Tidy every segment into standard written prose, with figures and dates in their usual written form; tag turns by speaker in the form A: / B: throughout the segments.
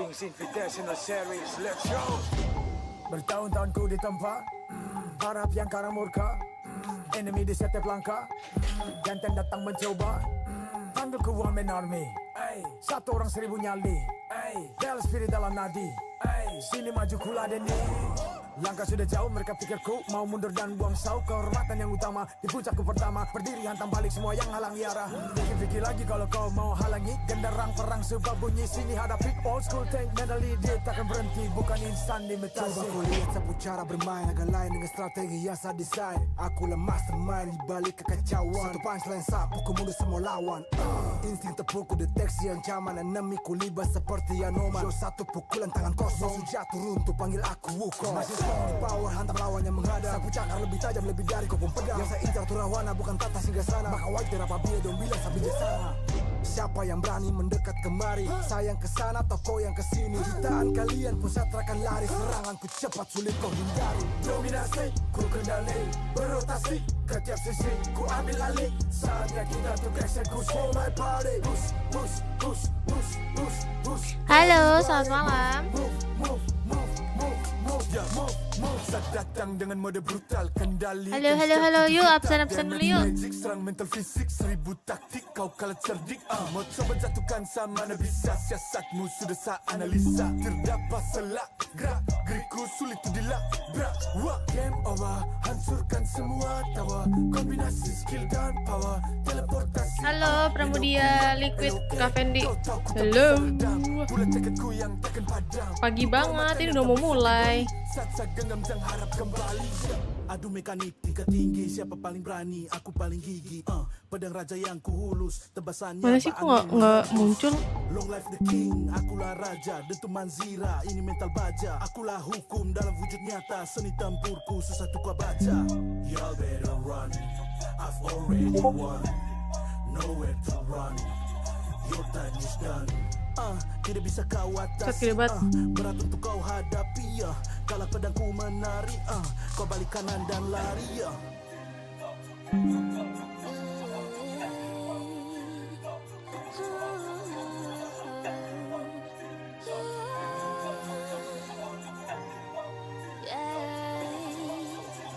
A: Kings Invitational Series, let's go.
B: Bertahun-tahun ku ditempa, harap yang karang murka, enemy di setiap langkah, jantan datang mencoba, panggil ku one man army, satu orang 1000 nyali, bel spirit dalam nadi, sini maju ku ladeni. Langkah sudah jauh, mereka pikirku mau mundur dan buang sau. Kehormatan yang utama di puncakku pertama, berdiri hantam balik semua yang halangi arah. Pikir-pikir lagi kalau kau mau halangi, genderang perang sebab bunyi sini hadapi old school tank medali. Dia takkan berhenti, bukan instan imitasi. Coba ku lihat sapu cara bermain agak lain dengan strategi yang saya desain. Aku lah mastermind di balik kekacauan. Satu punchline sapu ku mundur semua lawan. Insting tepukku deteksi ancaman, enemy ku libas seperti Anoman. Show satu pukulan tangan kosong, jatuh runtuh panggil aku Wukong. Power hantam lawan yang menghadap. Sapu cakar lebih tajam lebih dari kopong pedang. Yang saya incar turawana bukan tata singgah sana. Maka wajar apabila dong bilang sampai jasana. Siapa yang berani mendekat kemari? Saya yang kesana atau kau yang kesini? Jutaan kalian pun saya terakan lari. Seranganku cepat sulit kau hindari. Dominasi ku kendali, berotasi ke tiap sisi ku ambil alih. Saatnya kita untuk eksekusi. For my party, push, push, push, push, push, push.
C: Halo, selamat malam.
B: Move, move, move, move, move, ya move, move. Saat datang dengan mode brutal, kendali.
C: Halo, yuk absen dulu yuk.
B: Magic, serang mental fisik, 1000 taktik, kau kalah cerdik. Mau coba jatuhkan sama mana bisa, siasatmu sudah saya analisa. Terdapat salah, gerak, geriku sulit tu dilabrak. Game over, hancurkan semua tawa. Kombinasi skill dan power, teleportasi.
C: Halo, Pramudia Liquid Kafendi. Halo. Pagi banget, ini udah mau mulai.
B: Adu mekanik tingkat tinggi, siapa paling berani? Aku paling gigi. Pedang raja yang kuhulus, tebasannya.
C: Mana sih kok nggak muncul?
B: Long life the king, akulah raja, dentuman zira, ini mental baja. Akulah hukum dalam wujud nyata, seni tempurku susah tuh kau baca. Y'all better run, I've already won, nowhere to run, your time is done. Tidak bisa kau atasi, berat untuk kau hadapi ya. Kalau pedangku menari, kau balik kanan dan lari ya.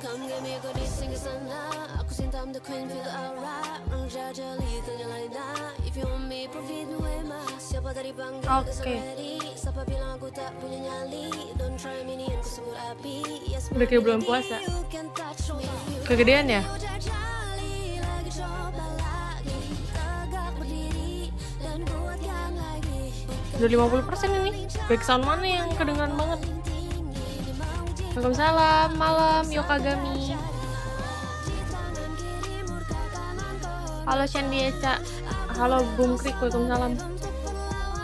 D: Come get me kau di singgah sana. Aku sintam the queen feel the aura. Orang jajali ternyalain dah. If you want me profit me mah. Siapa tadi panggil ready. Siapa bilang aku tak punya nyali. Don't try me ni aku sebut api. Yes,
C: udah kayak bulan puasa. Kegedean ya? Udah 50% ini. Back sound mana yang kedengeran banget? Waalaikumsalam, malam Yokagami. Halo Shandiaca. Halo Boom Krik, waalaikumsalam.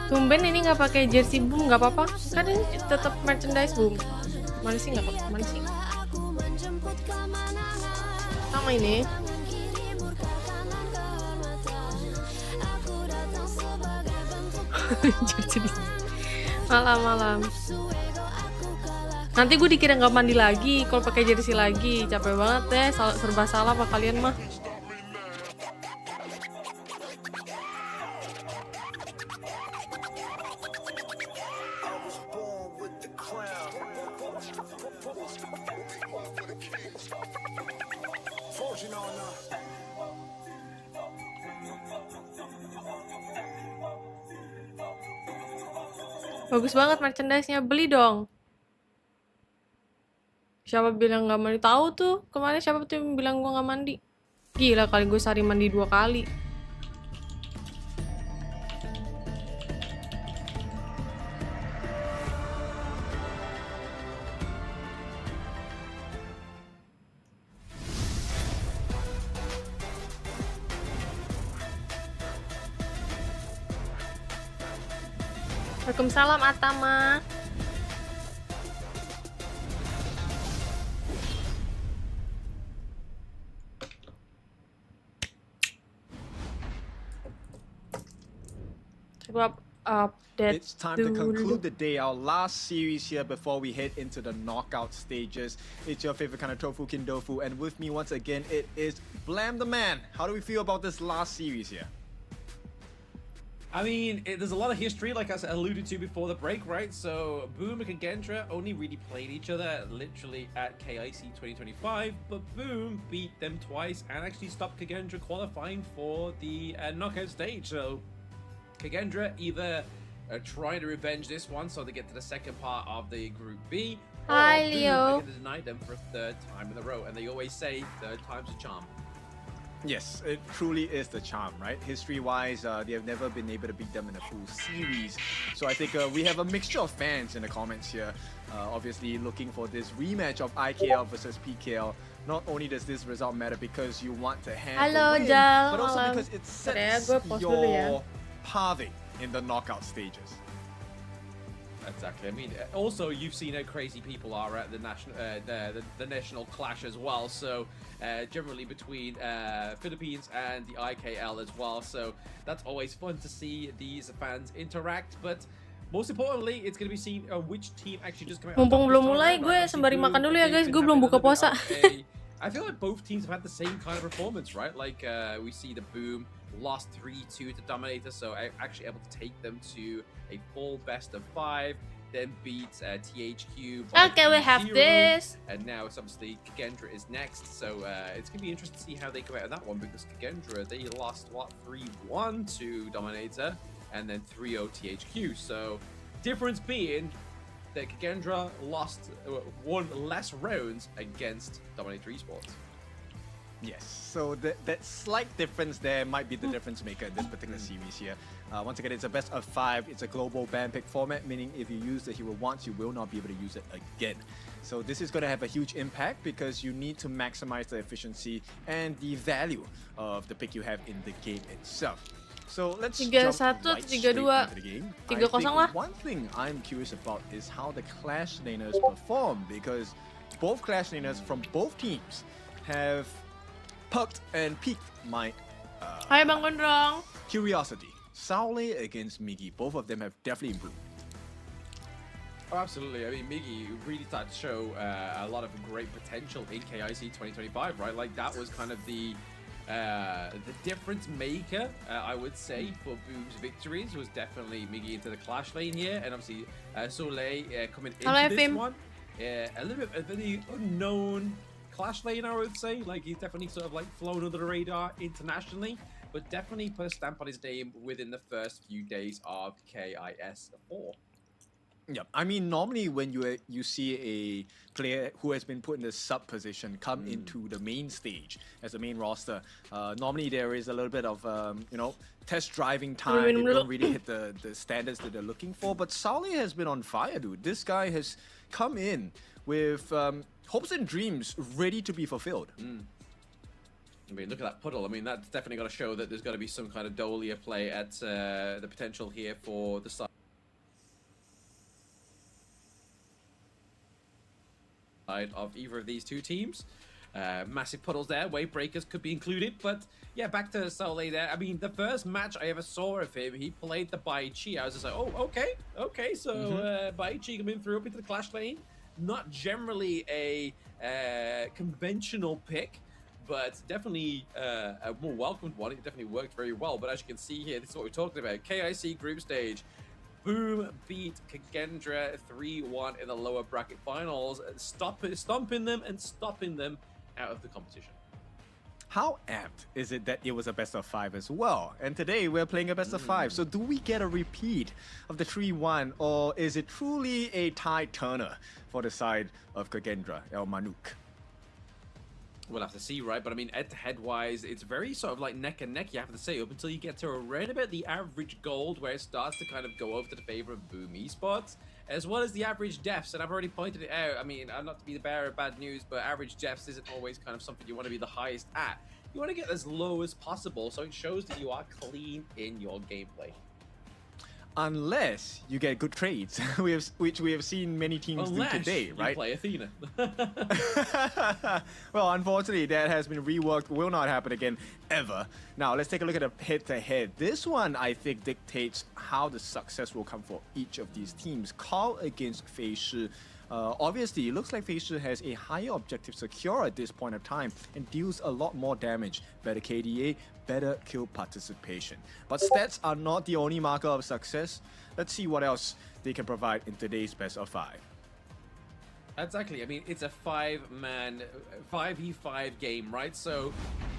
C: Tumben ini nggak pakai jersey Boom, nggak apa-apa. Kan ini tetap merchandise Boom. Mana sih nggak apa-apa? Mana sih? Sama ini. Jersey. Malam-malam. Nanti gue dikira nggak mandi lagi kalau pakai jersey lagi. Capek banget deh, serba salah apa kalian mah. Bagus banget merchandise-nya, beli dong. Siapa bilang nggak mandi? Tahu tuh kemarin siapa tuh yang bilang gue nggak mandi? Gila kali gue sehari mandi 2 kali. Waalaikumsalam Atama.
A: It's time to conclude the day, our last series here before we head into the knockout stages. It's your favorite kind of tofu kindofu, and with me once again it is Blam the Man. How do we feel about this last series here?
E: I mean, there's a lot of history, like I alluded to before the break, right? So Boom and Kagendra only really played each other literally at KIC 2025, but Boom beat them twice and actually stopped Kagendra qualifying for the knockout stage. So Kagendra either trying to revenge this one so they get to the second part of the Group B, or
C: Hi,
E: Boom
C: Leo.
E: are going to deny them for a third time in a row. And they always say third time's a charm.
A: Yes, it truly is the charm, right? History-wise, they have never been able to beat them in a full series. So I think we have a mixture of fans in the comments here, obviously looking for this rematch of IKL versus PKL. Not only does this result matter because you want to have
C: Halo,
A: the win,
C: Jal,
A: but also
C: malam.
A: because it
C: Bentar ya,
A: sets
C: gue pause dulu ya.
A: your pathing in the knockout stages.
E: Exactly. I mean, also you've seen how crazy people are at the national clash as well. So generally between Philippines and the IKL as well. So that's always fun to see these fans interact. But most importantly, it's going to be seen which team actually just come out.
C: Mumpung
E: on top
C: belum
E: this time
C: mulai,
E: around,
C: gue
E: right?
C: sembari
E: Obviously,
C: makan dulu ya
E: they've
C: guys,
E: been
C: gue belum
E: having a
C: buka
E: little bit
C: puasa.
E: of I feel like both teams have had the same kind of performance, right? Like we see the Boom lost 3-2 to Dominator, so actually able to take them to a full best of 5. Then beat THQ by
C: Okay, we have
E: 3-0,
C: this.
E: and now it's obviously Kagendra is next, so it's gonna be interesting to see how they come out of that one, because Kagendra, they lost what, 3-1 to Dominator and then 3-0 THQ. So difference being that Kagendra lost won less rounds against Dominator Esports.
A: Yes, so that slight difference there might be the difference maker in this particular series here. Once again, it's a best of 5. It's a global ban pick format, meaning if you use the hero once, you will not be able to use it again. So this is going to have a huge impact because you need to maximize the efficiency and the value of the pick you have in the game itself. So let's jump
C: 3-1
A: right
C: atau
A: straight
C: 3-2?
A: into the game.
C: 3-0
A: I think
C: lah.
A: one thing I'm curious about is how the Clash laners perform, because both Clash laners from both teams have perked and piqued my
C: Hai Bang Gondrong.
A: curiosity. Saule against Miggy, both of them have definitely improved.
E: Oh, absolutely. I mean, Miggy really started to show a lot of great potential in KIC 2025, right? Like, that was kind of the difference maker, I would say, for Boom's victories was definitely Miggy into the Clash lane here, and obviously Soleil coming into this one. A little bit of the unknown Clash lane, I would say. Like, he's definitely sort of like flown under the radar internationally, but definitely put a stamp on his name within the first few days of KIS4.
A: Yeah, I mean, normally when you see a player who has been put in the sub position come into the main stage as the main roster, normally there is a little bit of test driving time. They don't really hit the standards that they're looking for. But Saule has been on fire, dude. This guy has come in with hopes and dreams ready to be fulfilled.
E: I mean, look at that puddle. I mean, that's definitely got to show that there's got to be some kind of Dolia play at the potential here for the side of either of these two teams. Massive puddles there. Wave breakers could be included, but yeah, back to Saule there. I mean, the first match I ever saw of him, he played the Baichi. I was just like, oh, okay. So Baichi coming through up into the Clash lane. Not generally a conventional pick, but definitely a more welcomed one. It definitely worked very well. But as you can see here, this is what we're talking about. KIC group stage. Boom beat Kagendra 3-1 in the lower bracket finals, stomping them and stopping them out of the competition.
A: How apt is it that it was a best of 5 as well? And today we're playing a best of 5. So do we get a repeat of the 3-1, or is it truly a tide turner for the side of Kagendra, El Manuk?
E: We'll have to see, right? But I mean, head-to-head wise, it's very sort of like neck and neck, you have to say, up until you get to around about the average gold, where it starts to kind of go over to the favor of Boom Esports, as well as the average deaths. And I've already pointed it out. I mean, I'm not to be the bearer of bad news, but average deaths isn't always kind of something you want to be the highest at. You want to get as low as possible, so it shows that you are clean in your gameplay.
A: Unless you get good trades, which we have seen many teams do today, right?
E: You play Athena.
A: Well, unfortunately, that has been reworked, will not happen again. ever. Now, let's take a look at the head-to-head. This one, I think, dictates how the success will come for each of these teams. Kalo against Fei Shi. Obviously, it looks like Fei Shi has a higher objective secure at this point of time and deals a lot more damage. Better KDA, better kill participation. But stats are not the only marker of success. Let's see what else they can provide in today's best of 5.
E: Exactly. I mean, it's a 5-man, 5v5 game, right? So,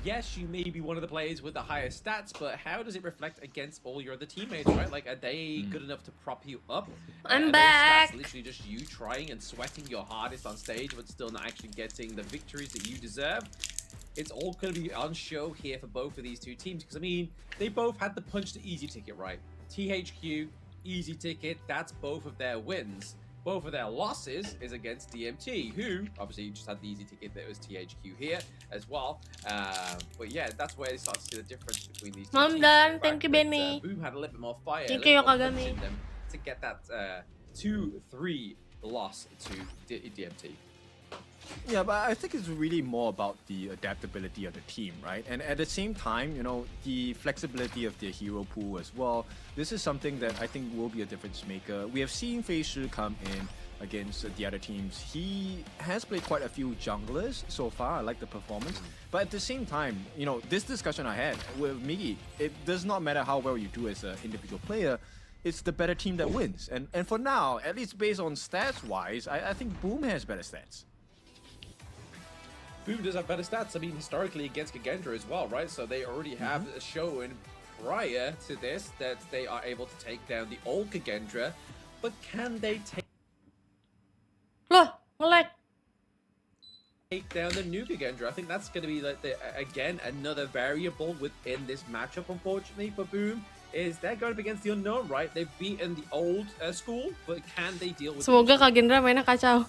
E: yes, you may be one of the players with the highest stats, but how does it reflect against all your other teammates, right? Like, are they good enough to prop you up?
C: I'm
E: are
C: back.
E: Those stats literally just you trying and sweating your hardest on stage, but still not actually getting the victories that you deserve? It's all going to be on show here for both of these two teams, because, I mean, they both had the punch to easy ticket, right? THQ, easy ticket, that's both of their wins. Both of their losses is against DMT, who obviously just had the easy ticket that was THQ here as well. But yeah, that's where they start to see the difference between these two
C: Mom
E: teams.
C: done. Thank you, Benny.
E: Boom had a little bit more fire,
C: Thank
E: a
C: you,
E: little more punch
C: Yokagami.
E: in them to get that 2-3 loss to DMT.
A: Yeah, but I think it's really more about the adaptability of the team, right? And at the same time, you know, the flexibility of their hero pool as well. This is something that I think will be a difference maker. We have seen Fei Shi come in against the other teams. He has played quite a few junglers so far. I like the performance. But at the same time, you know, this discussion I had with Miggy, it does not matter how well you do as an individual player. It's the better team that wins. And for now, at least based on stats-wise, I think Boom has better stats.
E: Boom does have better stats. I mean, historically against Kagendra as well, right? So they already have shown prior to this that they are able to take down the old Kagendra. But can they
C: Loh, nge-lag.
E: take down the new Kagendra? I think that's going to be like again another variable within this matchup. Unfortunately for Boom, is they're going up against the unknown, right? They've beaten the old school, but can they deal with?
C: Semoga Kak Gendra mainnya kacau.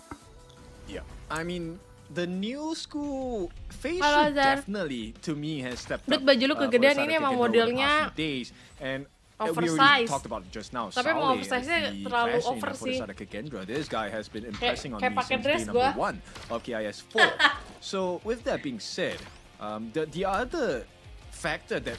A: Yeah, I mean, the new school Fei Shi
C: Halo, Azhar.
A: definitely to me has stepped
C: Dut,
A: up.
C: baju lu
A: for the
C: kegedean,
A: side of
C: ini emang
A: Kagendra over the
C: modelnya
A: past few days. And we already
C: oversize.
A: talked about it just now.
C: Tapi emang
A: Saule
C: oversize-nya
A: as the
C: terlalu
A: clash
C: over
A: leader for the
C: sih.
A: side of Kagendra. This guy has been impressing on
C: kayak
A: me
C: pakai
A: since
C: dress
A: day
C: gua.
A: number 1 of KIS4. So with that being said, the other factor that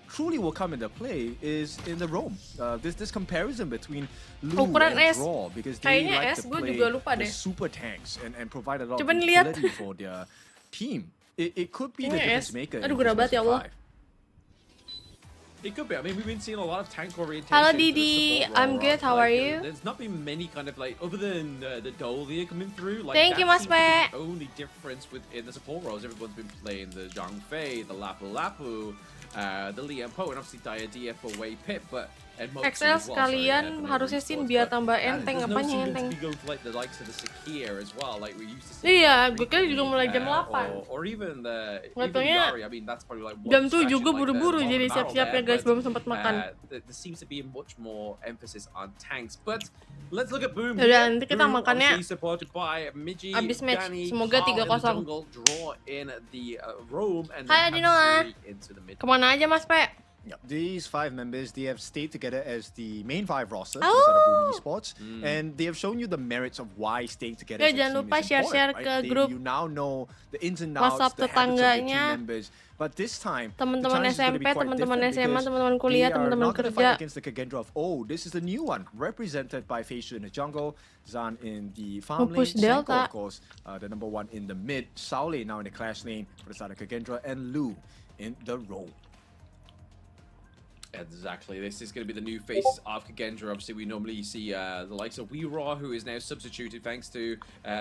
A: truly will come into play is in the roam. This comparison between Lu
C: Ukuran
A: and
C: S.
A: Draw, because they
C: Kayaknya
A: like
C: S,
A: to
C: gua
A: play
C: juga lupa
A: the
C: deh.
A: super tanks and provide a lot
C: Coba
A: of
C: lihat.
A: utility for their team. It could be the
C: Kayaknya
A: difference
C: S.
A: maker.
C: Aduh,
A: in
C: gerah
A: this
C: banget ya
A: best of
C: Allah.
A: 5.
E: It could be. I mean, we've been seeing a lot of tank orientation.
C: Halo,
E: for the
C: Didi.
E: support
C: I'm
E: role,
C: good.
E: right?
C: How
E: Like,
C: are you?
E: There's not been many kind of like, other than the Dolia coming through. Like,
C: Thank you,
E: that
C: Mas
E: seems to be
C: Pe.
E: the only difference within the support roles. Everyone's been playing the Zhang Fei, the Lapu Lapu, the Liam Po, and obviously Diadia for Wei Pip, but and Moxie
C: XL
E: as well, sorry,
C: sekalian
E: for
C: harusnya
E: esports,
C: Sin
E: but,
C: biar tambah
E: yeah,
C: enteng,
E: there's no
C: apanya
E: seeming
C: enteng?
E: to be going for like the likes of the Sakir as well, like we used to see.
C: Iya, gue kira juga mulai jam 8.
E: Or even the
C: Nggak
E: even
C: taunya
E: Yari. I mean, that's probably like
C: Jam
E: one
C: 7
E: session,
C: gue
E: like the
C: buru-buru
E: Modern
C: jadi
E: Battle
C: siap-siap ya
E: there,
C: guys,
E: but,
C: belum sempat makan.
E: there seems to be much more emphasis on tanks, but let's look at Boom.
C: Yaudah,
E: here.
C: nanti kita
E: Boom,
C: makannya
E: obviously supported by Miji,
C: abis match.
E: Danny,
C: Semoga
E: Carl in the
C: 3-0.
E: jungle, draw in the roam, and
C: Hai,
E: then
C: Adinoa.
E: have Suri into the mid.
C: Kemana aja Mas Pe?
A: Yeah, these 5 members, they have stayed together as the main 5 roster
C: Oh.
A: inside of Boom Esports, and they have shown you the merits of why staying together
C: Ya,
A: as a
C: jangan
A: team
C: lupa
A: is
C: share-share
A: important,
C: ke
A: right?
C: grup
A: You now know the ins and outs,
C: WhatsApp
A: the habits of the team
C: tetangganya,
A: members. But this time,
C: teman-teman
A: the challenge is gonna be
C: SMP,
A: quite
C: teman-teman
A: different
C: SMA,
A: because
C: teman-teman kuliah,
A: they are
C: teman-teman
A: not gonna
C: kerja.
A: fight against the Kagendra of old. This is the new one, represented by Fei Shi in the jungle, Zan in the farm lane,
C: push
A: Senko,
C: Delta.
A: of course, the number 1 in the mid, Saule now in the clash lane for the side of Kagendra, and Lu in the roam.
E: Exactly. This is going to be the new faces of Kagendra. Obviously, we normally see the likes of Weeraw, who is now substituted thanks to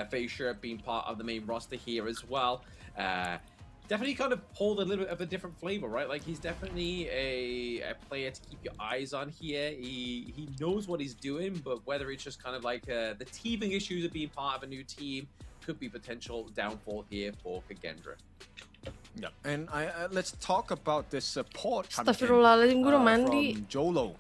E: Fei Shi being part of the main roster here as well. Definitely kind of pulled a little bit of a different flavor, right? Like, he's definitely a player to keep your eyes on here. He knows what he's doing, but whether it's just kind of like the teething issues of being part of a new team could be potential downfall here for Kagendra.
A: Yeah, and let's talk about the support coming in,
C: Astagfirullahaladzim, gue udah mandi.
A: from Jolo.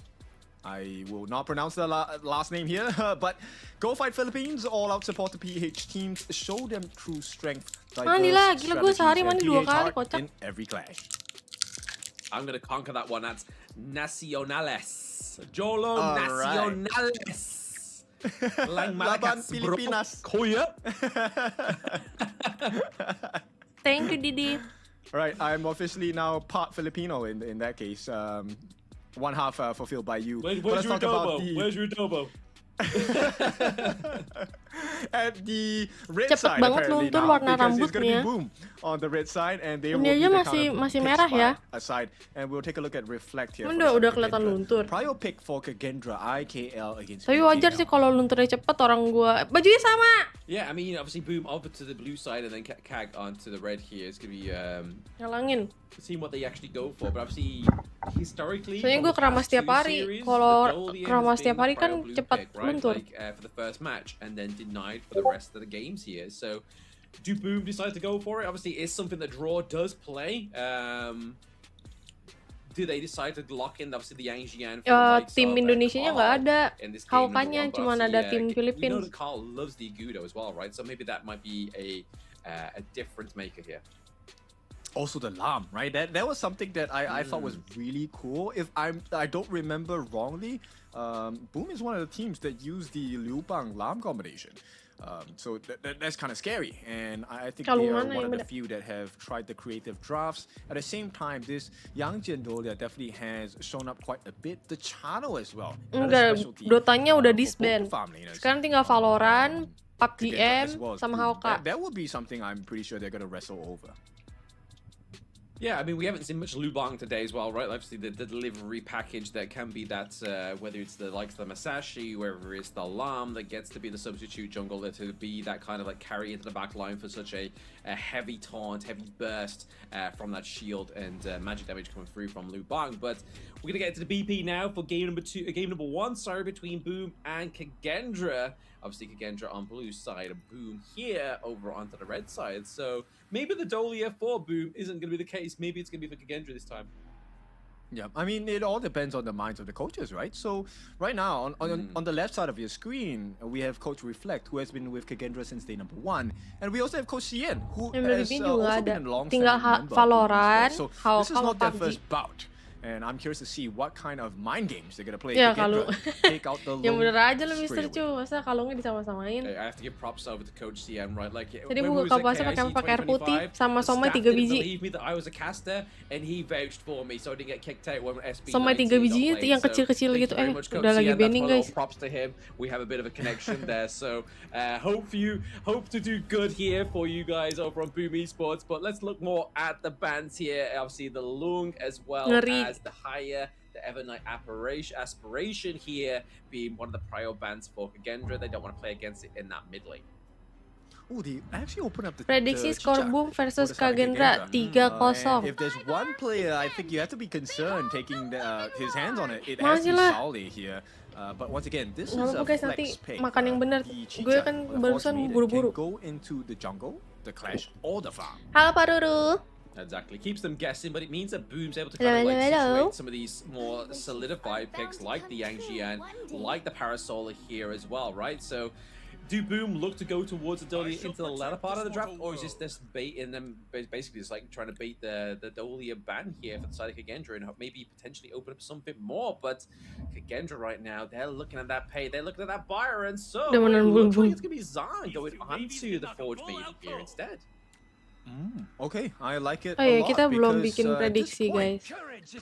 A: I will not pronounce the last name here, but Go Fight Philippines, all-out support the PH teams, show them true strength,
C: Mandi lah,
A: diverse
C: gila gue sehari
A: strategies, and
C: mandi 2
A: PH
C: kali,
A: heart
C: kocak.
A: in every clash.
E: I'm going to conquer that one. That's Nacionales. Jolo
A: All
E: Nacionales. Lang
A: Laban
E: Malakas,
A: Pilipinas.
E: bro. Koya.
C: Thank you, Didi.
A: Right, I'm officially now part Filipino in that case. One half fulfilled by you. But
E: Where's
A: let's
E: your
A: talk about
E: adobo? Where's your adobo?
A: At the red
C: Cepet
A: side
C: banget
A: apparently
C: luntur
A: now,
C: warna
A: because it's gonna be
C: rambutnya.
A: Boom on the red side, and they
C: Ini
A: will be
C: aja
A: the
C: masih-
A: kind of
C: masih
A: pick
C: merah
A: spot
C: ya.
A: aside, and we'll take a look at reflect here.
C: Udah
A: for
C: kelihatan
A: Kagendra.
C: luntur.
A: Prio pick for Kagendra, IKL against
C: Tapi wajar sih kalau lunturnya cepet, orang gua bajunya sama.
E: Yeah, I mean, obviously Boom over to the blue side and then Kag onto the red here. It's gonna be
C: Ngalangin.
E: seeing what they actually go for, but obviously historically.
C: Soalnya
E: from
C: gue
E: the
C: keramas
E: past
C: tiap
E: two
C: hari.
E: series,
C: Kalau
E: the Dolian
C: keramas
E: has
C: tiap
E: been
C: hari
E: the
C: kan
E: prio blue
C: cepat
E: pick, right?
C: luntur.
E: Like, for the first match and then denied for the rest of the games here. So, do Boom decide to go for it? Obviously, it's something that Draw does play. Do they decide to lock in obviously the Yang Jian?
C: Tim Indonesianya nggak ada. Haukannya cuma ada tim
E: We know
C: Philippines.
E: that Carl loves the Igudo as well, right? So maybe that might be a difference maker here.
A: Also the Lam, right? That was something that I thought was really cool. If I don't remember wrongly, Boom is one of the teams that use the Liu Bang Lam combination. So that's kind of scary, and I think they are one of the few that have tried the creative drafts. At the same time, this Yang Jian Dolia definitely has shown up quite a bit. The channel as well.
C: Enggak, Dotanya udah disband. Sekarang tinggal Valorant, PUBG M, sama Hauka.
A: That would be something I'm pretty sure they're gonna wrestle over.
E: Yeah, I mean, we haven't seen much Lubang today as well, right? Obviously, the delivery package that can be that, whether it's the likes of the Masashi, whether it's the Lam that gets to be the substitute jungler to be that kind of like carry into the back line for such a heavy taunt, heavy burst from that shield and magic damage coming through from Lubang. But we're going to get to the BP now for game number one, between Boom and Kagendra. Obviously, Kagendra on blue side, Boom here over onto the red side. So maybe the Dolia for Boom isn't going to be the case. Maybe it's going to be for Kagendra this time.
A: Yeah, I mean, it all depends on the minds of the coaches, right? So right now, on the left side of your screen, we have Coach Reflect, who has been with Kagendra since day number 1. And we also have Coach Cien, who has also been a long-standing member
C: Valorant,
A: of so this is not their first bout. And I'm curious to see what kind of mind games they're gonna play.
C: Ya kalau
A: take out the
C: yang bener aja lo Mister Chu, masa kalungnya disama-samain.
E: I have to give props over to Coach Cien, right? Like,
C: jadi buka puasa pakai air putih sama somai 3 biji.
E: Believe me that I was a caster and he vouched for me, so I didn't get kicked out when SB.
C: Somai 3 bijinya itu yang kecil-kecil gitu. Udah lagi banning guys.
E: Props to him. We have a bit of a connection there, so hope to do good here for you guys over on Boom Esports. But let's look more at the bands here. Obviously the Lung as well as the Higher. The Evernight aspiration here being one of the prior bans for Kagendra. They don't want to play against it in that mid lane.
A: Oh, they actually open up the
C: prediksi skor Boom versus Kagendra 3-0.
A: If there's one player, I think you have to be concerned taking his hands on it. It has to be Solly here. But once again, this is a flex pick.
C: Makan yang benar. Gue kan barusan buru-buru.
A: Go into the jungle, the clash, or the farm.
C: Halo Pak Ruru.
E: Exactly. Keeps them guessing, but it means that Boom's able to kind of like situate some of these more solidified picks like the Yang Jian, like the Parasola here as well, right? So do Boom look to go towards the Dolia into the latter part of the draft, or is this baiting them, basically just like trying to bait the Dolia ban here for the side of Kagendra and maybe potentially open up something more? But Kagendra right now, they're looking at that pay, they're looking at that buyer, and so it looks like it's going to be Zan going onto the Forge Maiden here instead.
A: Okay, I like it.
C: Oh ya, kita belum bikin prediksi guys.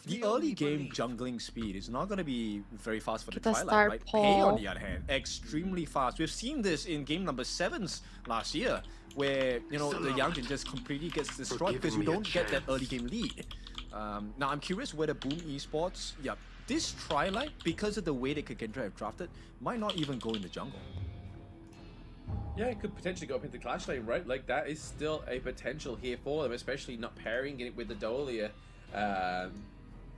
A: The early game jungling speed is not going to be very fast for the
C: Kita
A: Twilight, right?
C: start
A: Pay on
C: Paul.
A: the other hand, extremely fast. We've seen this in game number 7's last year, where the Yangjin just completely gets destroyed because you don't get that early game lead. Now I'm curious whether Boom Esports, this Twilight, because of the way that Kagendra have drafted, might not even go in the jungle.
E: Yeah, it could potentially go up into the Clash lane, right? Like, that is still a potential here for them, especially not pairing it with the Dolia.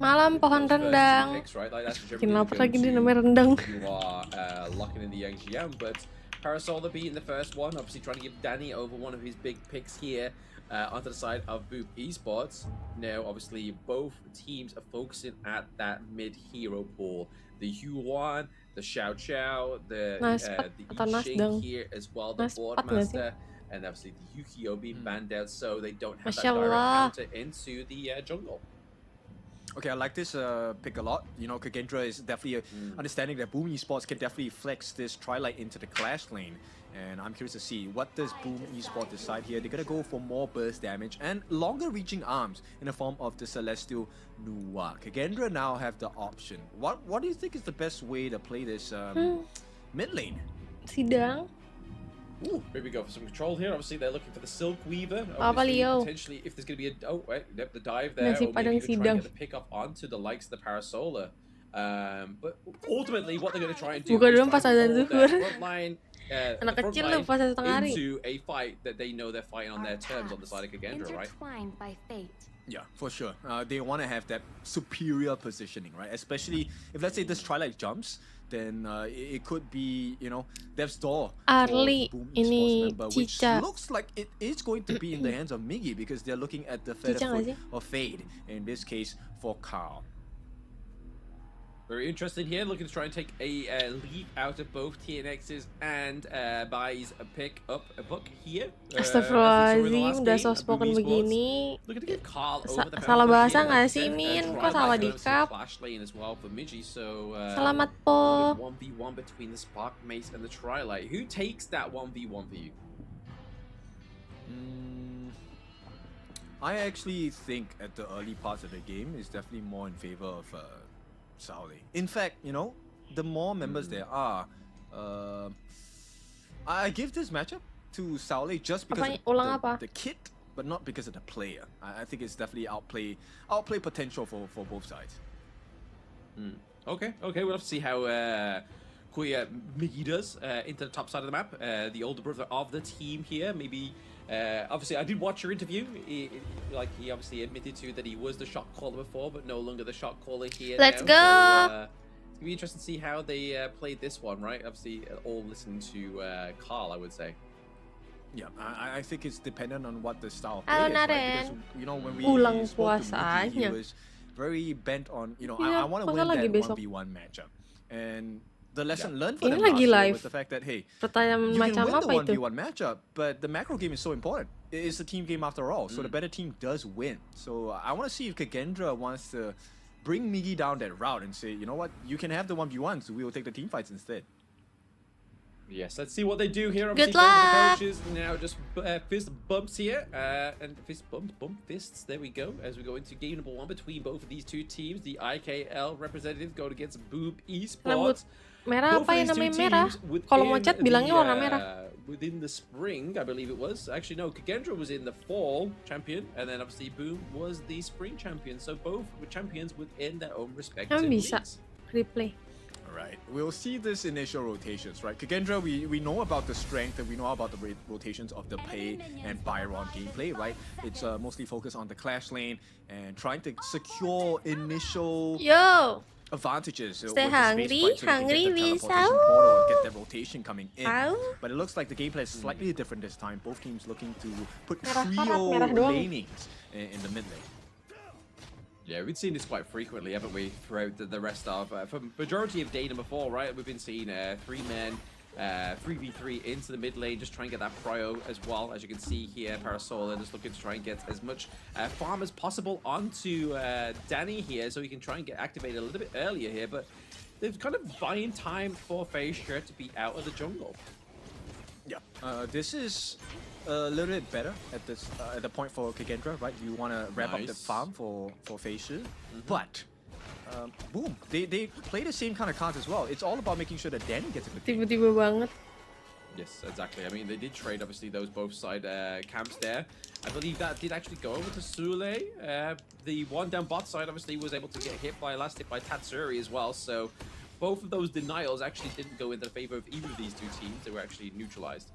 C: Malam pohon rendang. Bikin lapar lagi dia namanya rendang.
E: You are locking in the Yang Jian, but Parasola being the first one, obviously trying to give Danny over one of his big picks here onto the side of Boom Esports. Now, obviously, both teams are focusing at that mid-hero pool. The Yuan, the Xiao Xiao, the Yixing here as well, the Boardmaster, and obviously the Yukio being banned out, so they don't have that direct counter into the jungle.
A: Okay, I like this pick a lot. You know, Kagendra is definitely understanding that Boom Esports can definitely flex this Twilight into the Clash lane. And I'm curious to see, what does Boom Esports decide here? They're gonna go for more burst damage and longer reaching arms in the form of the Celestial Noir. Kagendra now have the option. What do you think is the best way to play this mid lane?
C: Sidang.
E: Ooh, maybe go for some control here. Obviously, they're looking for the Silk Weaver.
C: Apa,
E: Obviously,
C: Leo?
E: potentially, if there's going to be the dive there,
C: Nasi
E: or maybe
C: Padang
E: even try
C: Sidang.
E: and get the pick up onto the likes of the Parasolar. But ultimately, what they're going to try and do
C: Buka
E: is
C: dulu
E: try
C: pas
E: and
C: azan
E: pull
C: zuhur.
E: their front line,
C: Anak
E: the front
C: kecil
E: line
C: lu puasa setengah hari.
E: into a fight that they know they're fighting on their terms on the side of Kagendra, right?
D: Intertwined by fate.
A: Yeah, for sure. They want to have that superior positioning, right? Especially if, let's say, this Twilight jumps, then it could be, you know, Death's Door
C: Arli,
A: for Boom
C: ini
A: Esports member, which
C: Cica.
A: looks like it is going to be in the hands of Miggy because they're looking at the feather
C: Cica nggak
A: foot
C: sih?
A: of Fade, in this case for Kalo.
E: Very interesting here, looking to try and take a lead out of both TNXs and buys a pick up a book here.
C: Astagfirullahaladzim, udah soft-spoken begini.
E: Looking to get Carl over the
C: Salah
E: boundary
C: bahasa
E: here,
C: nggak
E: like
C: sih,
E: I said,
C: Min?
E: try
C: Kok salah
E: and
C: di
E: go to
C: cap?
E: Flash lane as well for Midgie, so
C: Selamat po.
E: 1v1 between the Spark Mace and the Twilight. Who takes that 1v1 for you?
A: I actually think at the early parts of the game is definitely more in favor of Saudi. In fact, you know, the more members there are, I give this matchup to Saudi just because
C: Ulang
A: of
C: apa?
A: the kit, but not because of the player. I think it's definitely outplay potential for both sides.
E: Okay, we'll have to see how Kuya Miggy does into the top side of the map. The older brother of the team here, maybe. Obviously, I did watch your interview. He obviously admitted to that he was the shot caller before, but no longer the shot caller here.
C: Let's
E: now.
C: go!
E: So, it's gonna be interesting to see how they played this one, right? Obviously, all listening to Carl, I would say.
A: Yeah, I think it's dependent on what the style of
C: Halo,
A: play is, right?
C: Naren.
A: Because, you know, when we
C: Ulang
A: spoke to Miggy, he
C: puasanya.
A: was very bent on, you know,
C: Iya,
A: I want to
C: puasa
A: win
C: lagi
A: that
C: besok.
A: 1v1 matchup. And the lesson learned for
C: Ini
A: them
C: lagi
A: last year
C: live.
A: was the fact that, hey,
C: Pertanyaan
A: you can
C: macam
A: win
C: apa
A: the
C: itu?
A: 1v1 matchup, but the macro game is so important. It's a team game after all, so the better team does win. So I want to see if Kagendra wants to bring Miggy down that route and say, you know what, you can have the 1v1s, we will take the team fights instead.
E: Yes, let's see what they do here.
C: Good
E: Obviously, both of the
C: luck!
E: coaches now just fist bumps here, and fist bump fists. There we go. As we go into game number 1 between both of these two teams, the IKL representative going against Boom
C: Rambut
E: Esports.
C: merah
E: Both
C: apa
E: of
C: yang
E: these two
C: namanya merah?
E: teams
C: Kalau mau
E: within
C: cat bilangnya
E: the,
C: warna merah.
E: Within the spring, I believe it was. Actually, no, Kagendra was in the fall champion, and then obviously Boom was the spring champion. So both were champions within their own respective
C: Kan bisa
E: leagues.
C: replay.
A: Right, we'll see this initial rotations, right? Kagendra, we know about the strength and we know about the rotations of the Pei and Byron gameplay, right? It's mostly focused on the Clash lane and trying to secure initial
C: Yo,
A: advantages.
C: Stay
A: with the space
C: hungry,
A: fight so you can
C: hungry,
A: get the
C: we
A: teleportation
C: saw.
A: portal and get that rotation coming in.
C: Ow.
A: But it looks like the gameplay is slightly different this time. Both teams looking to put
C: Merah
A: trio
C: karat, merah doang.
A: lanings in the mid lane.
E: Yeah, we've seen this quite frequently, haven't we, throughout the rest of, for majority of day number 4, right? We've been seeing 3 men, 3v3 into the mid lane, just try and get that prio as well. As you can see here, Parasola just looking to try and get as much farm as possible onto Danny here, so he can try and get activated a little bit earlier here, but they're kind of buying time for Facial to be out of the jungle.
A: Yeah, this is a little bit better at this at the point for Kagendra, right? You want to wrap up the
E: Nice.
A: farm for Facial, but boom, they play the same kind of cards as well. It's all about making sure that Danny gets a good game.
C: Tiba-tiba banget.
E: Yes, exactly. I mean, they did trade, obviously, those both side camps there. I believe that did actually go over to Sule. The one down bot side, obviously, was able to get hit by last hit by Tatsuri as well. So both of those denials actually didn't go in the favor of either of these two teams. They were actually neutralized.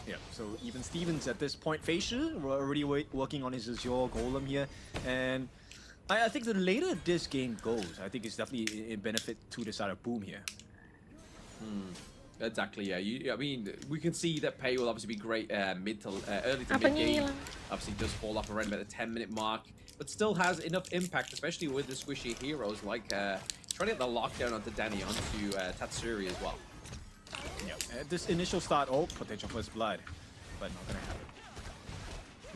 A: Yeah, so even Stevens at this point, Facial, we're already working on his Azure Golem here, and I think the later this game goes, I think it's definitely in benefit to the side of Boom here.
E: Exactly, yeah. I mean, we can see that Pei will obviously be great mid to early to
C: Apanya
E: mid game.
C: hilang?
E: Obviously, does fall off around about the 10-minute mark, but still has enough impact, especially with the squishy heroes like trying to get the lockdown onto Danny, onto Tatsuri as well.
A: Yeah, at this initial start, potential first blood, but not gonna happen.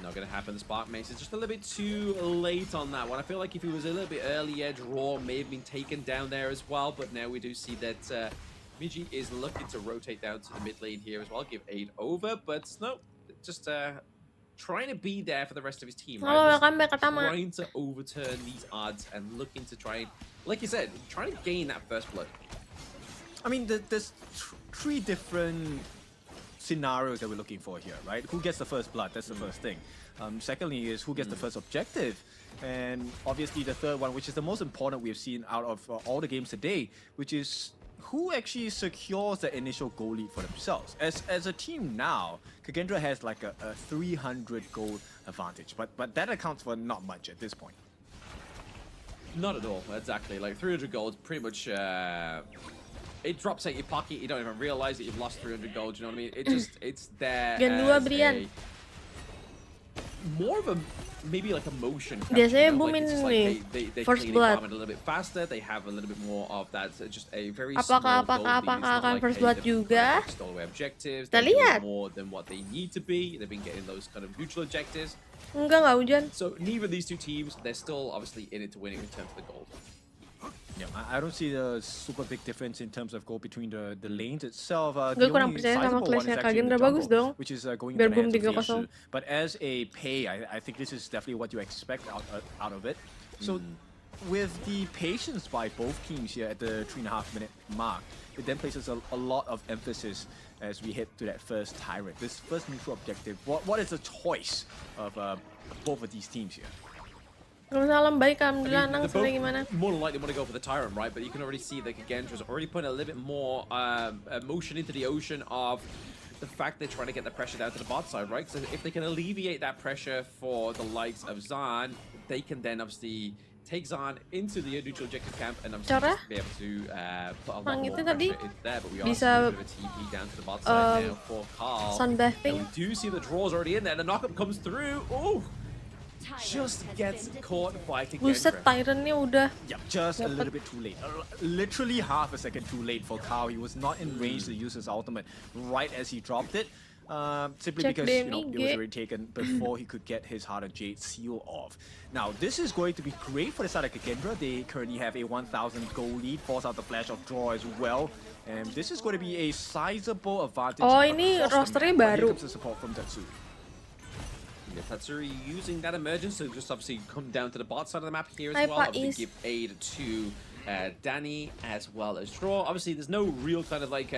E: Not going to happen. The Spark Mace is just a little bit too late on that one. I feel like if he was a little bit earlier, Draw may have been taken down there as well. But now we do see that Miji is looking to rotate down to the mid lane here as well. Give aid over. But no, just trying to be there for the rest of his team. Right?
C: welcome back, Tama.
E: Trying to overturn these odds and looking to try and, like you said, trying to gain that first blood.
A: I mean, there's three different scenarios that we're looking for here, right? Who gets the first blood? That's the first thing. Secondly is who gets the first objective. And obviously the third one, which is the most important we've seen out of all the games today, which is who actually secures the initial goal lead for themselves. As a team now, Kagendra has like a 300 gold advantage, but that accounts for not much at this point.
E: Not at all, exactly. Like 300 gold, pretty much. It drops out your pocket. You don't even realize that you've lost 300 gold. You know what I mean? It just it's there.
C: Gen 2,
E: as
C: Brian.
E: More of a maybe like emotion.
C: Biasanya
E: Like,
C: boom
E: it's just
C: ini
E: like they
C: first
E: clean
C: blood.
E: environment a little bit faster. They have a little bit more of that. Just a very
C: Apakah
E: small goal lead. It's not
C: akan
E: like,
C: first
E: hey,
C: blood
E: they've
C: juga?
E: stole away objectives.
C: Kita
E: They're doing
C: lihat.
E: more than what they need to be. They've been getting those kind of neutral objectives.
C: Enggak hujan.
E: So neither of these two teams, they're still obviously in it to win in return for the gold.
A: Yeah, I don't see the super big difference in terms of goal between the lanes itself.
C: Gue
A: The
C: kurang
A: only
C: percaya sama
A: sizable one is
C: clash-nya
A: actually in the
C: Kagendra, bagus
A: jungle,
C: dong.
A: which is going
C: Biar
A: into the
C: boom
A: hands of
C: 3-0.
A: Yeshu. But as a pay, I think this is definitely what you expect out of it. So with the patience by both teams here at the 3.5-minute mark, it then places a lot of emphasis as we head to that first tyrant, this first neutral objective. What is the choice of both of these teams here?
C: Salam baik,
E: I
C: alhamdulillah.
E: mean,
C: Nang,
E: they're
C: sebelah
E: both
C: gimana?
E: more than likely want to go for the Tyrant, right? But you can already see that Kagendra's already putting a little bit more emotion into the ocean of the fact they're trying to get the pressure down to the bot side, right? So if they can alleviate that pressure for the likes of Zan, they can then obviously take Zan into the neutral objective camp and obviously
C: Cara?
E: just be able to put a lot
C: Mang
E: more
C: itu
E: pressure
C: tadi
E: into there. But we are
C: bisa,
E: seeing a bit of a TP down to the bot side now for Carl.
C: sunbathing.
E: And we do see the draws already in there. The knockup comes through. Oh! Just gets caught by
C: Buset,
E: Kagendra.
C: Tyrant-nya udah.
A: Yeah, just a little bit too late. Literally half a second too late for Kalo. He was not in range to use his ultimate right as he dropped it. Simply
C: Check
A: because it was
C: DME,
A: already taken before he could get his Heart of Jade seal off. Now, this is going to be great for the side of Kagendra. They currently have a 1,000 gold lead, force out the flash of draw as well. And this is going to be a sizable advantage.
C: Oh, ini
A: across the
C: rosternya
A: map. Here
C: baru.
A: comes the support from Tatsuri.
E: Yeah, Tatsuri using that emergence to just obviously come down to the bot side of the map here as
C: Hi,
E: well. Obviously
C: Pais.
E: give aid to Danny as well as Draw. Obviously, there's no real kind of like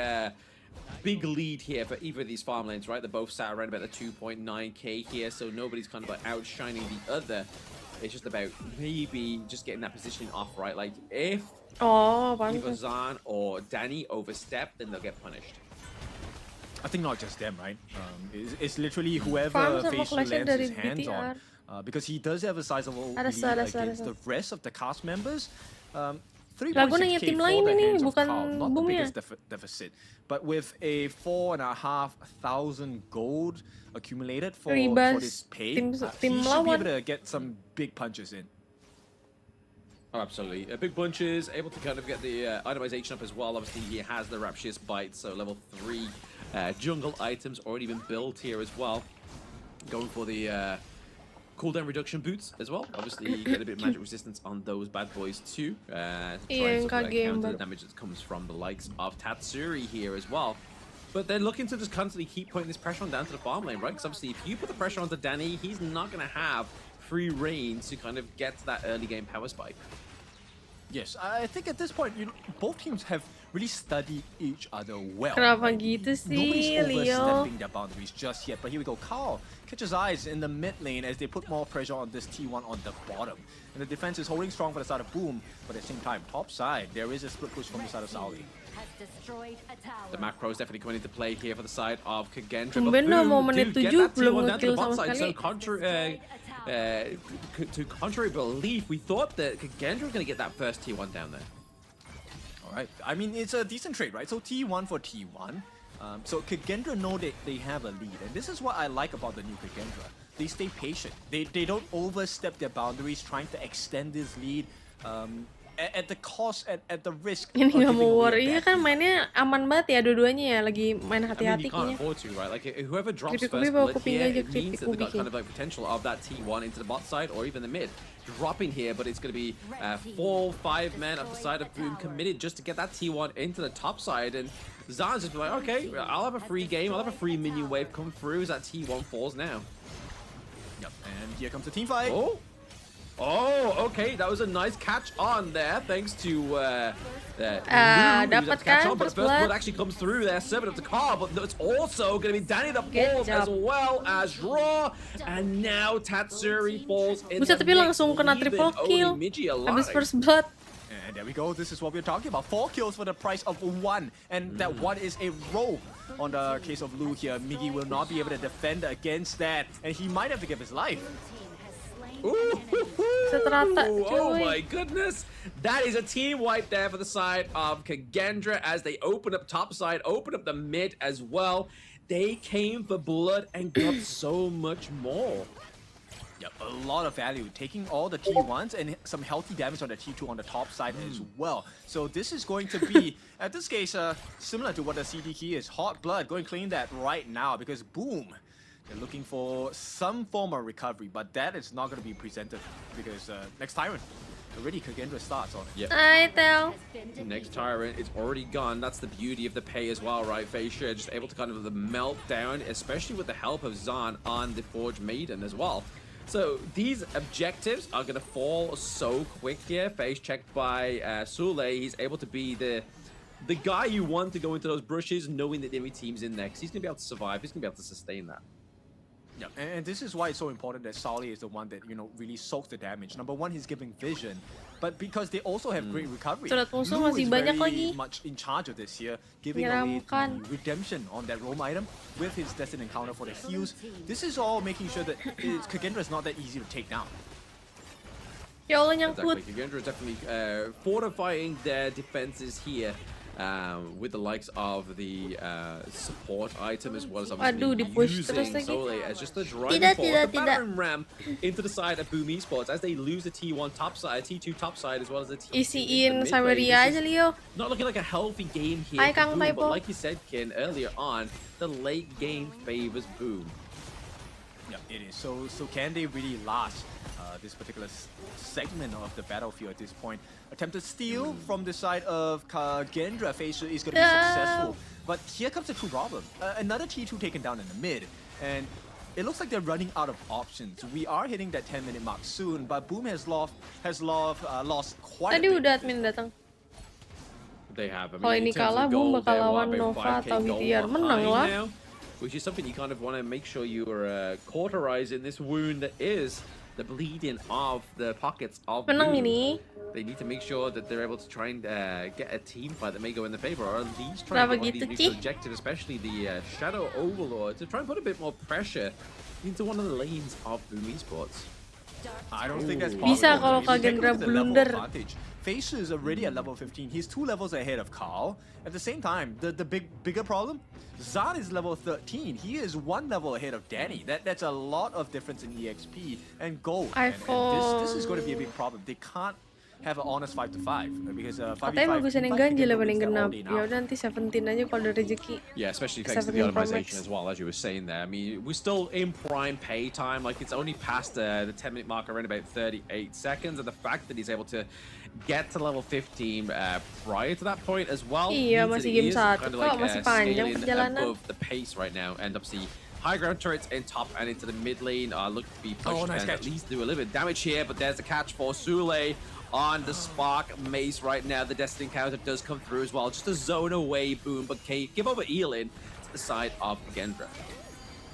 E: big lead here for either of these farm lanes, right? They're both sat around about the 2.9k here, so nobody's kind of like outshining the other. It's just about maybe just getting that positioning off, right? Like if
C: Oh,
E: either
C: pantas.
E: Zan or Danny overstep, then they'll get punished.
A: I think not just them, right? It's literally whoever
C: Farm sama
A: Facial
C: Clash-nya
A: lands
C: dari
A: his hands on. Because he does have a sizable
C: Ada,
A: lead
C: ada,
A: against
C: ada.
A: the rest of the cast members. 3.6k
C: Lah, gua nanya tim
A: for
C: lain
A: the
C: ini,
A: hands of
C: bukan
A: Kalo, not the
C: boomnya.
A: biggest deficit. But with a 4,500 gold accumulated for
C: Ribas
A: this pay,
C: tim
A: he should be
C: lawan.
A: able to get some big punches in.
E: Oh, absolutely. Big Bunches able to kind of get the itemization up as well. Obviously, he has the Rapturous Bite, so level 3 jungle items already been built here as well. Going for the cooldown reduction boots as well. Obviously, you get a bit of magic resistance on those bad boys too. To try
C: Iya,
E: and
C: yang
E: sort of,
C: KG yang
E: counter the
C: baru.
E: damage that comes from the likes of Tatsuri here as well. But they're looking to just constantly keep putting this pressure on down to the farm lane, right? Because obviously, if you put the pressure onto Danny, he's not going to have free reign to kind of get to that early game power spike.
A: Yes, I think at this point, both teams have really studied each other well.
C: Kenapa
A: right?
C: gitu sih,
A: Nobody's
C: Leo?
A: overstepping their boundaries just yet. But here we go. Kalo catches eyes in the mid lane as they put more pressure on this T1 on the bottom. And the defense is holding strong for the side of Boom. But at the same time, top side, there is a split push from the side of Saudi.
E: The macro is definitely coming into play here for the side of Kagendra.
C: Tumben dah mau menit 7 belum nge-kill sama
E: So
C: sekali.
E: to contrary belief, we thought that Kagendra was going to get that first T1 down there.
A: All right. I mean, it's a decent trade, right? So T1 for T1. So Kagendra know that they have a lead. And this is what I like about the new Kagendra. They stay patient. They don't overstep their boundaries trying to extend this lead. at the cost, at the risk.
C: Ini
A: of
C: nggak
A: giving
C: mau war.
A: away a
C: Iya
A: bad
C: kan
A: lead.
C: mainnya aman banget ya dua-duanya ya, lagi main
E: I mean,
C: hati-hati
E: you can't
C: kayaknya.
E: afford to, right? Like, whoever drops
C: Creepy
E: first
C: Kubi bawa
E: bullet
C: kuping
E: here,
C: aja,
E: it
C: Creepy
E: means that they got
C: Kubi.
E: kind of like potential of that T1 into the bot side or even the mid. Dropping here, but it's going to be 4, 5 men up the side of Boom committed just to get that T1 into the top side. And Zan's just like, okay, I'll have a free game, I'll have a free minion wave come through as that T1 falls now.
A: Yep, and here comes the team fight.
E: Oh, okay, that was a nice catch on there, thanks to Lou, who's
C: dapat
E: able to catch
C: kan,
E: on, but the
C: first
E: first blood
C: blood.
E: actually comes through there, serving up the car, but it's also going to be Danny that
C: Good
E: falls as
C: job.
E: well as Raw, and now Tatsuri falls in
C: Buset,
E: the
C: tapi
E: mix,
C: langsung kena
E: leaving
C: triple
E: only
C: kill.
E: Miji alive.
C: Habis first blood.
A: And there we go. This is what we're talking about. 4 kills for the price of 1. And that 1 is a rogue. On the case of Lou here, Miggy will not be able to defend against that. And he might have to give his life.
C: Seterata,
E: Oh
C: cuy.
E: my goodness! That is a team wipe there for the side of Kagendra as they open up top side, open up the mid as well. They came for blood and got so much more.
A: Yep, a lot of value. Taking all the T1s and some healthy damage on the T2 on the top side as well. So this is going to be, at this case, similar to what the CD key is. Hot blood. Go and clean that right now because boom. They're looking for some form of recovery, but that is not going to be presented because next Tyrant, already Kagendra starts on it.
E: Yep.
C: I tell.
E: Next Tyrant, it's already gone. That's the beauty of the pay as well, right? Facia just able to kind of melt down, especially with the help of Zan on the Forge Maiden as well. So these objectives are going to fall so quick here. Face checked by Sule. He's able to be the guy you want to go into those brushes, knowing that the enemy team's in next. He's going to be able to survive. He's going to be able to sustain that.
A: Yeah, and this is why it's so important that Sally is the one that, you know, really soaks the damage. Number one, he's giving vision, but because they also have great recovery.
C: Surat musuh
A: Lou
C: masih
A: is
C: banyak
A: very
C: lagi.
A: much in charge of this here, giving away
C: Menyeramkan.
A: the redemption on that roam item with his destined encounter for the heals. This is all making sure that Kagendra is not that easy to take down.
C: Ya Allah nyangkut.
E: Exactly. Kagendra is definitely fortifying their defenses here. With the likes of the support item as well as
C: Aduh,
E: obviously
C: di-push
E: using
C: terus lagi.
E: Sole as just the driving
C: Tidak,
E: force,
C: tidak,
E: the
C: tidak.
E: Baron Ram into the side of Boom Esports as they lose the T1 top side, T2 top side as well as the T2
C: Isiin
E: in the mid
C: Saweria
E: lane.
C: aja
E: This is
C: Leo.
E: not looking like a healthy game here
C: Hi,
E: for
C: Kang
E: Boom,
C: Taipo.
E: but like you said, Kin, earlier on, the late game favors Boom.
A: Yeah, it is. So can they really last this particular segment of the battlefield at this point? Attempted steal from the side of Kagendra. Facia is going to be successful. But here comes the true problem. Another T2 taken down in the mid. And it looks like they're running out of options. We are hitting that 10-minute mark soon, but Boom has lost quite
C: Tadi
A: a bit.
C: udah admin datang.
E: They have. I mean,
C: Kalau
E: in
C: ini
E: terms of
C: kalah, Boom
E: gold,
C: bakal
E: they're
C: lawan
E: about
C: Nova
E: 5K
C: atau
E: gold
C: BTR. Menang
E: behind
C: lah.
E: now, which is something you kind of want to make sure you are cauterizing this wound that is the bleeding of the pockets of
C: Menang
E: Boom.
C: ini.
E: They need to make sure that they're able to try and get a team fight that may go in their favor, or at least try and
C: Kenapa
E: get one of
C: gitu,
E: these
C: Ci?
E: neutral objectives, especially the Shadow Overlord, to try and put a bit more pressure into one of the lanes of Boom Esports.
A: I don't think that's
E: Ooh.
A: possible.
C: Bisa kalau
A: If you take a
C: Kagendra
A: look at the level
C: blunder.
A: advantage, Facia is already at level 15. He's 2 levels ahead of Kalo. At the same time, the bigger problem, Zan is level 13. He is 1 level ahead of Danny. That's a lot of difference in EXP and gold. And this is going to be a big problem. They can't have an honest 5-5 because 5v5
C: Katanya bagusan yang ganjil lah banding genap. Ya
A: now.
C: udah nanti 17 aja kalau ada rezeki.
E: Yeah, especially thanks to the
C: 17 Pro
E: optimization
C: Max.
E: as well, as you were saying there. I mean, we're still in prime pay time. Like, it's only past the 10-minute mark around about 38 seconds. And the fact that he's able to get to level 15 prior to that point as well.
C: Iya,
E: means that
C: masih
E: he
C: game
E: is
C: 1
E: kind of
C: kok,
E: like,
C: masih panjang
E: scaling
C: perjalanan.
E: above the pace right now. And obviously, high ground turrets in top and into the mid lane look to be pushed
A: nice
E: and
A: catch.
E: at least do a little bit of damage here. But there's a catch for Sule on the Spark Mace right now. The Destiny counter does come through as well. Just a zone away, Boom. But Kate, give over Elin to the side of Gendra.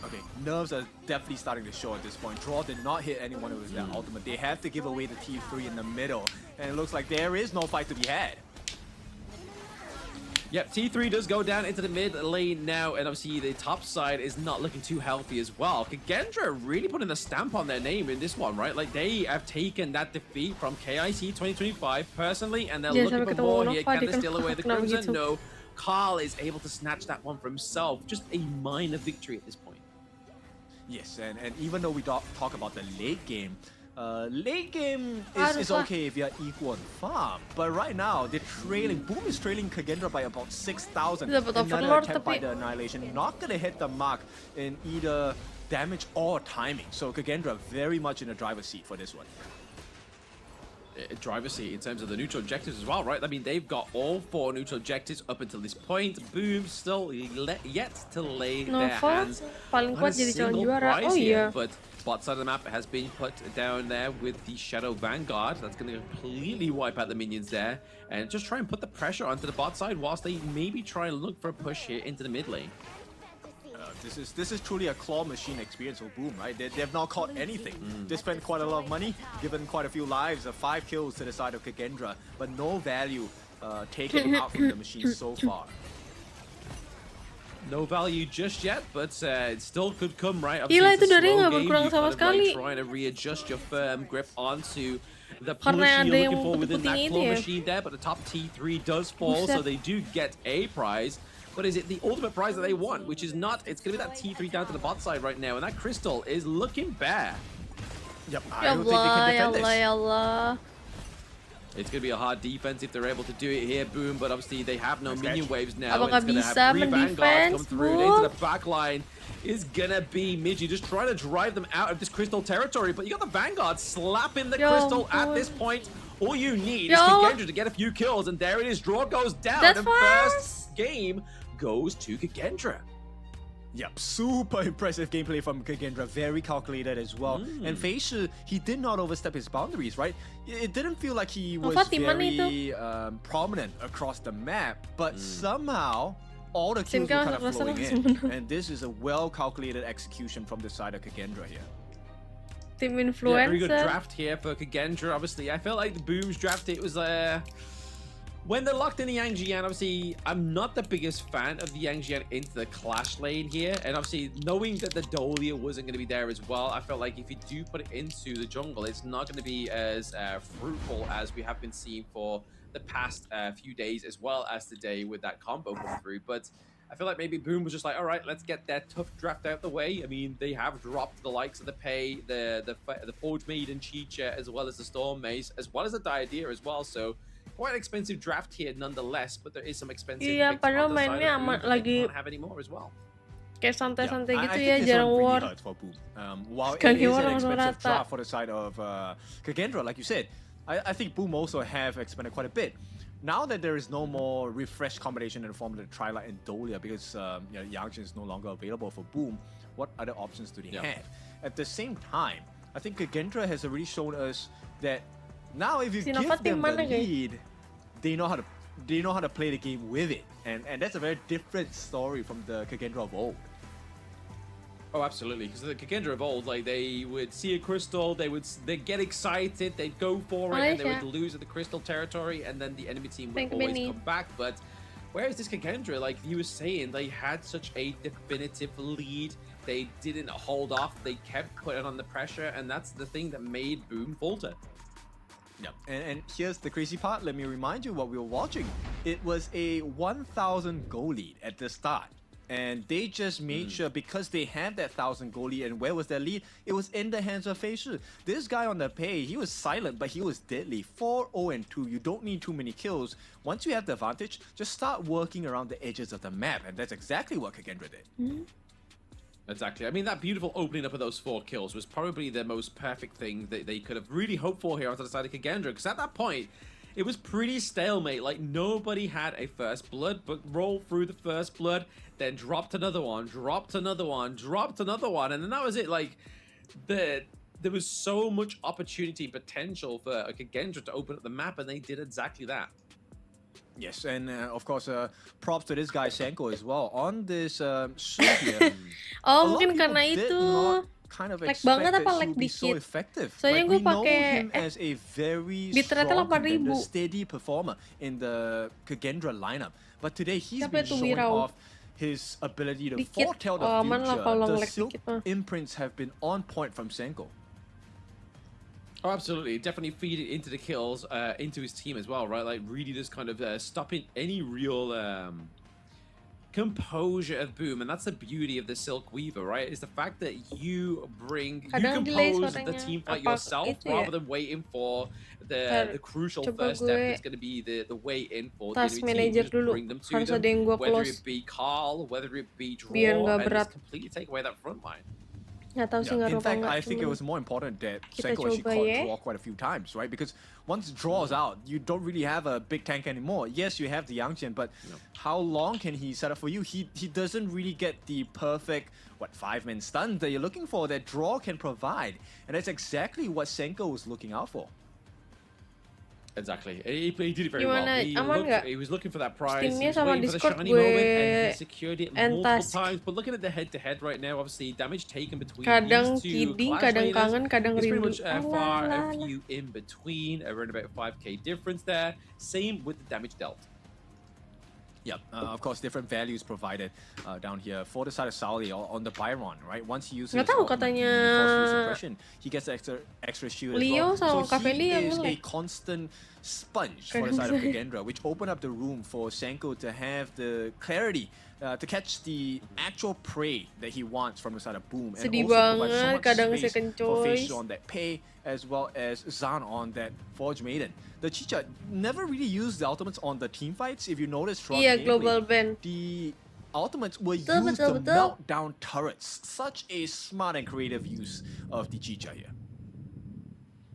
A: Okay, nerves are definitely starting to show at this point. Draw did not hit anyone who was their ultimate. They have to give away the T3 in the middle. And it looks like there is no fight to be had.
E: Yep, T3 does go down into the mid lane now, and obviously the top side is not looking too healthy as well. Kagendra really putting a stamp on their name in this one, right? Like, they have taken that defeat from KIC 2025 personally, and they're
C: Jangan
E: looking
C: sampai
E: for
C: ketemu
E: more
C: Nova,
E: here.
C: dia
E: Can they
C: kan
E: steal away the
C: kena
E: Crimson?
C: begitu.
E: No. Carl is able to snatch that one for himself. Just a minor victory at this point.
A: Yes, and even though we talk about the late game, Late game is
C: Haruslah.
A: okay if you're equal on farm, but right now they're trailing. Boom is trailing Kagendra by about 6,000.
C: Dapat
A: Another
C: overlord
A: attempt by
C: tapi-
A: the Annihilation, not gonna hit the mark in either damage or timing. So Kagendra very much in the driver's seat for this one.
E: Driver's seat in terms of the neutral objectives as well, right? I mean, they've got all 4 neutral objectives up until this point. Boom still yet to lay their
C: Nova
E: hands
C: paling
E: on a
C: kuat jadi calon
E: single
C: juara.
E: prize
C: Oh
E: here.
C: iya.
E: But bot side of the map has been put down there with the Shadow Vanguard. That's going to completely wipe out the minions there and just try and put the pressure onto the bot side whilst they maybe try and look for a push here into the mid lane.
A: This is truly a claw machine experience for Boom, right? They've not caught anything. They spent quite a lot of money, given quite a few lives, 5 kills to the side of Kagendra, but no value taken out from the machine so far.
E: No value just yet, but it still could come, right?
C: Gila,
E: Obviously,
C: itu
E: it's a
C: dari
E: slow
C: nggak
E: game.
C: berkurang
E: You
C: sama
E: kind of,
C: sekali.
E: like, trying to readjust your firm grip onto the push
C: Karena ada
E: you're
C: yang
E: looking for within that
C: putih-putihnya itu
E: claw
C: ya.
E: machine there, but the top T3 does fall, so
C: Buset.
E: they do get a prize. But is it the ultimate prize that they want? Which is not. It's going to be that T3 down to the bot side right now, and that crystal is looking bare.
A: Yep, I
C: Ya
A: don't think they
C: Allah,
A: can
C: ya
A: defend
C: Allah,
A: this.
C: ya Allah.
E: It's going to be a hard defense if they're able to do it here, Boom. But obviously they have no
A: Nice
E: minion
A: catch.
E: waves now.
C: Apakah
E: and it's going to
C: bisa
E: have 3 Vanguards
C: mendefense,
E: come through and
C: Boom?
E: into the back line. Is gonna be Midgey just trying to drive them out of this crystal territory, but you got the Vanguard slapping the
C: Ya
E: crystal at
C: ampun.
E: this point. All you need
C: Ya
E: is
C: Allah.
E: Kagendra to get a few kills, and there it is. Draw goes down,
C: That's
E: and
C: fast.
E: first game goes to Kagendra.
A: Yep, super impressive gameplay from Kagendra, very calculated as well. And Fei Shi, he did not overstep his boundaries, right? It didn't feel like he was
C: Fatima
A: very prominent across the map, but somehow all the kills
C: Sinka
A: were kind of
C: masuk
A: flowing
C: rasa
A: in.
C: langsung.
A: And this is a well-calculated execution from the side of Kagendra here.
C: Tim
E: Yeah, very good
C: influencer.
E: draft here for Kagendra. Obviously, I felt like the Boom's draft, it was when they're locked in the Yang Jian, obviously, I'm not the biggest fan of the Yang Jian into the clash lane here. And obviously, knowing that the Dolia wasn't going to be there as well, I felt like if you do put it into the jungle, it's not going to be as fruitful as we have been seeing for the past few days, as well as today with that combo come through. But I feel like maybe Boom was just like, all right, let's get that tough draft out the way. I mean, they have dropped the likes of the Pei, the Forge Maiden Chicha, as well as the Storm Mace, as well as the Diadea as well. So quite an expensive draft here nonetheless, but there is some expensive
C: Iya,
E: picks on
C: padahal
E: the side
C: mainnya
E: of Boom
C: amat
E: that they
C: lagi
E: can't have anymore as well.
C: kayak santai-santai
A: I
C: gitu
A: think
C: ya,
A: this
C: jarang
A: one
C: war.
A: really hurts for Boom. While it
C: Sekali
A: is
C: war
A: an
C: langsung
A: expensive
C: rata.
A: draft for the side of Kagendra, like you said, I think Boom also have expanded quite a bit. Now that there is no more refresh combination in the form of the Trilight and Dolia, because Yangtze is no longer available for Boom, what other options do they have? At the same time, I think Kagendra has already shown us that now if you
C: Si
A: give
C: Nova
A: them
C: tim
A: the
C: mana, guys?
A: lead, they know how to play the game with it, and that's a very different story from the Kagendra of old.
E: Oh, absolutely. Because the Kagendra of old, like, they would see a crystal, they'd get excited, they'd go for it, and they would lose at the crystal territory, and then the enemy team would
C: Thank
E: always
C: Minnie.
E: come back. But whereas this Kagendra, like you were saying, they had such a definitive lead. They didn't hold off. They kept putting on the pressure, and that's the thing that made Boom falter.
A: Yep. And here's the crazy part. Let me remind you what we were watching. It was a 1,000 goal lead at the start. And they just made sure, because they had that 1,000 goal lead, and where was their lead? It was in the hands of Fei Shi. This guy on the Pei, he was silent, but he was deadly. 4-0-2. You don't need too many kills. Once you have the advantage, just start working around the edges of the map. And that's exactly what Kagendra did.
E: Exactly. I mean, that beautiful opening up of those 4 kills was probably the most perfect thing that they could have really hoped for here onto the side of Kagendra. Because at that point, it was pretty stalemate. Like, nobody had a first blood, but rolled through the first blood, then dropped another one, dropped another one, dropped another one, and then that was it. Like, there was so much opportunity, potential for Kagendra to open up the map, and they did exactly that.
A: Yes, and of course, props to this guy Senko as well. On this shoot here,
C: Oh,
A: a lot
C: mungkin
A: of people
C: karena
A: did
C: itu.
A: not kind of
C: Lag
A: expect
C: banget
A: that
C: apa
A: he
C: lag
A: would be so
C: dikit?
A: effective.
C: Soalnya
A: Like,
C: gue
A: we know
C: pakai-
A: him as a very
C: Bitrate
A: strong
C: 8000.
A: contender, steady performer in the Kagendra lineup. But today he's
C: Siapa
A: been
C: itu
A: showing
C: Wirau?
A: off his ability to
C: Dikit.
A: foretell
C: Oh,
A: the
C: aman lah kalau
A: future. The
C: lag
A: silk
C: dikit mah.
A: imprints have been on point from Senko.
E: Oh, absolutely. Definitely feed it into the kills, into his team as well, right? Like, really just kind of stopping any real composure of Boom, and that's the beauty of the Silk Weaver, right? Is the fact that you
C: Kadang delay
E: compose the
C: suaranya.
E: team fight
C: Apa
E: yourself
C: itu ya?
E: rather than waiting for
C: Ntar,
E: the crucial
C: coba
E: first step
C: gue
E: that's going to be the way in for the
C: task
E: enemy team. You
C: manager
E: just
C: dulu.
E: bring them to
C: Harus
E: them,
C: ada yang gue
E: whether
C: close.
E: it be Carl, whether it be
C: Biar
E: Draw,
C: nggak
E: and
C: berat.
E: just completely take away that front line.
C: Nggak tahu sih
A: Yeah.
C: ngaruh
A: In
C: apa
A: fact,
C: nggak.
A: I think it
C: cuman
A: was more important that
C: kita
A: Senko actually
C: coba
A: caught
C: ya.
A: draw quite a few times, right? Because once draw's out, you don't really have a big tank anymore. Yes, you have the Yangjian, but how long can he set up for you? He doesn't really get the perfect 5-man stun that you're looking for that draw can provide, and that's exactly what Senko was looking out for.
E: Exactly. He did it very
C: Gimana,
E: well.
C: aman nggak?
E: He was looking for that prize. He
C: Steamnya
E: was
C: sama
E: waiting for the
C: Discord
E: shiny moment, and
C: gue
E: he secured it
C: end
E: multiple
C: task.
E: times. But looking at the head-to-head right now, obviously damage taken between
C: Kadang
E: these two
C: kidding,
E: class
C: kadang
E: leaders
C: kangen, kadang
E: is pretty
C: rindu.
E: much far a few in between, around about 5k difference there. Same with the damage dealt.
A: Yep, of course, different values provided down here for the side of Sauli on the Byron, right? Once he uses
C: Nggak tahu,
A: ultimate,
C: katanya
A: he forces suppression, he gets extra shield
C: Leo
A: as well.
C: sama
A: So
C: Cafe
A: he
C: Lee yang
A: is a
C: nge-lag.
A: constant sponge for the side of Kagendra, which opened up the room for Senko to have the clarity to catch the actual prey that he wants from the side of Boom, and
C: Sedih
A: also provide so
C: banget,
A: much
C: kadang
A: space
C: second
A: for Face
C: choice.
A: on that Pei as well as Zan on that Forge Maiden. The Chicha never really used the ultimates on the team fights. If you notice, throughout
C: Iya,
A: gameplay,
C: global ban.
A: the ultimates were used
C: Betul,
A: to
C: betul.
A: melt down turrets. Such a smart and creative use of the Chicha here.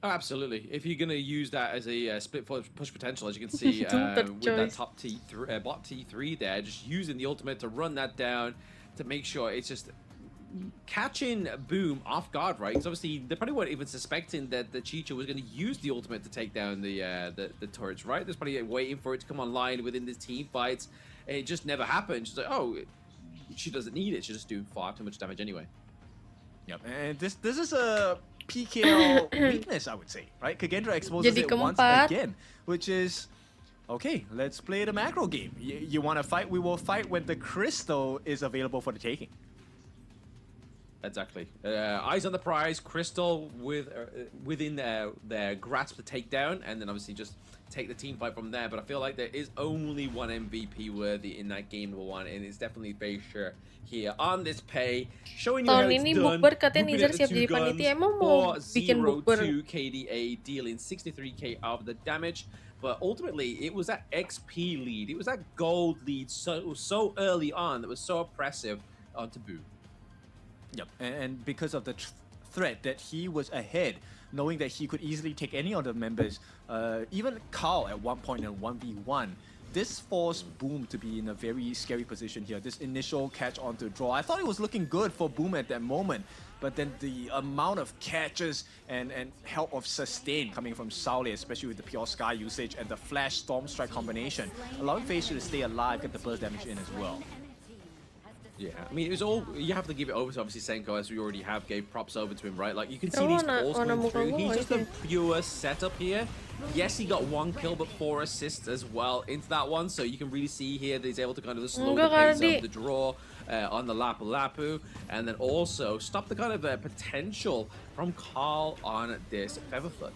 E: Oh, absolutely. If you're going to use that as a split push potential, as you can see with that top bot T3 there, just using the ultimate to run that down to make sure it's just catching Boom off guard, right? Because obviously they probably weren't even suspecting that the Chicha was going to use the ultimate to take down the turrets, right? There's probably waiting for it to come online within this team fights. It just never happened. She's like, oh, she doesn't need it. She's just doing far too much damage anyway.
A: Yep, and this is a PKL weakness, I would say, right? Kagendra exposes
C: Jadi
A: it once
C: keempat.
A: again, which is, okay, let's play the macro game. You want to fight? We will fight when the crystal is available for the taking.
E: Exactly. Eyes on the prize, Crystal within their grasp to take down, and then obviously just take the team fight from there. But I feel like there is only one MVP worthy in that game #1, and it's definitely very sure here on this pay, showing you how
C: Tahun
E: it's
C: ini
E: done.
C: bukber katanya
E: Moving
C: Nizar
E: at the
C: siap
E: two
C: jadi
E: guns
C: panitia. Emang mau
E: for
C: bikin bukber?
E: 0-2 KDA, dealing 63k of the damage. But ultimately, it was that XP lead. It was that gold lead so early on that was so oppressive onto Boom.
A: Yep, and because of the threat that he was ahead, knowing that he could easily take any of the members, even Kalo at one point in 1v1, this forced Boom to be in a very scary position here. This initial catch onto draw, I thought it was looking good for Boom at that moment, but then the amount of catches and help of sustain coming from Sauli, especially with the pure sky usage and the flash storm strike combination, allowing FaZe to stay alive, get the burst damage in as well.
E: Yeah, I mean, it was all, you have to give it over to obviously Senko, as we already have, gave props over to him, right? Like, you can see
C: Kamu
E: these
C: warna-
E: calls
C: warna
E: coming
C: muka
E: through.
C: gua
E: He's just
C: itu
E: a pure setup here. Yes, he got 1 kill, but 4 assists as well into that one. So you can really see here that he's able to kind of slow the
C: Enggak,
E: pace
C: Kardi.
E: of the draw on the Lapu Lapu. And then also stop the kind of potential from Carl on this Featherfoot.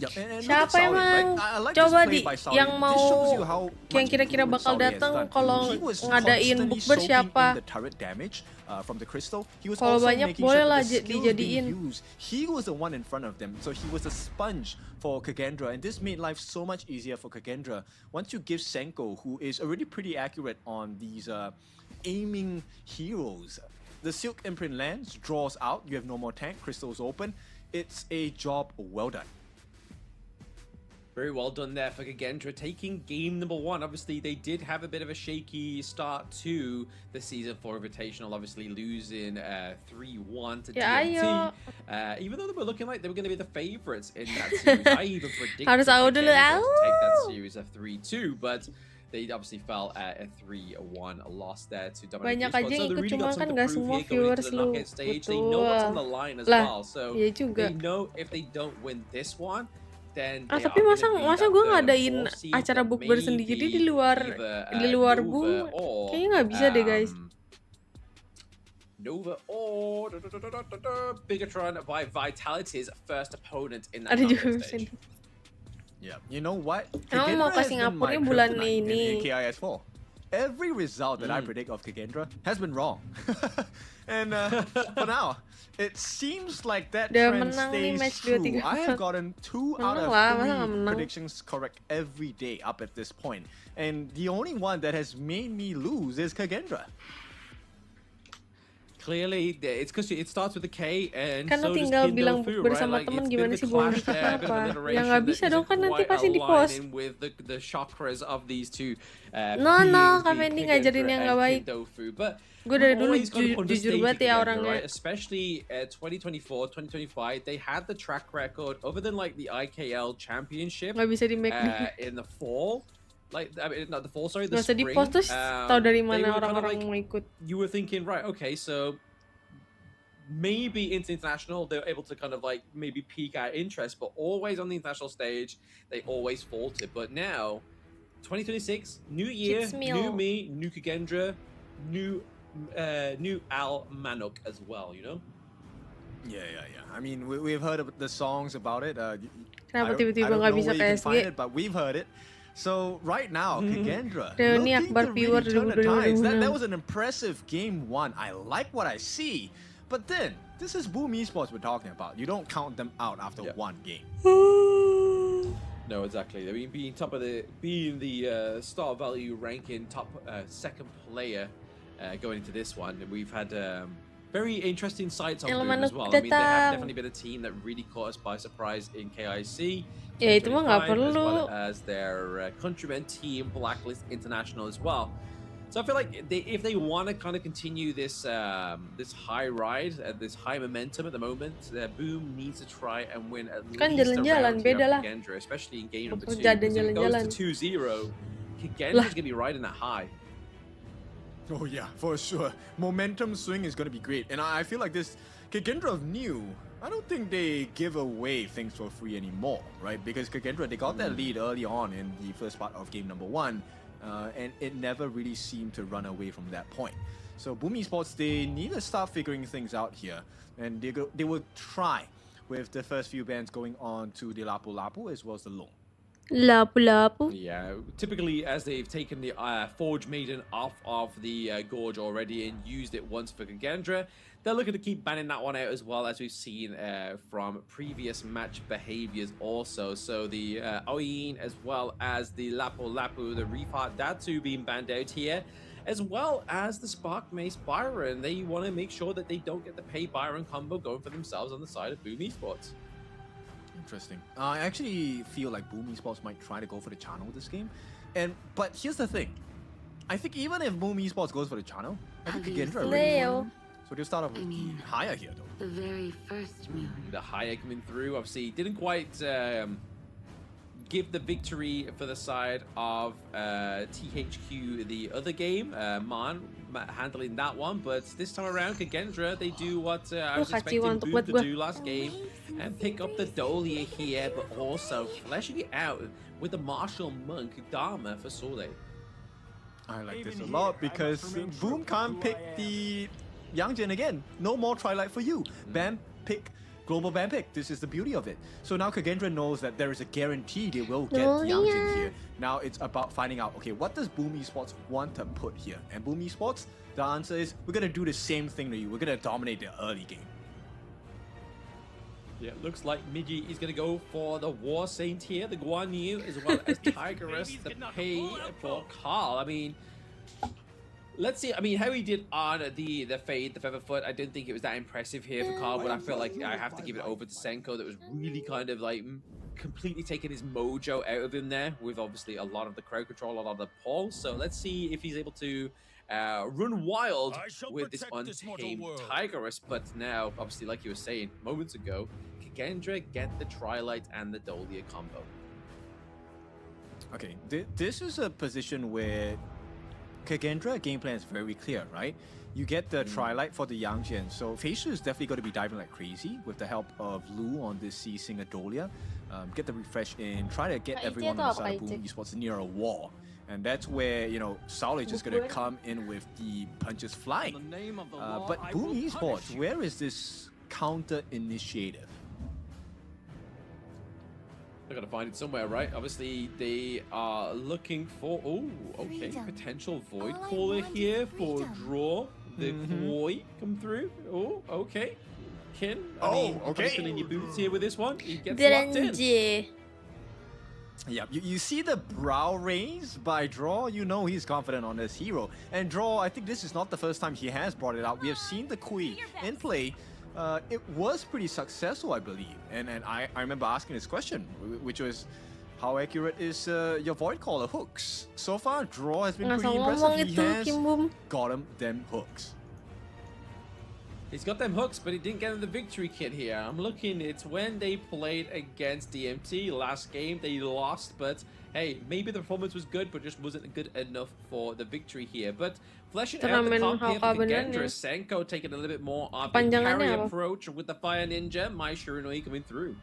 A: Yep, and look at
C: Siapa
A: Sauli,
C: emang
A: right? I like
C: coba
A: this play
C: di
A: by Sauli.
C: yang
A: This
C: mau
A: shows you how
C: yang
A: much
C: kira-kira
A: improvement
C: bakal
A: Sauli has
C: datang
A: done.
C: kalau
A: He was
C: ngadain
A: constantly
C: bukber
A: soaking
C: siapa?
A: in the turret damage from the crystal. He was
C: Kalau
A: also
C: banyak
A: making
C: boleh
A: sure
C: lah
A: that the skills being
C: dijadiin.
A: used, he was the one in front of them. So he was a sponge for Kagendra, and this made life so much easier for Kagendra. Once you give Senko, who is already pretty accurate on these aiming heroes, the Silk Imprint lands, draws out, you have no more tank, crystals open. It's a job well done.
E: Very well done there for Kagendra, taking game #1. Obviously, they did have a bit of a shaky start to the Season 4 Invitational, obviously losing 3-1 to
C: Ya,
E: DMT.
C: ayo.
E: Even though they were looking like they were going to be the favorites in that series. I even predicted
C: Harus aku dulu,
E: Kagendra to take that
C: au.
E: series of 3-2, but they obviously fell at a 3-1 loss there to Dominic
C: Banyak
E: Esports.
C: aja
E: So
C: yang
E: they
C: ikut,
E: really
C: cuma
E: got
C: kan
E: something
C: nggak
E: to prove
C: semua
E: here going into
C: viewers
E: the
C: lu.
E: knockout stage. They know what's on the line as
C: Lah,
E: well. So
C: iya juga.
E: they know if they don't win this one, then
C: Ah,
E: they
C: tapi
E: are
C: masa
E: gonna be
C: masa
E: that
C: gue
E: third
C: ngadain
E: or fourth seed
C: acara
E: that
C: bukber
E: may
C: sendiri
E: be
C: di luar
E: either,
C: Boom,
E: Nova or,
C: kayaknya nggak bisa deh guys.
E: Nova or Bigatron by Vitality's first opponent in that
C: Ada juga
E: knockout
C: sini.
E: stage.
A: Yeah, you know what?
C: Emang mau
A: Kagendra
C: ke
A: has been
C: Singapura
A: my
C: bulan
A: kryptonite
C: ini.
A: in KIS4. every result that I predict of Kagendra has been wrong. And for now, it seems like that
C: Dia
A: trend
C: menang nih
A: stays
C: match
A: true.
C: 2-3.
A: I have gotten 2 out
C: Menang
A: of
C: lah, masa
A: 3
C: nggak menang?
A: predictions correct every day up at this point. And the only one that has made me lose is Kagendra.
E: Clearly, it's because it starts with a K and
C: Kan lo
E: so does
C: tinggal
E: Kindo
C: bilang
E: Fu,
C: bersama
E: right? Like,
C: teman
E: it's a bit
C: gimana
E: of a
C: sih bohong
E: clash there, a bit of
C: apa?
E: alliteration
C: Ya nggak
E: that
C: bisa dong
E: isn't
C: kan nanti
E: quite
C: pasti di post.
E: aligning with the chakras of these two
C: No,
E: beings
C: Kak
E: being
C: Fendi ngajarin yang
E: Kagendra
C: nggak
E: and
C: baik.
E: Kindo Fu. But
C: Gue dari
E: we've
C: dulu
E: always got to
C: jujur
E: understate
C: banget ya
E: Kagendra,
C: orangnya.
E: right? Especially 2024, 2025, they had the track record other than like the IKL championship
C: Nggak bisa di make
E: in the fall. Like, I mean, not the fall, sorry, the
C: nggak usah di
E: spring.
C: post terus tahu dari
E: they
C: mana
E: were kind of
C: orang-orang
E: like,
C: mau ikut.
E: you were thinking, right, okay, so maybe into international they're able to kind of like maybe peak our interest, but always on the international stage they always faltered. But now 2026, new year,
C: Kids
E: new
C: meal.
E: me, new Kagendra, new Al Manok as well, you know.
A: Yeah. I mean, we've heard of the songs about it.
C: Kenapa
A: I
C: tiba-tiba
A: don't
C: nggak
A: know
C: bisa
A: where you can find
C: KSG?
A: it, but we've heard it. So right now, Kagendra
C: Reuni
A: looking
C: Akbar
A: to
C: viewer
A: really turn the
C: 2025.
A: tides. That was an impressive game 1. I like what I see, but then this is Boom Esports we're talking about. You don't count them out after
E: Yeah.
A: 1 game.
E: No, exactly. I mean, being the star value ranking top second player going into this one, we've had very interesting sights on Boom as well. I mean, they have definitely been a team that really caught us by surprise in KIC.
C: Ya itu mah nggak
E: 25, as
C: perlu.
E: well as their countrymen team Blacklist International as well. So I feel like if they want to kind of continue this this high ride, this high momentum at the moment, Boom needs to try and win at
C: Kan
E: least a
C: jalan-jalan,
E: round here
C: beda
E: of
C: lah.
E: Kagendra, especially in game number 2.
C: Kerja dan
E: Because if it
C: jalan-jalan.
E: goes to 2-0, Kagendra's going to be riding that high.
A: Oh yeah, for sure. Momentum swing is going to be great. And I feel like this Kagendra of new, I don't think they give away things for free anymore, right? Because Kagendra, they got that lead early on in the first part of game number 1, and it never really seemed to run away from that point. So Boom Esports, they need to start figuring things out here, and they will try with the first few bands going on to the Lapu Lapu as well as the Long.
C: Lapu-lapu.
E: Yeah, typically as they've taken the Forge Maiden off of the Gorge already and used it once for Kagendra, they're looking to keep banning that one out as well, as we've seen from previous match behaviors also. So the Oyin as well as the Lapu Lapu, the Refart Datu being banned out here, as well as the Spark Mace Byron. They want to make sure that they don't get the Pay Byron combo going for themselves on the side of Boom Esports.
A: Interesting. I actually feel like Boom Esports might try to go for the channel this game. But here's the thing. I think even if Boom Esports goes for the channel, I think Kagendra already
C: Leo.
A: won. So they'll start off with the higher here though.
F: The very first meal.
E: The higher coming through, obviously didn't quite give the victory for the side of THQ the other game. Man handling that one, but this time around Kagendra, they do what I was
C: Kacau
E: expecting
C: untuk
E: Boom
C: buat
E: to
C: gua.
E: do last game and pick up the Dolia here, but also fleshing it out with the Martial Monk Dharma for Sole.
A: I like this a lot because Boom can't pick the Yangjin again. No more Twilight for you. Ban pick, global ban pick. This is the beauty of it. So now Kagendra knows that there is a guarantee they will get
C: Oh,
A: Yangjin
C: yeah.
A: here. Now it's about finding out, okay, what does Boom Esports want to put here? And Boom Esports, the answer is, we're going to do the same thing to you. We're going to dominate the early game.
E: Yeah, looks like Migi is going to go for the War Saint here, the Guan Yu, as well as Tigerus, the pay for Carl. I mean, let's see. I mean, how he did on the Fade, the Featherfoot, I didn't think it was that impressive here for Carl, but I feel like I have to give it over to Senko. That was really kind of like completely taking his mojo out of him there, with obviously a lot of the crowd control, a lot of the pulse. So let's see if he's able to run wild with this untamed Tigerus. But now, obviously, like you were saying moments ago, Kagendra get the Trilite and the Dolia combo.
A: Okay, this is a position where Kagendra game plan is very clear, right? You get the Trilite for the Yangjian, so Feishu is definitely going to be diving like crazy with the help of Lu on this C Singer Dolia. Get the refresh in, try to get
C: Kak
A: everyone
C: Ije
A: on the
C: tuh
A: side of
C: apa,
A: Boom
C: Ije?
A: Esports near a wall. And that's where, you know, Saul is just going to come in with the punches flying. But Boom Esports, where is this counter initiative?
E: They're gonna find it somewhere, right? Obviously, they are looking for. Oh, okay, potential void caller here for draw. The Koi come through. Oh, okay. Kin. Okay. Filling your boots here with this one. He gets locked in.
C: Derenje.
A: Yeah, you see the brow raise by Draw, you know he's confident on his hero. And Draw, I think this is not the first time he has brought it out. We have seen the Kui in play. It was pretty successful, I believe. And I remember asking this question, which was, how accurate is your Void Caller hooks? So far, Draw has been pretty impressive. He has got him them hooks.
E: He's got them hooks, but he didn't get in the victory kit here. I'm looking, it's when they played against DMT last game. They lost, but hey, maybe the performance was good, but just wasn't good enough for the victory here. But fleshing out the comp here for Kagendra, Senko taking a little bit more of a carry approach with the Fire Ninja, Mai Shiranui coming through.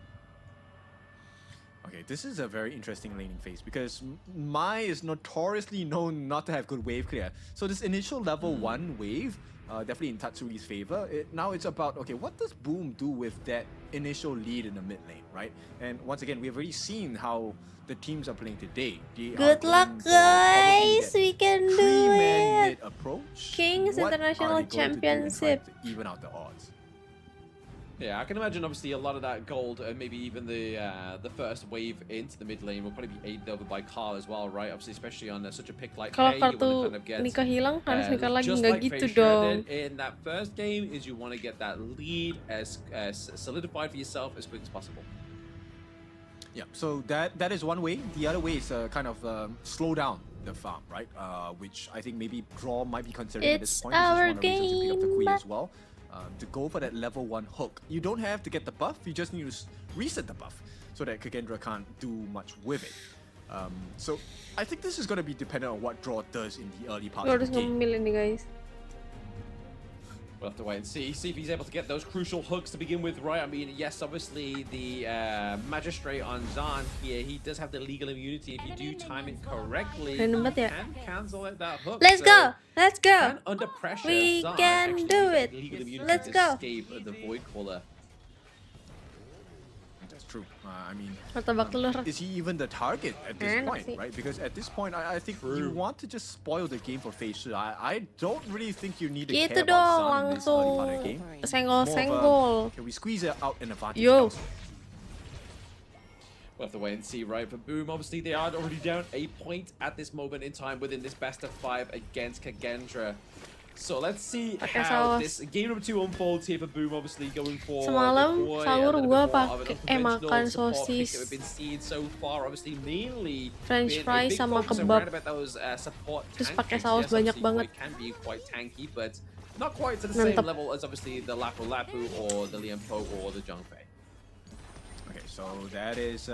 A: Okay, this is a very interesting laning phase because Mai is notoriously known not to have good wave clear. So this initial level 1 wave, definitely in Tatsui's favor. Now it's about, okay, what does Boom do with that initial lead in the mid lane, right? And once again, we've already seen how the teams are playing today.
C: Good luck, guys! We can do it!
A: Mid approach.
C: Kings International Championship.
A: Even out the odds.
E: Yeah, I can imagine obviously a lot of that gold and maybe even the first wave into the mid lane will probably be aided over by Carl as well, right? Obviously, especially on such a pick like
C: Kalau
E: Pei, you
C: kartu
E: want to kind of get
C: nikah hilang harus nikah lagi,
E: just
C: nggak
E: like
C: gitu
E: Facial
C: dong.
E: did in that first game is you want to get that lead as solidified for yourself as quick as possible.
A: Yeah, so that is one way. The other way is kind of slow down the farm, right? Which I think maybe Draw might be considering at this point.
C: It's our
A: this is one of the reasons to pick up the Kui
C: game.
A: as well. To go for that level 1 hook. You don't have to get the buff, you just need to reset the buff so that Kagendra can't do much with it. So I think this is going to be dependent on what Draw does in the early part of the
C: Harus
A: game.
C: ngemil ini, guys.
E: We'll have to wait and see if he's able to get those crucial hooks to begin with, right? I mean, yes, obviously the Magistrate on Zan here, he does have the legal immunity. If you do time it correctly, you can cancel out that hook.
C: Let's go! Let's go!
E: And under pressure,
C: We
E: Zan
C: can
E: actually
C: do
E: uses
C: it.
E: legal immunity
C: Let's
E: to
C: go!
E: escape the Void Caller.
A: That's true. I mean,
C: Martabak telur.
A: is he even the target at this
C: Enak
A: point,
C: sih.
A: right? Because at this point, I think you want to just spoil the game for Phase 2. I don't really think you need to
C: Gitu
A: care
C: dong,
A: about Sun in this early part of the
C: langsung
A: game.
C: senggol-senggol.
A: Can we squeeze it out an advantage?
C: Yo.
A: now?
E: We'll have to wait and see, right? For Boom, obviously they are already down a point at this moment in time within this best of 5 against Kagendra. So let's see
C: Pakai
E: how
C: saus.
E: this game number 2 unfolds here for Boom, obviously going for
C: Semalam
E: the Koi,
C: sahur
E: a little
C: gua
E: bit more of
C: pakai
E: an
C: makan
E: unconventional support pick
C: sosis,
E: that we've been seeing so far, obviously mainly
C: French
E: been a
C: fries
E: big
C: sama
E: focus
C: kebab.
E: around about those support
C: Terus
E: tank
C: pakai
E: picks.
C: saus
E: Yes,
C: banyak
E: obviously
C: banget.
E: Koi can be quite tanky, but not quite to the
C: Mantap.
E: same level as obviously the Lapu Lapu or the Lianpo or the Zhongfei.
A: Okay, so that is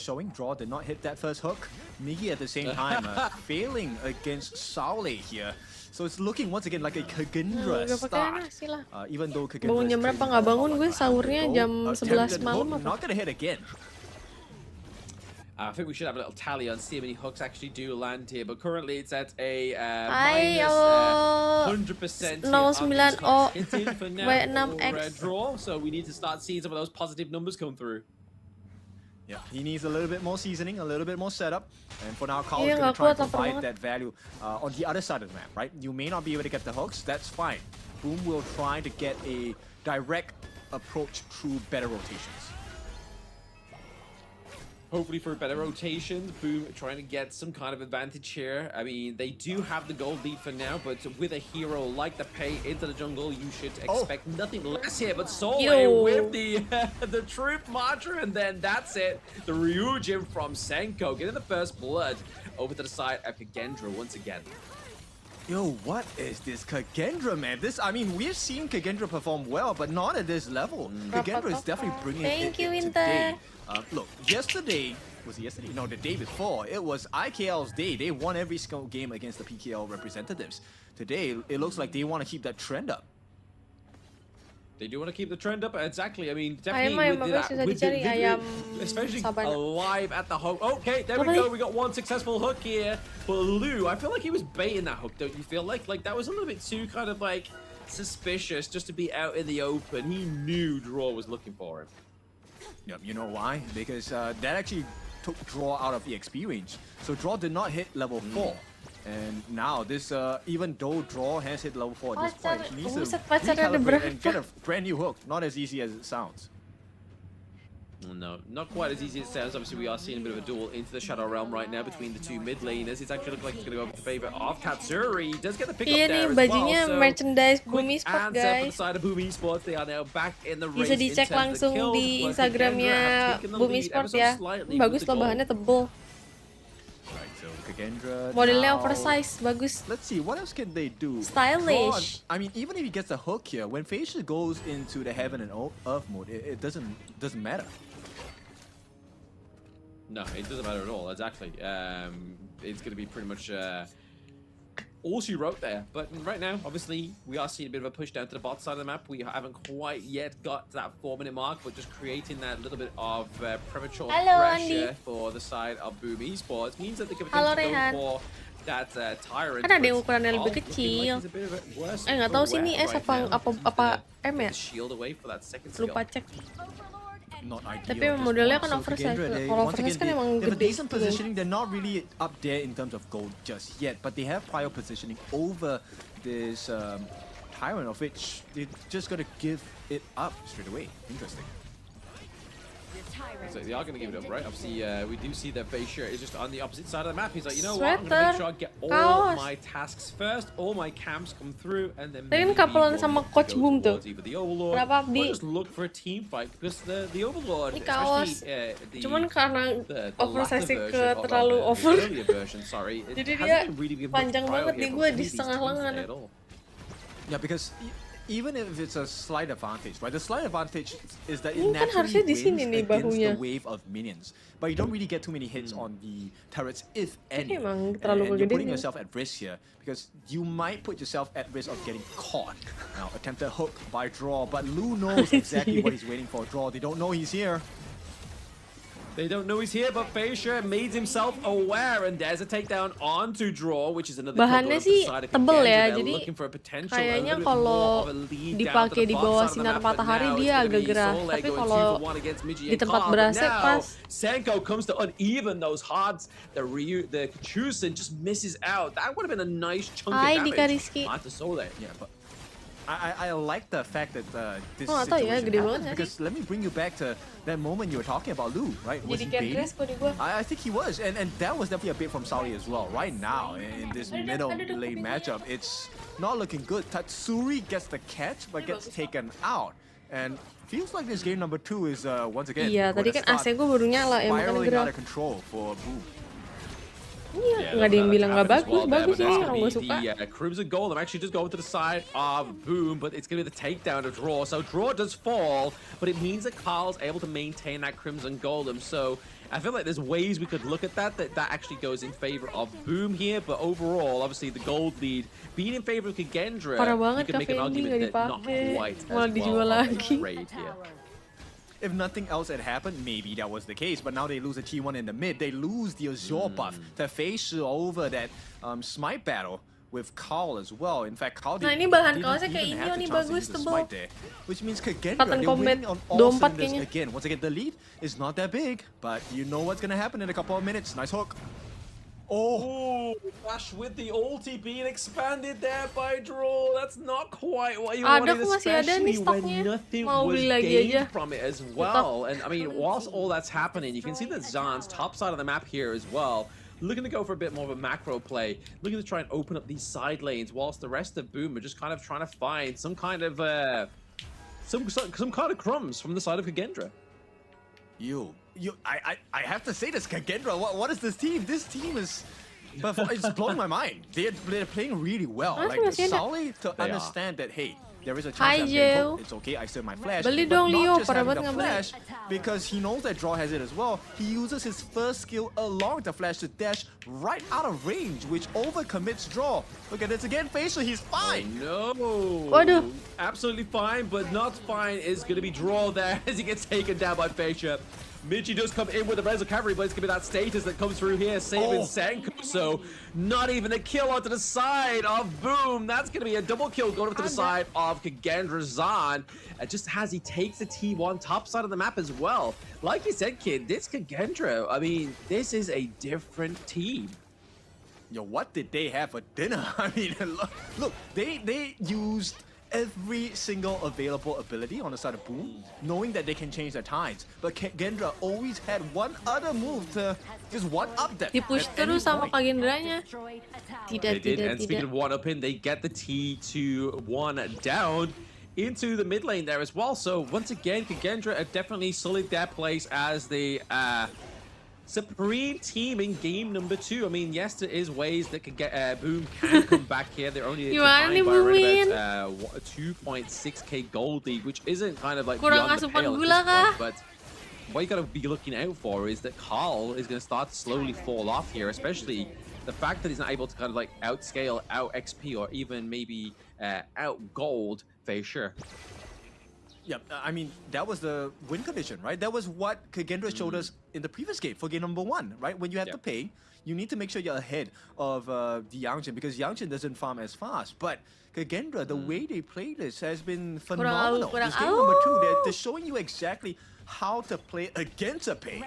A: showing. Draw did not hit that first hook. Miggy at the same time failing against Saule here. So it's looking once again like a Kagendra
C: Udah pakai
A: start.
C: nasi lah.
A: Even though Kagendra
C: Bangun jam berapa nggak bangun gue, sahurnya jam 11 malam apa?
A: Not gonna hit again.
E: I think we should have a little tally on see how many hooks actually do land here, but currently it's at a
C: Ayo,
E: minus 100%
C: 09 O
E: hitting for now
C: W6X.
E: for draw, so we need to start seeing some of those positive numbers come through.
A: Yeah, he needs a little bit more seasoning, a little bit more setup. And for now, Carl
C: Iya,
A: is going to
C: nggak
A: try and
C: kuat, lapar
A: provide
C: banget.
A: that value on the other side of the map, right? You may not be able to get the hooks, that's fine. Boom will try to get a direct approach through better rotations.
E: Hopefully for better rotations, Boom trying to get some kind of advantage here. I mean, they do have the gold lead for now, but with a hero like the Pei into the jungle, you should expect nothing less here. But Sole
C: Yo.
E: with the Troop Marcher, and then that's it. The Ryujin from Senko getting the first blood over to the side of Kagendra once again.
A: Yo, what is this Kagendra, man? I mean, we've seen Kagendra perform well, but not at this level. Kagendra is definitely bringing
C: Thank
A: it
C: you,
A: in
C: Winter.
A: today. Look, yesterday, was it yesterday? No, the day before, it was IKL's day. They won every single game against the PKL representatives. Today, it looks like they want to keep that trend up.
E: They do want to keep the trend up, exactly. I mean,
C: Ayam
E: definitely with
C: susah
E: the
C: dicari,
E: victory,
C: ayam
E: especially
C: sabana.
E: alive at the hook. Okay, there we
C: Apa
E: go.
C: nih?
E: We got one successful hook here for Lou. I feel like he was baiting that hook, don't you feel like? Like that was a little bit too kind of like suspicious just to be out in the open. He knew Draw was looking for him.
A: Yep, you know why? Because that actually took Draw out of the experience. So Draw did not hit level 4. And now this, even though Draw has hit level 4 at this point, he needs to
C: pacarnya ada
A: recalibrate and
C: berapa?
A: get a brand new hook. Not as easy as it sounds.
E: No, not quite as easy as it sounds. Obviously, we are seeing a bit of a duel into the Shadow Realm right now between the two mid laners. It's actually looking like it's going to go in favor of Katsuri. He does get the pick up
C: Iya
E: there
C: nih,
E: as
C: bajunya
E: well. So,
C: merchandise
E: quick
C: Boom Esports,
E: answer for the
C: guys.
E: side of Boom Esports. They are now back in the race.
C: Bisa dicek langsung di Instagramnya Boom Esports ya. Bagus loh, bahannya tebel.
A: Right, so Kagendra
C: Modelnya
A: now-
C: oversize, bagus.
A: Let's see, what else can they do?
C: Stylish.
A: Draw, I mean, even if he gets a hook here, when Facial goes into the Heaven and Earth mode, it doesn't matter.
E: No, it doesn't matter at all. Exactly. It's going to be pretty much all she wrote there. But right now, obviously, we are seeing a bit of a push down to the bot side of the map. We haven't quite yet got to that 4-minute mark, but just creating that little bit of premature
C: Halo,
E: pressure
C: Andi.
E: for the side of Boom Esports means that they can
C: Halo,
E: potentially
C: Rehan.
E: go for that tyrant.
C: Kan ada yang
E: but
C: ukurannya
E: Carl
C: lebih
E: looking
C: kecil.
E: like he's a bit of a worse
C: Nggak tahu sih
E: threat
C: ini S
E: right
C: apa
E: now.
C: apa M ya?
E: The shield away for that second skill.
C: Lupa cek.
A: Not ideal.
C: Tapi
A: at this
C: modelnya
A: point.
C: kan
A: So
C: oversize.
A: Kagendra, they-
C: Kalau
A: once
C: oversize
A: again,
C: kan
A: they
C: emang
A: have a
C: gede
A: decent
C: gitu.
A: positioning. They're not really up there in terms of gold just yet, but they have prior positioning over this tyrant, of which they're just gonna give it up straight away. Interesting.
E: So they are going to give it up, right? Obviously, we do see that Facial is just on the opposite side of the map. He's like, you know what? I'm going to make sure I get all
C: Kaos.
E: my tasks first, all my camps come through, and then
C: Tadi kan
E: maybe
C: kapelan
E: we'll
C: sama
E: look to
C: Coach
E: go
C: Boom tuh.
E: towards either the Overlord,
C: Kenapa, Abdi?
E: or just look for a team fight, because the Overlord,
C: Ini kaos.
E: especially
C: Cuman karena
E: the
C: oversize
E: latter
C: ke
E: version, or
C: terlalu
E: the
C: over.
E: earlier version, sorry, it
C: Jadi
E: hasn't
C: dia
E: been really given
C: panjang
E: much prior
C: banget
E: here
C: di
E: from
C: gua
E: any
C: di
E: of these
C: setengah
E: teams
C: lengan.
E: at all.
A: Yeah, because even if it's a slight advantage, right? The slight advantage is that it
C: Ini kan
A: naturally
C: harusnya di
A: wins
C: sini nih
A: against
C: bahunya.
A: the wave of minions, but you don't really get too many hits on the turrets, if any.
C: emang
A: And
C: terlalu
A: you're putting
C: kegedean.
A: yourself at risk here because you might put yourself at risk of getting caught. Now, attempted hook by Draw, but Lu knows exactly what he's waiting for. Draw, they don't know he's here.
E: They don't know he's here, but Facial made himself aware, and there's a takedown onto Draw, which is another
C: Bahannya sih tebel ya, jadi kayaknya kalau dipakai di bawah sinar matahari dia agak gerah, tapi kalau di tempat ber-AC pas.
E: Senko comes to uneven those hearts. The Kachusen just misses out. That would have been a nice chunk of
C: Hai, Dika
E: damage.
C: Rizky.
E: Onto Sole.
A: Yeah, but I like the fact that this
C: Oh, nggak tahu ya,
A: situation
C: gede
A: happens
C: banget
A: because let me bring you back to that moment you were talking about Lu, right? Was
C: Jadi
A: he
C: kayak
A: baiting?
C: dress kok di gua.
A: I think he was, and that was definitely a bait from Saudi as well. Right now, in this middle lane matchup, it's not looking good. Tatsuri gets the catch, but gets taken out, and feels like this game number 2 is once again
C: Iya, tadi kan AC gue baru nyala ya, makanya
A: spiraling
C: gerah.
A: out of control for Boom.
C: Iya, nggak ada yang bilang nggak bagus, bagus ini orang gue suka.
E: The Crimson Golem actually just going to the side of Boom, but it's going to be the takedown of Draw. So Draw does fall, but it means that Carl's able to maintain that Crimson Golem. So I feel like there's ways we could look at that actually goes in favor of Boom here. But overall, obviously the gold lead being in favor of Kagendra,
C: Parah
E: you
C: banget
E: can make an
C: Kak Fendi,
E: argument
C: nggak
E: that not
C: dipakai.
E: quite as
C: Malah dijual
E: well of a
C: lagi.
E: trade here.
A: If nothing else had happened, maybe that was the case. But now they lose a T1 in the mid. They lose the Azure buff to face over that smite battle with Kalo as well. In fact, Kalo
C: Nah,
A: didn't
C: ini bahan
A: even
C: kaosnya
A: have
C: kayak
A: the
C: ini,
A: chance
C: nih,
A: to
C: bagus,
A: use the
C: tebel.
A: smite there, which means Kagendra,
C: Cotton
A: they're
C: Combat
A: winning on all
C: 24
A: cylinders
C: kayaknya.
A: again. Once again, the lead is not that big, but you know what's gonna happen in a couple of minutes. Nice hook.
E: Oh, Flash with the ulti being expanded there by Draw. That's not quite what you
C: Ada
E: wanted,
C: kok masih ada nih
E: especially
C: stoknya.
E: when nothing
C: Mau
E: was
C: beli lagi
E: gained
C: aja.
E: from it as well. And I mean, whilst all that's happening, you can see that Zahn's top side of the map here as well. Looking to go for a bit more of a macro play, looking to try and open up these side lanes, whilst the rest of Boom are just kind of trying to find some kind of some kind of crumbs from the side of Kagendra.
A: I have to say this, Kagendra. What is this team? This team is. But it's blowing my mind. They're playing really well.
C: Masih
A: Like
C: masih ada.
A: solely to
E: They
A: understand that hey, there is a chance
C: Hi,
A: I'm getting
C: Joe.
A: hooked. It's okay. I still have my flash.
C: Beli
A: but
C: dong,
A: not
C: Leo.
A: just
C: Parah
A: having
C: banget
A: the
C: nggak beli.
A: flash because he knows that Draw has it as well. He uses his first skill along with the flash to dash right out of range, which overcommits Draw. Look at this again, Facial. He's fine.
E: No.
C: Waduh.
E: Absolutely fine, but not fine is going to be Draw there as he gets taken down by Facia. Michi does come in with the Rezo Cavalry, but it's going to be that status that comes through here, saving Senko. So not even a kill onto the side of Boom. That's going to be a double kill going up to the side of Kagendra Zahn. Just as he takes the T1 top side of the map as well. Like you said, kid, this Kagendra, I mean, this is a different team.
A: Yo, what did they have for dinner? I mean, look, they used every single available ability on the side of Boom, knowing that they can change their tides. But Kagendra always had one other move to just one-up them.
C: Di-push terus sama Kagendranya.
E: They did, and speaking
C: Tidak.
E: of one-upping, they get the T2-1 down into the mid lane there as well. So once again, Kagendra have definitely sullied their place as the supreme team in game number 2. I mean, yes, there is ways that could get Boom can come back here. They're only
C: Gimana nih,
E: behind by
C: Bumin?
E: around about 2.6k gold lead, which isn't kind of like
C: Kurang
E: beyond the
C: asupan
E: pale at
C: gula
E: this
C: kah?
E: point. But what you gotta be looking out for is that Kalo is gonna start to slowly fall off here, especially the fact that he's not able to kind of like outscale, out XP, or even maybe out gold Facial.
A: Yeah, I mean, that was the win condition, right? That was what Kagendra showed us in the previous game for game number 1, right? When you have to pay, you need to make sure you're ahead of the Yangchen, because Yangchen doesn't farm as fast. But Kagendra, the way they play this has been phenomenal.
C: kurang
A: This game number 2, they're showing you exactly how to play against a pay.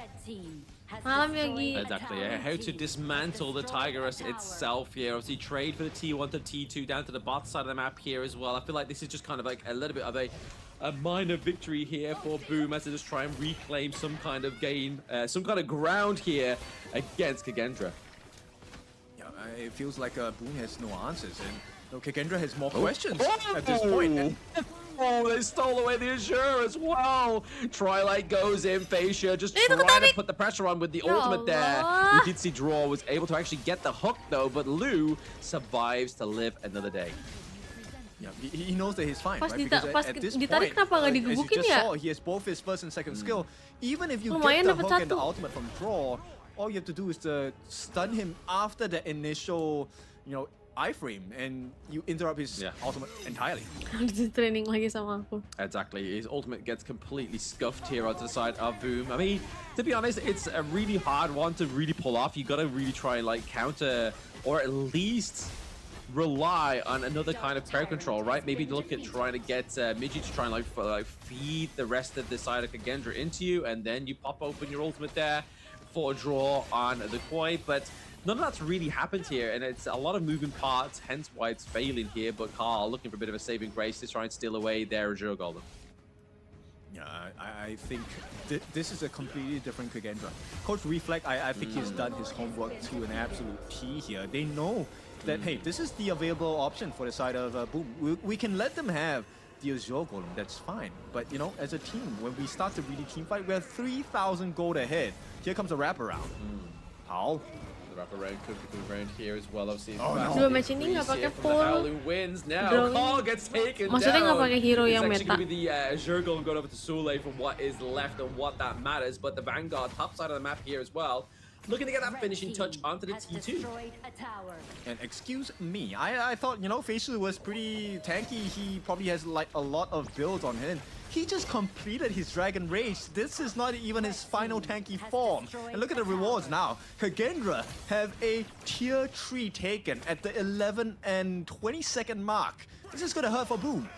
C: Malam ya, Gi.
E: Exactly, yeah. How to dismantle the Tigress itself here. Obviously, trade for the T1 to T2 down to the bot side of the map here as well. I feel like this is just kind of like a little bit of a minor victory here for Boom as they just try and reclaim some kind of gain, some kind of ground here against Kagendra.
A: Yeah, it feels like Boom has no answers, and Kagendra has more questions at this point. And
E: Oh, they stole away the Azure as well. Twilight goes in, Facia just trying to put the pressure on with the ultimate there. We did see Draw was able to actually get the hook though, but Lu survives to live another day.
A: yeah, he knows that he's fine,
C: Pas
A: right? Because
C: pas
A: at this
C: ditarik
A: point,
C: kenapa nggak
A: as you
C: digebukin
A: just
C: ya?
A: saw, he has both his first and second skill. Even if you
C: Lumayan
A: get the
C: dapat
A: hook and the
C: satu.
A: ultimate from Draw, all you have to do is to stun him after the initial, iframe, and you interrupt his ultimate entirely.
C: Harus training lagi sama aku.
E: Exactly, his ultimate gets completely scuffed here onto the side of Boom. I mean, to be honest, it's a really hard one to really pull off. You gotta really try and like counter, or at least rely on another kind of crowd control, right? Maybe look at trying to get Miji to try and like feed the rest of the side of Kagendra into you, and then you pop open your ultimate there for a draw on the Koi, but none of that's really happened here, and it's a lot of moving parts, hence why it's failing here. But Carl looking for a bit of a saving grace to try and steal away their Azure Golem.
A: Yeah, I think this is a completely different Kagendra. Coach Reflect, I think he's done his homework to an absolute T here. They know that, hey, this is the available option for the side of Boom. We can let them have the Azure Golem, that's fine. But, as a team, when we start to really team fight, we're 3,000 gold ahead. Here comes a wraparound. How?
E: The wraparound could be around here as well. Obviously,
C: Dua match ini nggak pakai full
E: Howling wins now.
C: drawing.
E: Carl gets taken
C: Maksudnya nggak
E: down.
C: pakai hero
E: It's
C: yang
E: actually
C: meta.
E: going to be the Azure Golem going over to Soleil for what is left and what that matters. But the Vanguard top side of the map here as well, looking to get that finishing touch onto the T2.
A: And excuse me, I thought, Facial was pretty tanky. He probably has like a lot of builds on him. He just completed his Dragon Rage. This is not even his final tanky form. And look at the rewards now. Kagendra have a tier 3 taken at the 11 and 22nd mark. This is gonna hurt for Boom.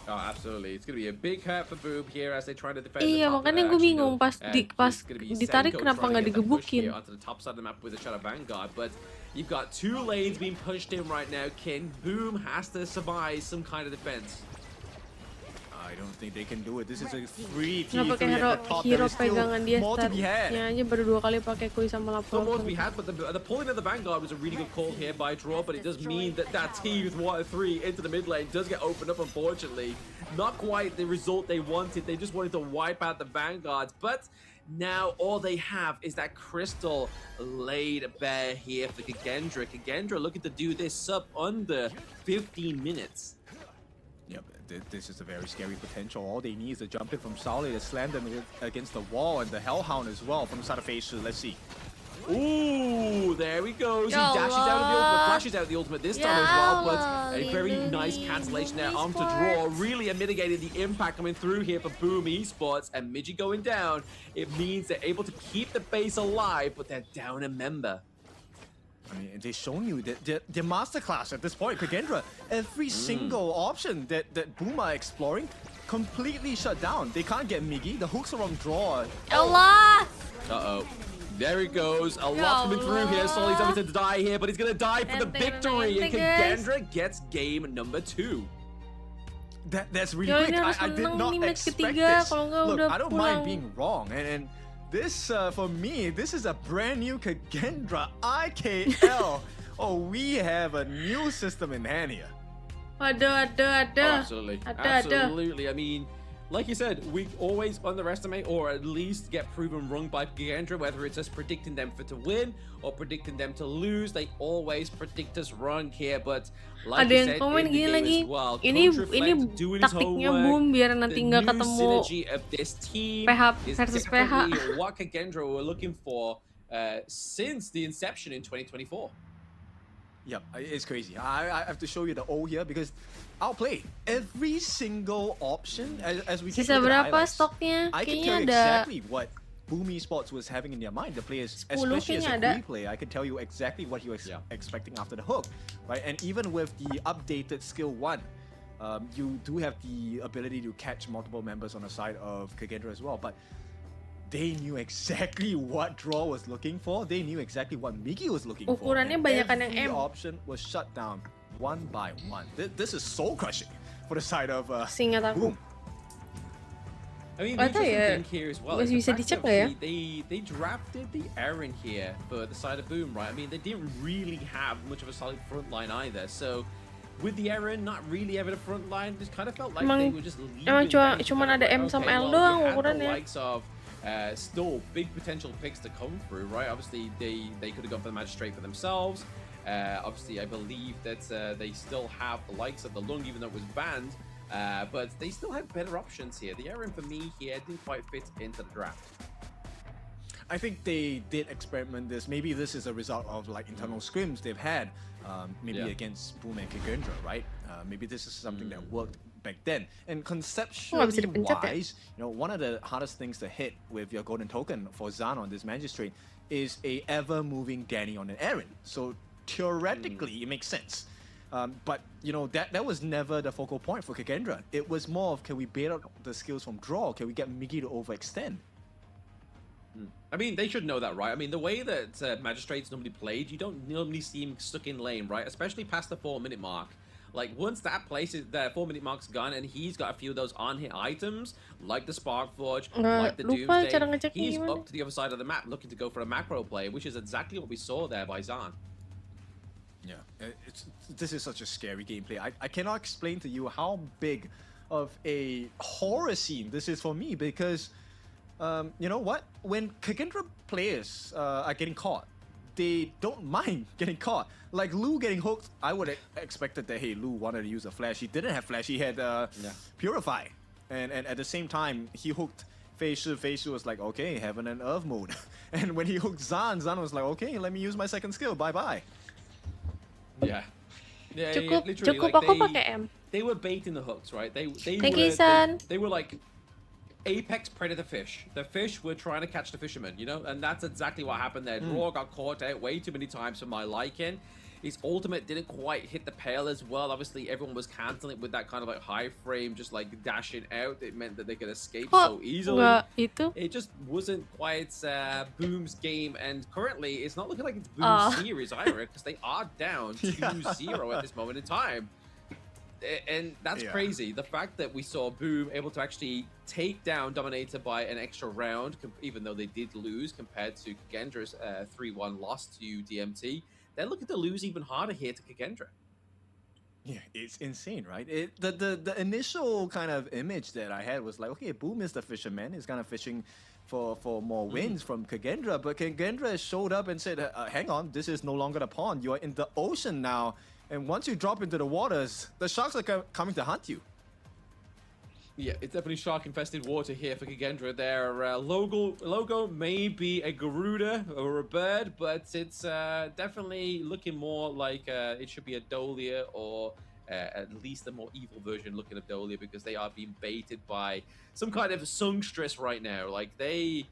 E: Oh, absolutely. It's going to be a big hurt for Boom here as they try to defend
C: Iya,
E: the top.
C: makanya gue bingung pas ditarik kenapa nggak digebukin.
E: Onto the top side of the map with a Shadow Vanguard, but you've got 2 lanes being pushed in right now, Kin. Boom has to survive some kind of defense.
A: I don't think they can do it. This is a free
C: Nggak
A: T3
C: pakai
A: at
C: hero,
A: the top.
C: hero
A: There is still
C: pegangan dia
A: more to be had.
C: startnya aja baru 2 kali pakai kui sama
E: Not more to be
C: lapor.
E: had, but the pulling of the Vanguard was a really good call here by Draw, but it does mean that that team with 1-3 into the mid lane does get opened up, unfortunately. Not quite the result they wanted. They just wanted to wipe out the Vanguards, but now all they have is that crystal laid bare here for Kagendra. Kagendra looking to do this sub under 15 minutes.
A: Yep, this is a very scary potential. All they need is to jump in from Solid to slam them against the wall, and the Hellhound as well from the side of Facial. Let's see.
E: Ooh, there he goes. He
C: Ya
E: dashes out of the ultimate,
C: Allah.
E: flashes out the ultimate this
C: Ya
E: time as well, but
C: Allah,
E: a very
C: lindungi
E: nice cancellation there
C: Boom
E: onto draw.
C: Esports.
E: Really mitigated the impact coming through here for Boom Esports, and Midgie going down. It means they're able to keep the base alive, but they're down a member.
A: I mean, they've shown you that their masterclass at this point, Kagendra. Every single option that Boom are exploring completely shut down. They can't get Miggy. The hooks are on draw.
C: Ya Allah.
E: Uh-oh. There he goes. A lot coming through here. Solly's having to die here, but he's going to die for the
C: Enteng,
E: victory. And
C: enteng, guys.
E: Kagendra gets game number 2.
A: That's really
C: Ya,
A: quick.
C: ini harus
A: I did
C: menang
A: not
C: nih match
A: expect
C: ketiga,
A: this.
C: kalau nggak
A: Look,
C: udah
A: I don't mind
C: pulang.
A: being wrong, and this for me, this is a brand new Kagendra IKL. Oh, we have a new system in hand here.
C: Ada.
E: Oh, absolutely.
C: Ada.
E: Absolutely. I mean, like you said, we always underestimate or at least get proven wrong by Kagendra, whether it's us predicting them to win or predicting them to lose. They always predict us wrong here, but like
C: Ada
E: you
C: yang
E: said,
C: komen
E: in the
C: gini
E: game
C: lagi.
E: as well,
C: Ini
E: Coach Reflect doing his
C: taktiknya
E: homework.
C: Boom biar nanti
E: The
C: nggak
E: new
C: ketemu
E: synergy of this team
C: PH
E: is
C: versus
E: definitely
C: PH.
E: what Kagendra were looking for since the inception in 2024.
A: Yep, it's crazy. I have to show you the O here because I'll play every single option as we take
C: Sisa
A: a look at the
C: berapa
A: highlights.
C: stoknya?
A: I can
C: Kayaknya
A: tell you
C: ada
A: exactly what Boom Esports was having in their mind. The players,
C: 10
A: especially as a
C: kayaknya ada.
A: free player, I can tell you exactly what he was
E: Yeah.
A: expecting after the hook, right? And even with the updated skill 1, you do have the ability to catch multiple members on the side of Kagendra as well. But they knew exactly what draw was looking for. They knew exactly what Miggy was looking for.
C: Ukurannya
A: And
C: banyakan yang
A: every
C: M.
A: option was shut down one by one. This is soul crushing for the side of
C: Seingat aku.
A: Boom.
E: I mean,
C: Nggak
E: the
C: tahu
E: interesting
C: ya,
E: thing here as well
C: masih
E: is the
C: bisa
E: fact
C: dicek
E: that
C: nggak ya?
E: they drafted the Aaron here for the side of Boom, right? I mean, they didn't really have much of a solid front line either. So with the Aaron not really having a front line, it kind of felt like they were just leaving.
C: cuman ada M sama L doang ukurannya.
E: The likes of still big potential picks to come through, right? Obviously, they could have gone for the magistrate for themselves. Obviously, I believe that they still have the likes of the Lung, even though it was banned. But they still had better options here. The Aaron for me here didn't quite fit into the draft.
A: I think they did experiment this. Maybe this is a result of like internal scrims they've had, maybe
E: Yeah.
A: against Boom and Kagendra, right? Maybe this is something that worked back then. And
C: bisa
A: conceptually
C: dipencet ya?
A: wise, one of the hardest things to hit with your golden token for Zan on this magistrate is a ever-moving Danny on an Aaron. So theoretically, it makes sense. But that was never the focal point for Kagendra. It was more of, can we bait out the skills from draw? Can we get Miggy to overextend?
E: I mean, they should know that, right? I mean, the way that Magistrate's normally played, you don't normally see him stuck in lane, right? Especially past the 4-minute mark. Like, once that place is, the 4-minute mark's gone, and he's got a few of those on-hit items, like the Spark Forge, like the
C: lupa cara
E: Doomsday,
C: ngeceknya
E: he's
C: gimana.
E: up to the other side of the map looking to go for a macro play, which is exactly what we saw there by Zan.
A: Yeah, this is such a scary gameplay. I cannot explain to you how big of a horror scene this is for me because, you know what? When Kagendra players are getting caught, they don't mind getting caught. Like Lu getting hooked, I would have expected that, hey, Lu wanted to use a flash. He didn't have flash, he had Purify. And at the same time, he hooked Fei Shi was like, okay, heaven and earth mode. And when he hooked Zan was like, okay, let me use my second skill, bye-bye.
E: Yeah. Yeah,
C: Cukup
E: like
C: aku pakai M.
E: they were baiting the hooks, right?
C: Thank you, son.
E: They were like apex predator fish. The fish were trying to catch the fisherman, and that's exactly what happened there. Draw got caught out way too many times for my liking. His ultimate didn't quite hit the pale as well. Obviously, everyone was canceling it with that kind of like high frame, just like dashing out. It meant that they could escape so easily.
C: Itu?
E: It just wasn't quite Boom's game, and currently it's not looking like it's Boom's series either, because they are down 2-0 at this moment in time. And that's crazy. The fact that we saw Boom able to actually take down Dominator by an extra round, even though they did lose compared to Kagendra's 3-1 loss to DMT, they're looking to lose even harder here to Kagendra.
A: Yeah, it's insane, right? The initial kind of image that I had was like, okay, Boom is the fisherman. He's kind of fishing for more wins from Kagendra, but Kagendra showed up and said, hang on, this is no longer the pond. You are in the ocean now. And once you drop into the waters, the sharks are coming to hunt you.
E: Yeah, it's definitely shark-infested water here for Kagendra. Their logo may be a Garuda or a bird, but it's definitely looking more like it should be a Dolia or at least a more evil version looking of Dolia, because they are being baited by some kind of songstress right now. Like, they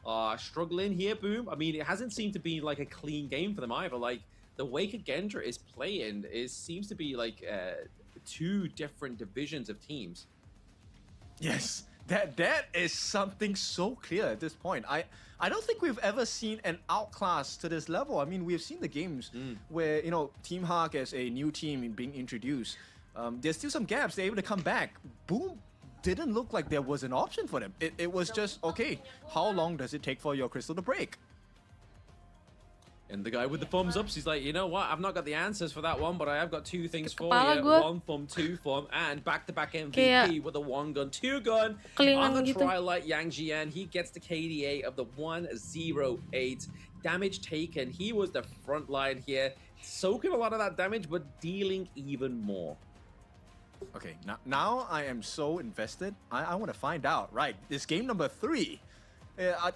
E: are struggling here, Boom. I mean, it hasn't seemed to be like a clean game for them either. Like, the way Kagendra is playing seems to be like two different divisions of teams.
A: Yes, that is something so clear at this point. I don't think we've ever seen an outclass to this level. I mean, we've seen the games where, you know, Team Hawk as a new team being introduced. There's still some gaps. They're able to come back. Boom didn't look like there was an option for them. It was just, okay, how long does it take for your crystal to break?
E: And the guy with the thumbs ups, he's like, you know what? I've not got the answers for that one, but I have got two things for
C: Kepala
E: you.
C: gua.
E: 1 thumb, 2 thumb, and back-to-back MVP
C: Kayak
E: with a 1 gun, 2 gun.
C: kelingan
E: On the
C: gitu.
E: Twilight, Yang Jian, he gets the KDA of the 108. Damage taken. He was the front line here, soaking a lot of that damage, but dealing even more.
A: Okay, now I am so invested. I want to find out. Right, this game number 3.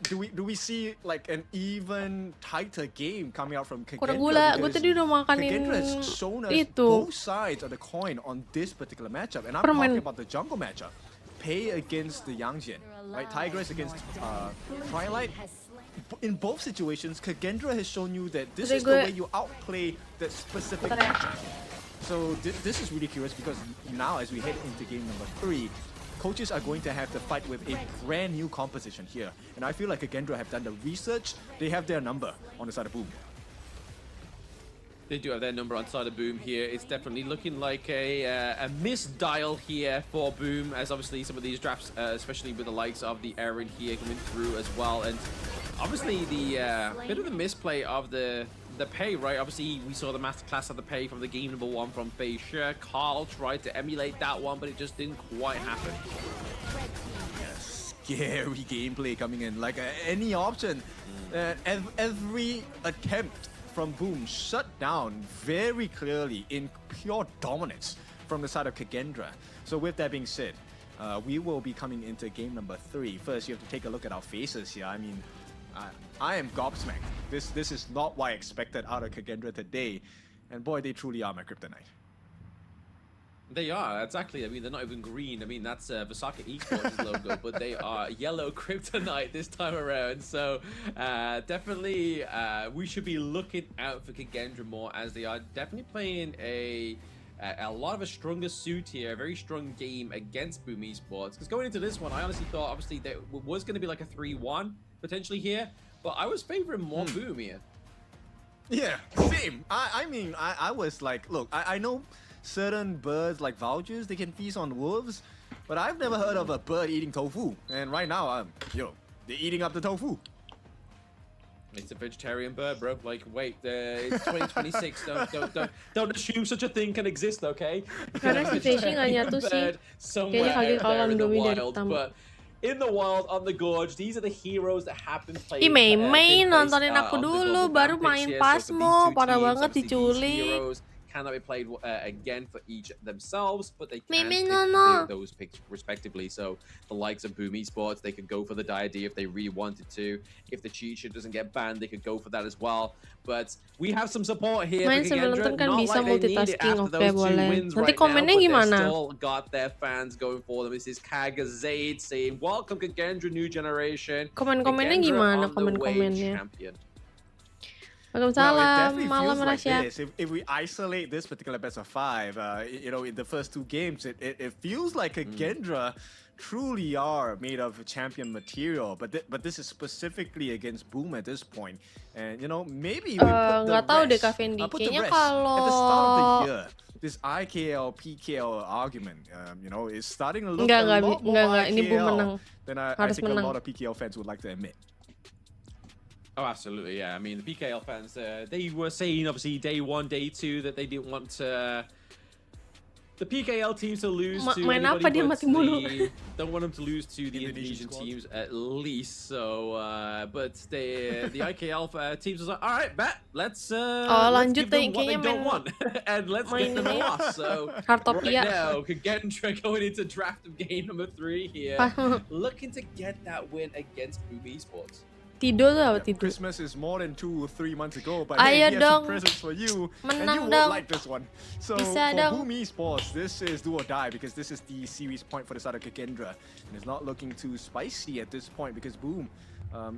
A: Do we see like an even tighter game coming out from Kagendra?
C: Kurang gula, gue
A: Because
C: tadi udah makanin
A: Kagendra has shown us
C: itu.
A: both sides of the coin on this particular matchup, and I'm
C: Permen.
A: talking about the jungle matchup. Pei against the Yangjian, right? Tigress against Twilight. In both situations, Kagendra has shown you that this is the way you outplay that specific matchup. So this is really curious, because now as we head into game number 3, coaches are going to have to fight with a brand new composition here. And I feel like Kagendra have done the research. They have their number on the side of Boom.
E: They do have their number on side of Boom here. It's definitely looking like a misdial here for Boom, as obviously some of these drafts, especially with the likes of the Aaron here coming through as well. And obviously the bit of the misplay of the Pei, right? Obviously, we saw the masterclass of the Pei from the game number 1 from Fei Shi. Carl tried to emulate that one, but it just didn't quite happen.
A: Scary gameplay coming in, like any option. Every attempt from Boom shut down very clearly in pure dominance from the side of Kagendra. So with that being said, we will be coming into game number 3. First, you have to take a look at our faces here. I mean, I am gobsmacked. This is not what I expected out of Kagendra today. And boy, they truly are my kryptonite.
E: They are, exactly. I mean, they're not even green. I mean, that's Vasaka Esports' logo, but they are yellow kryptonite this time around. So definitely we should be looking out for Kagendra more, as they are definitely playing a lot of a stronger suit here, a very strong game against Boom Esports. Because going into this one, I honestly thought, obviously, that was going to be like a 3-1 potentially here, but I was favoring more Boom here.
A: Yeah, same. I mean, I was like, look, I know certain birds like vultures, they can feast on wolves, but I've never heard of a bird eating tofu. And right now, they're eating up the tofu.
E: It's a vegetarian bird, bro. Like, wait, it's 2026. Don't assume such a thing can exist, okay?
C: Karena si Feishi nggak nyatu sih. Kayaknya kaget kalau Domi dari pertama.
E: In the wild, on the gorge, these are the heroes that have been played.
C: Ih, Mei nontonin aku dulu, baru main Pasmo, parah banget diculik.
E: Cannot be played again for each themselves, but they can
C: Mei,
E: pick
C: no.
E: those picks respectively. So the likes of Boom Esports, they could go for the Diade if they really wanted to. If the cheat sheet doesn't get banned, they could go for that as well. But we have some support here.
C: Main sambil nonton kan bisa multitasking, oke boleh. Nanti komennya gimana?
E: They still got their fans going for them. This is Kagazade saying, "Welcome Kagendra, new generation."
C: Komen-komennya gimana? Komen-komennya. Waalaikumsalam, malam Rasya.
A: If we isolate this particular best of 5, in the first 2 games, it feels like Kagendra truly are made of champion material. But this is specifically against Boom at this point, and maybe we put the
C: nggak tahu deh Kak
A: rest,
C: Fendi.
A: put the
C: Kayaknya
A: rest at the start of the
C: kalau
A: year. This IKL PKL argument, is starting to look
C: Nggak,
A: a lot more
C: nggak, ini Boom menang.
A: IKL than I
C: Harus
A: think
C: menang.
A: a lot of PKL fans would like to admit.
E: Oh, absolutely, yeah. I mean, the PKL fans, they were saying, obviously, day 1, day 2, that they didn't want to the PKL teams to lose to
C: Main
E: anybody
C: apa dia
E: but
C: mati mulu?
E: don't want them to lose to the
A: Indonesian
E: Indonesian
A: squad.
E: teams at least. So, but the IKL teams was like, all right, bet let's let's
C: lanjut
E: give them
C: deh,
E: what they
C: kayaknya
E: don't
C: main-
E: want and let's
C: main
E: get them a
C: ini.
E: loss. So
C: Kartopia.
E: right now, Kagendra going into draft of game number 3 here, looking to get that win against Boom Esports.
C: Tidur tuh apa
A: Yeah,
C: tidur?
A: Christmas is more than 2 or 3 months ago, but
C: Ayo
A: hey, he has
C: dong.
A: some presents for you, and you
C: Menang
A: won't
C: dong.
A: like this one. So
C: Bisa
A: for
C: dong.
A: Boom Esports, this is do or die because this is the series point for the side of Kagendra, and it's not looking too spicy at this point because Boom,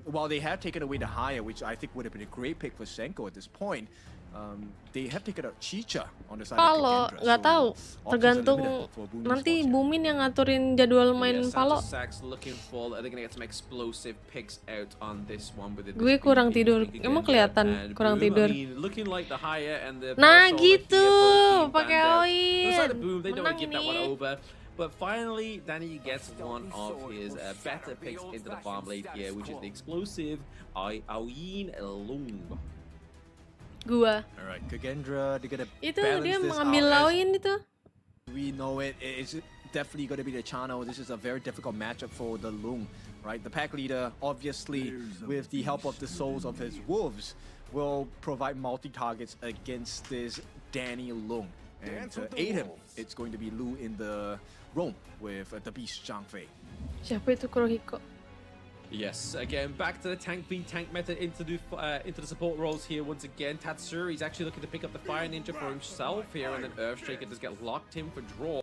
A: while they have taken away the hire, which I think would have been a great pick for Senko at this point, they have taken out Chicha on the side
C: Palo,
A: of Kagendra.
C: nggak tahu.
A: options are
C: Tergantung
A: limited for Boom
C: nanti
A: Esports here.
C: Bumin yang ngaturin jadwal main
E: Yeah,
C: Palo.
E: Sax looking for, are they gonna get some explosive picks out on this one with
C: Gue kurang tidur. Emang kelihatan kurang tidur.
E: I mean, looking like the higher and the
C: Nah
E: parasol
C: gitu,
E: here, both
C: pakai
E: team banned out.
C: Oin.
E: Looks like the Boom, they don't want
C: Menang
E: to give that one
C: nih.
E: over. But finally, Danny gets one of his better picks into the farm blade here, which is the explosive Aoin Lung.
C: Gua.
A: Alright, Kagendra, they're gonna
C: Itu
A: balance
C: dia
A: this
C: mengambil
A: out as
C: Laoin itu.
A: we know it's definitely going to be the channel. This is a very difficult matchup for the Lung, right? The pack leader, obviously, with the help of the souls of his wolves, will provide multi-targets against this Danny Lung. And to aid him, it's going to be Lu in the roam with the beast Zhang Fei.
C: Siapa itu Kurohiko?
E: Yes, again, back to the tank being tank meta into the support roles here once again. Tatsuri, he's actually looking to pick up the Fire Ninja for himself here, and then Earthshaker does get locked in for draw.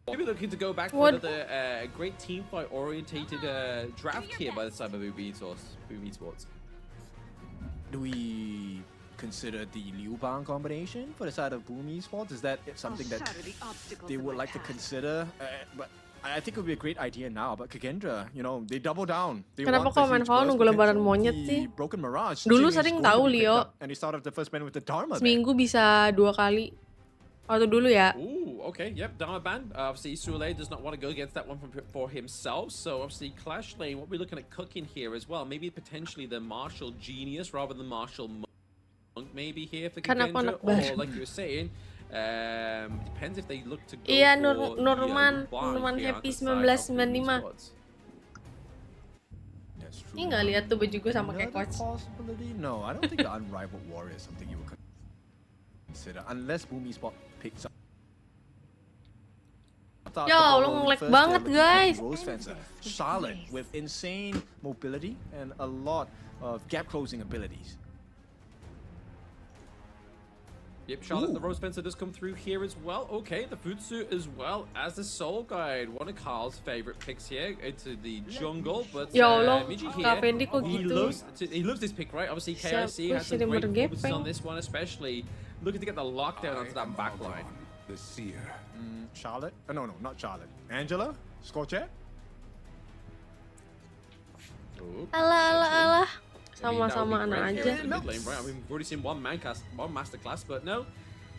E: Maybe looking to go back for
C: What?
E: another great team fight orientated draft here by the side of Boom Esports.
A: Do we consider the Liu Bang combination for the side of Boom Esports? Is that something that they would like to consider? But I think it would be a great idea now. But Kagendra, you know, they double down. They
C: Kenapa
A: want the
C: kalau main
A: huge
C: Valo
A: burst
C: nunggu lebaran
A: potential.
C: monyet
A: The
C: sih?
A: Broken Mirage.
C: Dulu
A: series
C: sering
A: going to
C: tahu,
A: be picked
C: Leo.
A: up, and they started the first man with the Dharma. there.
C: Seminggu bisa 2 kali. Waktu dulu ya.
E: Ooh, okay, yep, Dharma ban. Obviously, Sule does not want to go against that one for himself. So obviously, Clash Lane, what we're looking at cooking here as well. Maybe potentially the Martial Genius rather than Martial Monk maybe here for
C: Kan aku
E: Kagendra.
C: anak baru.
E: Or like you were saying, depends if they look to go
C: Iya,
E: for
C: Nurman
E: Lubang here on
C: Happy
E: the side of Boom
C: 1995.
E: Esports.
A: That's true.
C: Ini nggak lihat tuh baju gue sama kayak
A: Another
C: coach.
A: possibility? No, I don't think the Unrivaled Warrior is something you would consider unless Boom Esports picks up.
C: Ya Allah, nge-lag banget, guys.
A: Rose Fencer, Charlotte with insane mobility and a lot of gap closing abilities.
E: Yep, Charlotte, the
A: Ooh.
E: Rose Fencer does come through here as well. Okay, the food suit as well as the Soul Guide. One of Carl's favorite picks here into the jungle. But
C: Ya Allah,
E: Miji
C: Kak
E: here,
C: Fendi kok
E: he
C: gitu?
E: loves this pick, right? Obviously,
C: Siapa
E: KIC has
C: sih
E: some
C: dia
E: great
C: bergepeng?
E: performances on this one, especially looking to get the lockdown onto that backline.
F: The seer.
A: Charlotte? No, not Charlotte. Angela? Scorcher?
E: Oh,
C: Alah.
E: I mean, that would
C: Sama-sama
E: be
C: anak
E: great
C: aja.
E: here in the mid lane, right? I mean, we've already seen one masterclass, but no.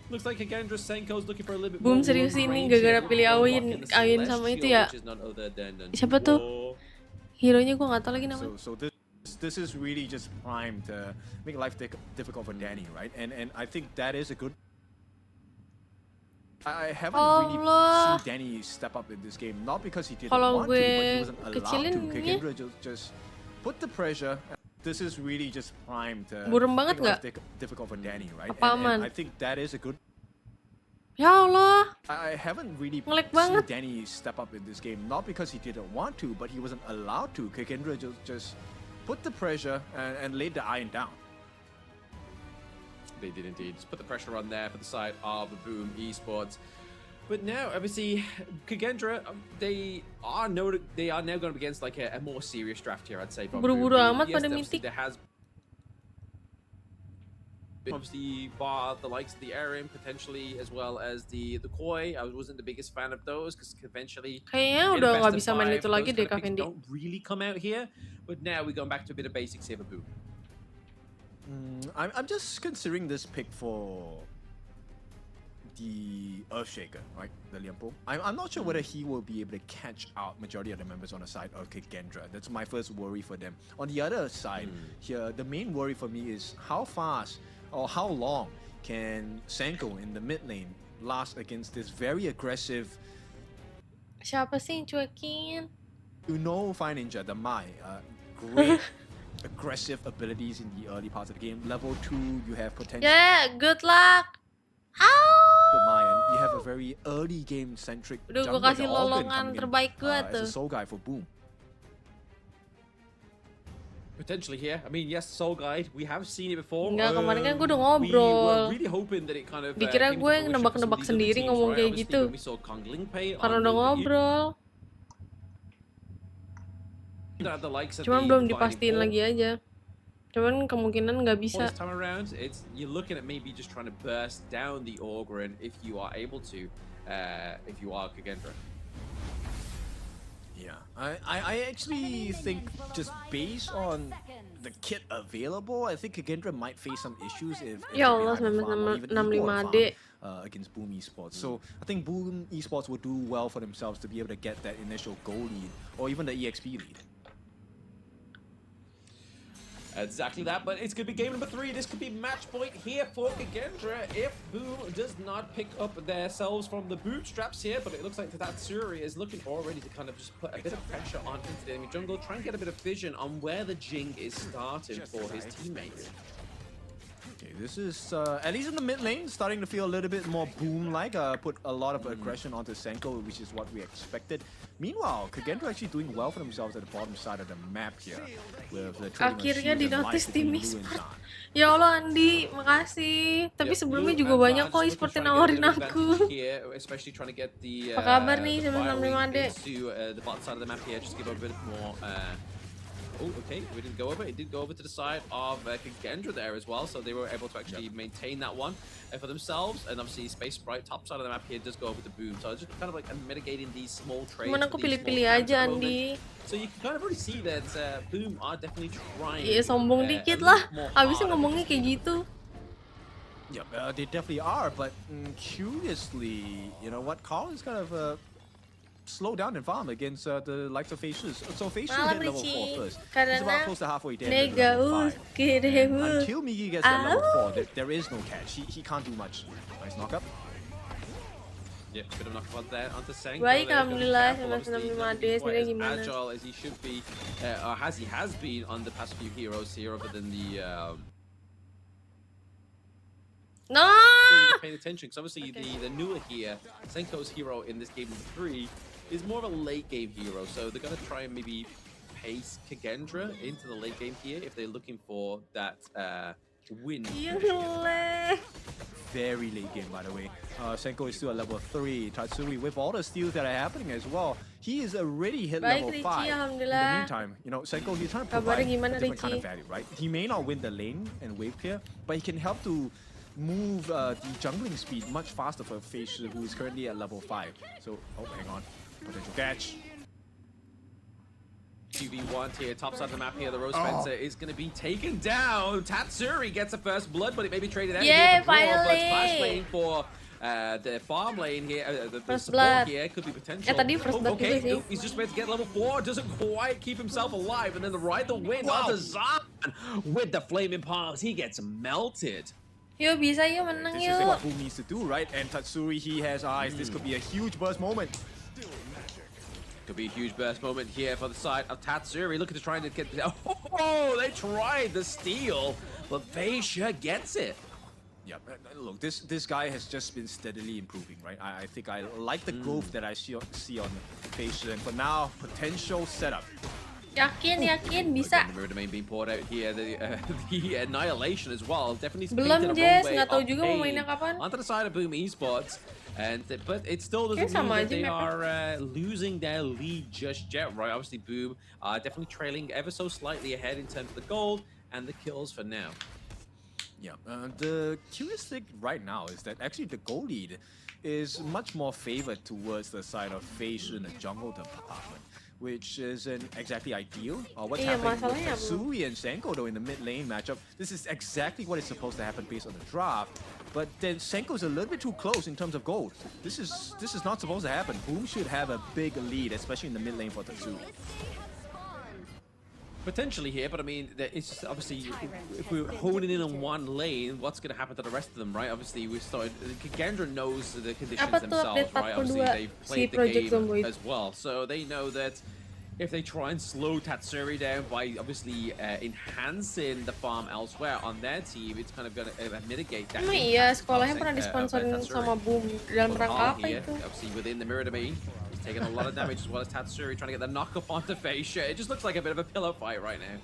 E: Looks like Kagendra Senko's looking for a little bit
C: Boom,
E: more
C: serius
E: range
C: ini
E: here.
C: gara-gara pilih
E: Lock
C: Aoin
E: in the
C: sama itu
E: Celestial,
C: ya.
E: which is none other than
C: Siapa tuh?
E: War.
C: Hero-nya gue nggak tahu lagi namanya.
A: So this is really just primed to make life difficult for Danny, right? And I think that is a good. I haven't really
C: Allah.
A: seen Danny step up in this game, not because he didn't
C: Kalau
A: want to, but he
C: gue
A: wasn't allowed
C: kecilin
A: to.
C: ini.
A: Kagendra just put the pressure. This is really just primed to
C: Burem banget
A: make life
C: nggak?
A: difficult for Danny, right?
C: Apa
A: And
C: aman?
A: I think that is a good.
C: Ya Allah.
A: I haven't really
C: Nge-lag
A: seen
C: banget.
A: Danny step up in this game, not because he didn't want to, but he wasn't allowed to. Kagendra just put the pressure and laid the iron down.
E: They did indeed. Just put the pressure on there for the side of Boom Esports. But now, obviously, Kagendra, they are now going up against like a more serious draft here, I'd say. from
C: Buru-buru
E: Boom.
C: amat
E: Yes,
C: pada
E: obviously
C: mythic.
E: there has obviously bar the likes of the Aaron potentially as well as the Koi. I wasn't the biggest fan of those because eventually
C: Kayaknya
E: in a
C: udah
E: best
C: nggak
E: of
C: bisa main
E: five,
C: itu lagi
E: those
C: deh
E: kind of
C: Kak
E: picks
C: Fendi.
E: don't really come out here. But now we're going back to a bit of basics here for Boom.
A: I'm just considering this pick for the Earthshaker, right? The Liampo. I'm not sure whether he will be able to catch out majority of the members on the side of Kagendra. That's my first worry for them. On the other side, here the main worry for me is how fast or how long can Senko in the mid lane last against this very aggressive,
C: Siapa sih yang cuekin?
A: Fire Ninja, the Mai. Great aggressive abilities in the early parts of the game. Level 2, you have potential.
C: Yeah, good luck.
A: The Mai, and you have a very early game centric
C: Udah gue
A: jungler,
C: kasih
A: the Organ,
C: lolongan
A: coming in,
C: terbaik gue
A: as a
C: tuh.
A: soul guy for Boom.
E: Potentially here. I mean, yes, Soul Guide. We have seen it before.
C: Enggak, kemarin kan gue udah
E: We
C: ngobrol.
E: were really hoping that it kind of.
C: Dikira
E: came
C: gue
E: to
C: yang
E: fruition for some
C: nebak-nebak
E: of these
C: sendiri
E: other teams,
C: ngomong
E: right?
C: kayak
E: Obviously,
C: gitu.
E: when we saw Kong Lingpei
C: Karena
E: on
C: udah
E: the
C: ngobrol.
E: the likes of
C: Cuman
E: the
C: belum
E: Dividing
C: dipastiin
E: Four.
C: lagi aja. Cuman kemungkinan nggak
E: For
C: bisa.
E: this time around, you're looking at maybe just trying to burst down the Orgren if you are able to, if you are Kagendra.
A: Yeah, I actually think just based on the kit available, I think Kagendra might face some issues if
C: Ya
A: they're
C: Allah,
A: behind the farm or even equal
C: 65
A: farm,
C: D.
A: against Boom Esports. So I think Boom Esports will do well for themselves to be able to get that initial goal lead or even the EXP lead.
E: Exactly that, but it's going to be game number 3. This could be match point here for Kagendra if Boom does not pick up themselves from the bootstraps here, but it looks like Tatsuri is looking already to kind of just put a bit of pressure on into the enemy jungle, try and get a bit of vision on where the Jing is starting for his teammates.
A: Okay, this is, at least in the mid lane, starting to feel a little bit more Boom-like. Put a lot of aggression onto Senko, which is what we expected. Meanwhile, Kagendra actually doing well for themselves at the bottom side of the map here. With the
C: Akhirnya dinotis tim e-sport. Ya Allah Andi, makasih. Tapi sebelumnya juga banyak kok e-sport yang nawarin aku.
E: Especially trying to get the
C: Apa kabar nih, 965 D?
E: into the bottom side of the map here, just give a bit more. Oh, okay, we didn't go over. It did go over to the side of Kagendra there as well, so they were able to actually maintain that one for themselves. And obviously, Space Sprite, top side of the map here, does go over to Boom. So it's just kind of like mitigating these small trades.
C: Cuman aku pilih-pilih aja, Andi.
E: So you can kind of already see that Boom are definitely trying.
C: Iya, sombong dikit lah. Abisnya ngomongnya kayak gitu.
A: Yeah, they definitely are, but curiously, you know what, Kalo is kind of slow down and farm against the likes of Facius. So Facius hit level 4 first. He's about close to halfway there. Until Migi gets to level 4, there is no catch. He can't do much. Nice knockup.
E: Yeah, bit of knockup there onto Senko.
C: Baik, alhamdulillah, 965 D sendiri gimana?
E: As agile as he should be, or as he has been on the past few heroes here, other than the.
C: No!
E: Paying attention, because obviously the newer here, Senko's hero in this game 3 is more of a late game hero, so they're gonna try and maybe pace Kagendra into the late game here if they're looking for that win.
A: Very late game, by the way. Senko is still at level 3. Tatsuri, with all the steals that are happening as well, he is already hit level 5. In the meantime, you know, Senko, he's trying to provide a different kind of value, right? He may not win the lane and wave clear, but he can help to move the jungling speed much faster for Face, who is currently at level 5. So, oh, hang on. Potential catch.
E: 2v1 here, top side of the map here. The Rose Spencer is going to be taken down. Tatsuri gets a first blood, but it may be traded out.
C: Yeah,
E: here for draw,
C: finally!
E: but splash lane for the farm lane here. The
C: First
E: support
C: blood.
E: here could be potential.
C: Tadi first blood
E: okay,
C: juga sih.
E: nope, he's just about to get level 4. Doesn't quite keep himself alive. And then the ride the wind onto Zan with the flaming palms. He gets melted.
C: Yuk, bisa yuk, menang
A: This is
C: yuk.
A: what Boom needs to do, right? And Tatsuri, he has eyes. This could be a huge burst moment.
E: Could be a huge burst moment here for the side of Tatsuri. Looking to try and get. Oh, they tried the steal, but Feisha gets it.
A: Yeah, look, this guy has just been steadily improving, right? I think I like the growth that I see on Facial, and for now, potential setup.
C: Yakin, bisa.
E: The domain being poured out here. The annihilation as well. Definitely
C: Belum, Jess. Nggak tahu juga mau mainnya kapan.
E: Onto the side of Boom Esports. But it still doesn't mean that they are losing their lead just yet, right? Obviously, Boom are definitely trailing ever so slightly ahead in terms of the gold and the kills for now.
A: Yeah, the curious thing right now is that actually the goal lead is much more favored towards the side of Facial in the jungle department, which isn't exactly ideal. What's happening with Tatsuri and Senko though in the mid lane matchup, this is exactly what is supposed to happen based on the draft. But then Senko's a little bit too close in terms of gold. This is not supposed to happen. Boom should have a big lead, especially in the mid lane for Tatsuri.
E: Potentially here, but I mean, it's just obviously if we're honing in on one lane, what's going to happen to the rest of them, right? Obviously, we started. Gendra knows the conditions
C: Apa tuh
E: themselves,
C: update
E: right? Obviously,
C: 42
E: they've
C: si
E: played the
C: Project
E: game
C: Zomboid?
E: as well, so they know that if they try and slow Tatsuri down by obviously enhancing the farm elsewhere on their team, it's kind of going to mitigate that.
C: Emang iya sekolahnya pernah disponsorin sama Boom dalam rangka apa
E: here,
C: itu?
E: obviously within the mirror domain. He's taking a lot of damage as well as Tatsuri trying to get the knock up onto Facia. It just looks like a bit of a pillow fight right now.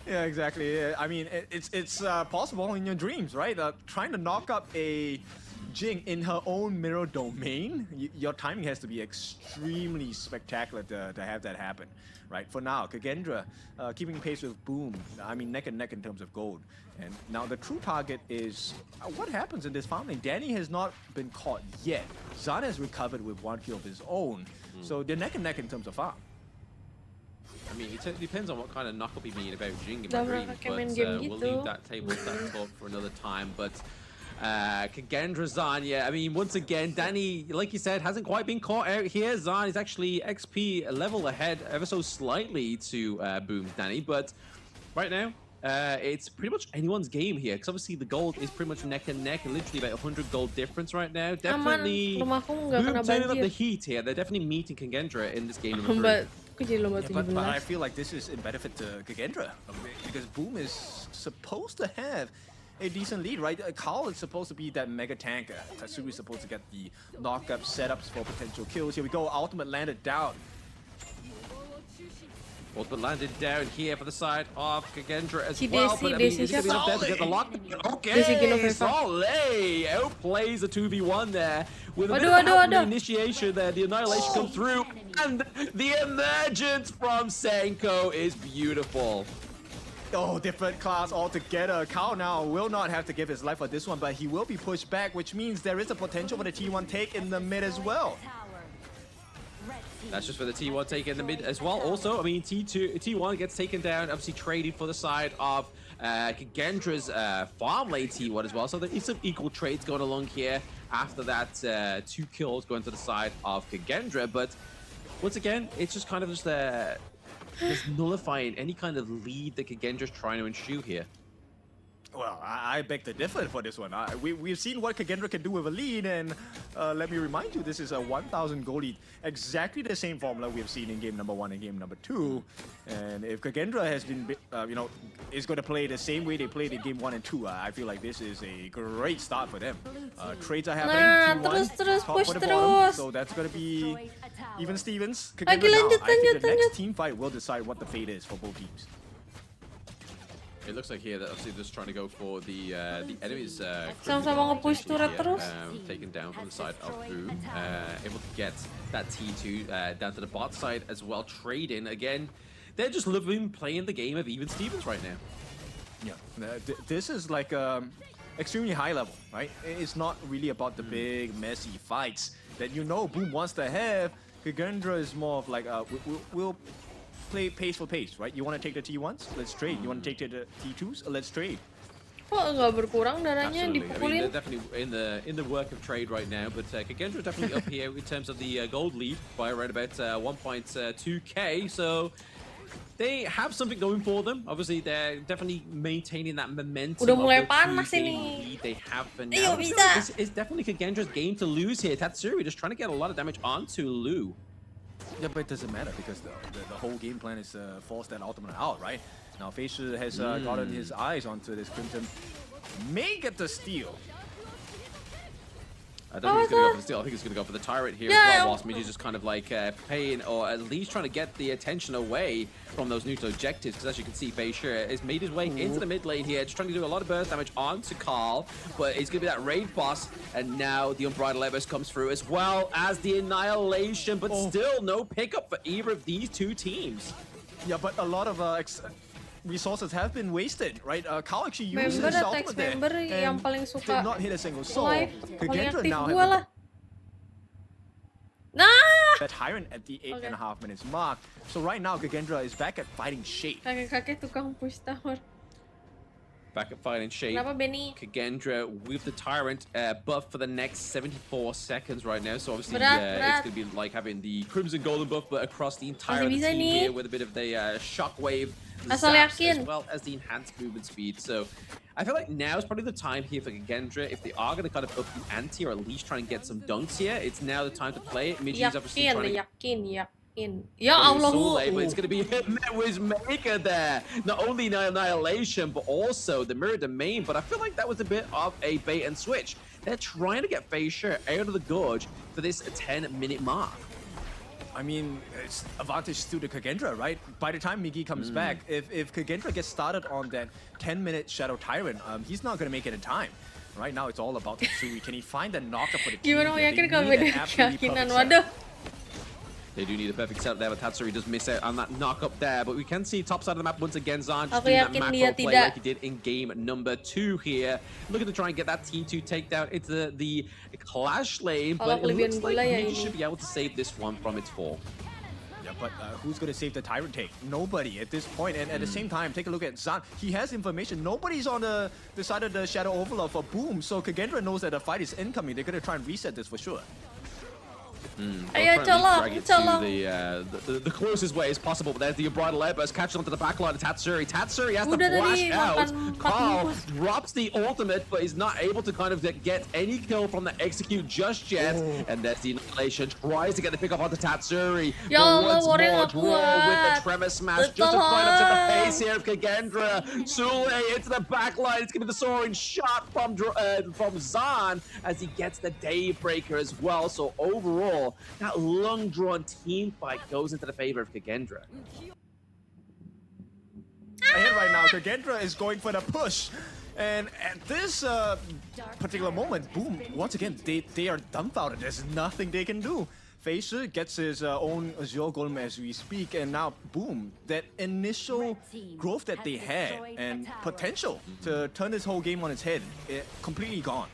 A: Yeah, exactly. I mean, it's possible in your dreams, right? Trying to knock up a Jing in her own mirror domain, your timing has to be extremely spectacular to have that happen, right? For now, Kagendra keeping pace with Boom, I mean neck and neck in terms of gold. And now the true target is what happens in this farm lane. Danny has not been caught yet. Zan has recovered with 1 kill of his own, so they're neck and neck in terms of farm.
E: I mean, it depends on what kind of knock-up you mean about Jing in my
C: Dah
E: dream,
C: berapa
E: but
C: main game
E: we'll
C: gitu.
E: leave that table, that talk for another time. But Kagendra Zan, yeah, I mean, once again, Danny, like you said, hasn't quite been caught out here. Zan is actually XP level ahead ever so slightly to Boom's Danny, but right now, it's pretty much anyone's game here, because obviously the gold is pretty much neck and neck, and literally about 100 gold difference right now. Definitely,
C: rumahku nggak kena
E: Boom turning up the
C: banjir.
E: heat here. They're definitely meeting Kagendra in this game number 3.
C: Mbak, aku jadi lomba
A: Yeah, but I
C: 17.
A: feel like this is in benefit to Kagendra because Boom is supposed to have a decent lead, right? Kalo is supposed to be that mega tanker. Tatsuri is supposed to get the knock-up setups for potential kills. Here we go, ultimate landed down.
E: Ultimate landed down here for the side of Kagendra as
C: Si
E: well.
C: Desi,
E: But I mean,
C: Desi
E: is it enough there to get the lock?
C: Desi Gino
E: Okay,
C: Fefa.
E: Solé outplays the 2v1 there. With a bit
C: Aduh,
E: of help from the
C: aduh.
E: initiation there, the annihilation comes through. And the emergence from Senko is beautiful.
A: Oh, different class altogether. Kalo now will not have to give his life for this one, but he will be pushed back, which means there is a potential for the T1 take in the mid as well.
E: That's just for the T1 take in the mid as well. Also, I mean, T1 gets taken down, obviously traded for the side of Kagendra's farm lane T1 as well. So there is some equal trades going along here after that 2 kills going to the side of Kagendra. But once again, it's just kind of just nullifying any kind of lead that Kagendra's trying to ensue here.
A: Well, I beg to differ for this one. We've seen what Kagendra can do with a lead, and let me remind you, this is a 1,000 goal lead. Exactly the same formula we have seen in game number 1 and game number 2. And if Kagendra has been, is going to play the same way they played in game 1 and 2, I feel like this is a great start for them. Trades are happening.
C: Nah,
A: T1,
C: terus,
A: top
C: push
A: for the bottom,
C: terus.
A: so that's going to be even Stevens.
C: Lagi
A: Kagendra now,
C: lanjut,
A: I think
C: lanjut,
A: the next
C: lanjut.
A: team fight will decide what the fate is for both teams.
E: It looks like here that obviously just trying to go for the enemy's
C: Sama-sama nge-push turret terus.
E: taken down from the side of Boom, able to get that T2 down to the bot side as well. Trading again, they're just loving playing the game of even Stevens right now.
A: Yeah, this is like extremely high level, right? It's not really about the big messy fights that Boom wants to have. Kagendra is more of like we'll play pace for pace, right? You want to take the T1s? Let's trade. You want to take the T2s? Let's trade.
C: Kok nggak berkurang darahnya
E: Absolutely. I mean,
C: dipukulin?
E: they're definitely in the work of trade right now, but Kagendra definitely up here in terms of the gold lead by around about 1.2k. So they have something going for them. Obviously, they're definitely maintaining that momentum.
C: Udah mulai
E: of the
C: panas
E: 2-game
C: ini.
E: lead they have for
C: Ayo,
E: now.
C: bisa.
E: This is definitely Kagendra's game to lose here. Tatsuri just trying to get a lot of damage onto Lu.
A: Yeah, but it doesn't matter because the whole game plan is force that ultimate out, right? Now Facia has gotten his eyes onto this Crimson. May get the steal.
E: I don't think he's going to go for the steal. I think he's going to go for the Tyrant here as well, whilst Midge's just kind of like paying, or at least trying to get the attention away from those neutral objectives, because as you can see, Facia has made his way into the mid lane here, just trying to do a lot of burst damage onto Carl, but he's going to be that raid boss, and now the Unbridled Everest comes through, as well as the Annihilation, but still no pickup for either of these two teams.
A: Yeah, but a lot of resources have been wasted, right? Kalo actually used
C: Member
A: his
C: atau
A: ultimate there
C: ex-member yang
A: and
C: paling
A: did
C: suka
A: not hit a single soul.
C: live, paling
A: Kagendra
C: aktif
A: now
C: gue
A: has
C: lah. Nah!
A: the Tyrant at the 8.5 minutes mark. So right now, Kagendra is back at fighting shape.
C: Kakek-kakek tukang push tower.
E: Back at fine in shape.
C: Kenapa Benny?
E: Kagendra with the Tyrant buff for the next 74 seconds right now. So obviously
C: Berat.
E: it's going to be like having the Crimson Golden buff, but across the entire
C: Masih bisa
E: team
C: nih.
E: here with a bit of the shockwave
C: Asal
E: zaps,
C: yakin.
E: as well as the enhanced movement speed. So I feel like now is probably the time here for Kagendra. If they are going to kind of up the ante or at least try and get some dunks here, it's now the time to play it. Miji's obviously trying to
C: Yakin. Ya Allah.
E: Soleil, but it's going to be him that was Maker there. Not only Annihilation, but also the Mirror Domain. But I feel like that was a bit of a bait and switch. They're trying to get Facial out of the gorge for this 10-minute mark.
A: I mean, it's advantage to the Kagendra, right? By the time Migi comes back, if Kagendra gets started on that 10-minute Shadow Tyrant, he's not going to make it in time. Right now, it's all about Tatsui. Can he find the knocker for the team?
C: Gimana mau
A: here?
C: yakin
A: They
C: kalau
A: need
C: beda
A: an absolutely
C: keyakinan?
A: perfect
C: Waduh.
E: They do need a perfect setup there, but Tatsuri does miss out on that knock up there. But we can see top side of the map once again, Zahn just
C: Aku
E: doing that
C: yakin
E: macro
C: dia
E: play
C: tidak.
E: like he did in game number 2 here. Looking to try and get that T2 takedown into the clash lane,
C: Kalau
E: but it looks
C: kelebihan
E: like
C: gula ya
E: Migi
C: ini.
E: should be able to save this one from its fall.
A: Yeah, but who's going to save the Tyrant take? Nobody at this point. And at the same time, take a look at Zahn. He has information. Nobody's on the side of the Shadow Overlord for Boom. So Kagendra knows that the fight is incoming. They're going to try and reset this for sure.
C: Ayo colok.
E: The closest way as possible, but there's the bridal airbus catching onto the backline of Tatsuri. Tatsuri has to
C: Udah
E: flash
C: tadi
E: out.
C: makan 4
E: Carl
C: bungkus.
E: drops the ultimate, but is not able to kind of get any kill from the execute just yet. And there's the Annihilation, tries to get the pick up onto Tatsuri.
C: Ya
E: But
C: Allah,
E: once
C: Warren
E: more,
C: nggak
E: draw with the
C: kuat.
E: Tremor Smash just to find up to the
C: Tolong.
E: face here of Kagendra. Sule into the backline. It's going to be the soaring shot from Zahn as he gets the Daybreaker as well. So overall, that long-drawn team fight goes into the favor of Kagendra.
A: Ahead right now, Kagendra is going for the push. And at this particular moment, Boom, once again, they are dumbfounded. There's nothing they can do. Facial gets his own Azure Golem as we speak, and now, boom, that initial growth that they had and potential to turn this whole game on its head, completely gone.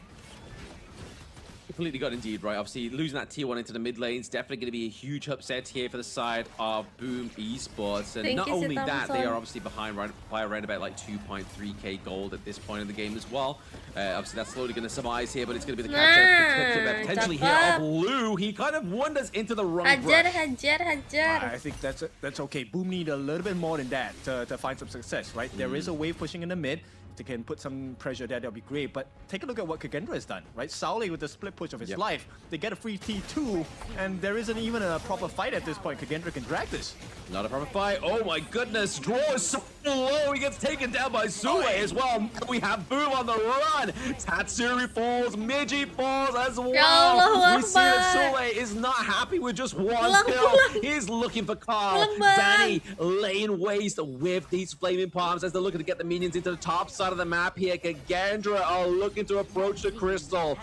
E: Completely got indeed, right? Obviously, losing that tier 1 into the mid lane is definitely going to be a huge upset here for the side of Boom Esports. And
C: Thank
E: not
C: you,
E: only that, they
C: Thompson.
E: are obviously behind by around about like 2.3k gold at this point in the game as well. Obviously, that's slowly going to surmise here, but it's going to be the capture potentially here of Lou. He kind of wanders into the wrong brush.
C: Hajar.
A: I think that's okay. Boom need a little bit more than that to find some success, right? There is a wave pushing in the mid. If they can put some pressure there, that'll be great. But take a look at what Kagendra has done, right? Saule with the split push of his life. They get a free T2, and there isn't even a proper fight at this point. Kagendra can drag this.
E: Not a proper fight. Oh my goodness. Draw is so low. He gets taken down by Sule as well. We have Boom on the run. Tatsuri falls. Migi falls as well.
C: Allah
E: We see that
C: Akbar.
E: Sule is not happy with just one
C: Pulang,
E: kill.
C: pulang.
E: He's looking for Carl.
C: Pulang, bang.
E: Danny laying waste with these flaming palms as they're looking to get the minions into the top side of the map here. Kagendra are looking to approach the crystal.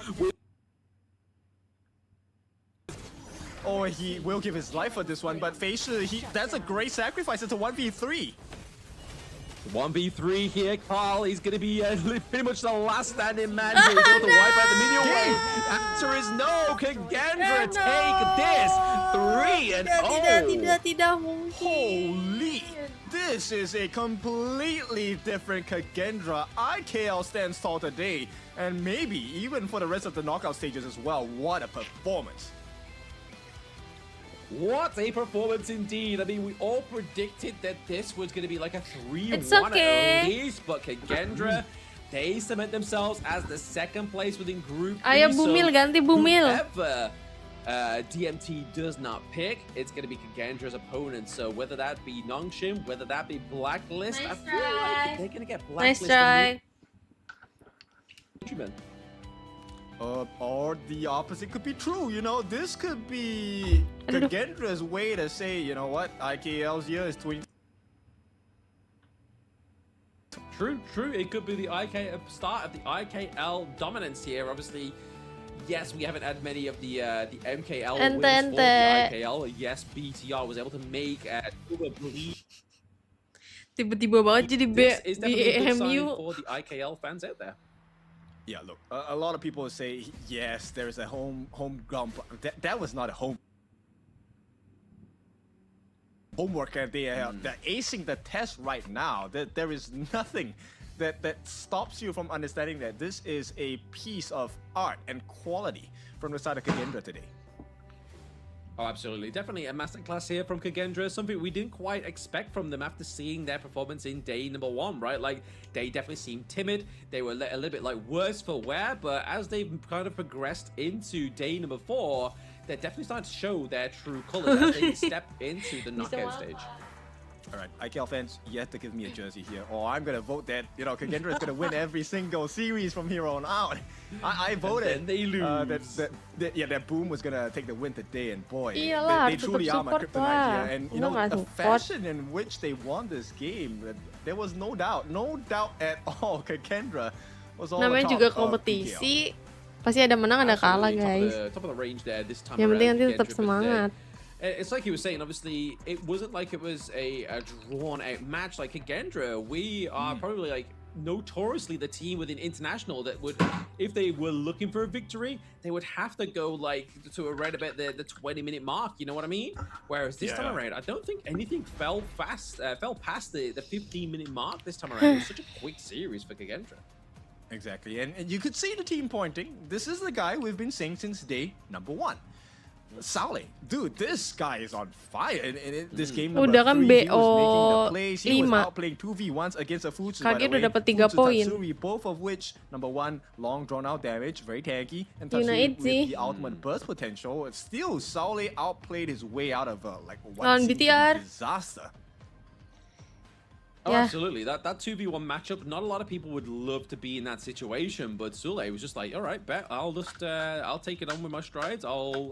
A: Or he will give his life for this one, but Facial, that's a great sacrifice. It's a 1v3.
E: 1v3 here, Carl. He's going to be pretty much the last standing man here. He's able to wipe out the minion wave. Answer is no. Kagendra take this. 3-0.
C: Tidak mungkin.
A: Holy! This is a completely different Kagendra. IKL stands tall today, and maybe even for the rest of the knockout stages as well. What a performance!
E: What a performance indeed. I mean, we all predicted that this was going to be like a 3-1
C: It's okay.
E: at least, but Kagendra, they cement themselves as the second place within Group B.
C: Ayo Bumil, ganti Bumil.
E: Whoever DMT does not pick, it's going to be Kagendra's opponent. So whether that be Nongshim, whether that be Blacklist, I
C: Nice
E: feel like
C: try.
E: they're going to get
C: Nice
E: Blacklist.
C: try.
A: Or the opposite could be true, you know? This could be
C: Aduh.
A: Kagendra's way to say, you know what, IKL's year is 20.
E: True. It could be the start of the IKL dominance here. Obviously, yes, we haven't had many of the MKL wins for the IKL. Yes, BTR was able to make bleed.
C: Tiba-tiba banget jadi
E: This is
C: di
E: definitely a good sign
C: EMU.
E: for the IKL fans out there.
A: Yeah, look, a lot of people say, yes, there's a home ground. That was not a homework, and they're acing the test right now. There is nothing that stops you from understanding that this is a piece of art and quality from the side of Kagendra today.
E: Oh, absolutely. Definitely a masterclass here from Kagendra. Something we didn't quite expect from them after seeing their performance in day number 1, right? Like, they definitely seemed timid. They were a little bit like worse for wear, but as they've kind of progressed into day number 4, they're definitely starting to show their true colors as they step into the knockout stage.
A: All right, IKL fans, you have to give me a jersey here, or I'm gonna vote that Kagendra is gonna win every single series from here on out. I voted.
E: And then they lose.
A: That Boom was gonna take the win today, and boy,
C: Iyalah,
A: they truly are my
C: tetap support
A: kryptonite
C: lah.
A: here. And
C: Udah nggak
A: the
C: support.
A: fashion in which they won this game, there was no doubt at all. Kagendra was all
C: Namanya
A: on top
C: juga
A: of
C: kompetisi, pasti ada menang ada kalah,
E: Absolutely,
C: guys.
E: top of the range there this time
C: Yang penting
E: around,
C: nanti tetap
E: Kagendra, but
C: semangat.
E: It's like you were saying, obviously, it wasn't like it was a drawn-out match like Kagendra. We are probably like notoriously the team within international that would, if they were looking for a victory, they would have to go like to around about the 20-minute mark. You know what I mean? Whereas this time around, I don't think anything fell past the 15-minute mark this time around. It was such a quick series for Kagendra.
A: Exactly, and you could see the team pointing. This is the guy we've been saying since day number 1. Sale, dude, this guy is on fire in this game number
C: Udah kan
A: 3. He was making the
C: BO
A: plays. He was
C: 5.
A: outplaying 2v1s against a Futsu, by the
C: Kage
A: way.
C: udah dapat 3
A: Futsu
C: poin.
A: Tatsuri, both of which, number 1, long drawn-out damage, very tanky, and
C: United
A: Tatsuri with
C: sih.
A: the ultimate burst potential. Still, Sale outplayed his way out of like
C: Lawan
A: what seemed to
C: BTR.
A: be disaster.
E: Oh,
C: Yeah.
E: absolutely. That 2v1 matchup, not a lot of people would love to be in that situation, but Sule was just like, all right, bet, I'll just, I'll take it on with my strides. I'll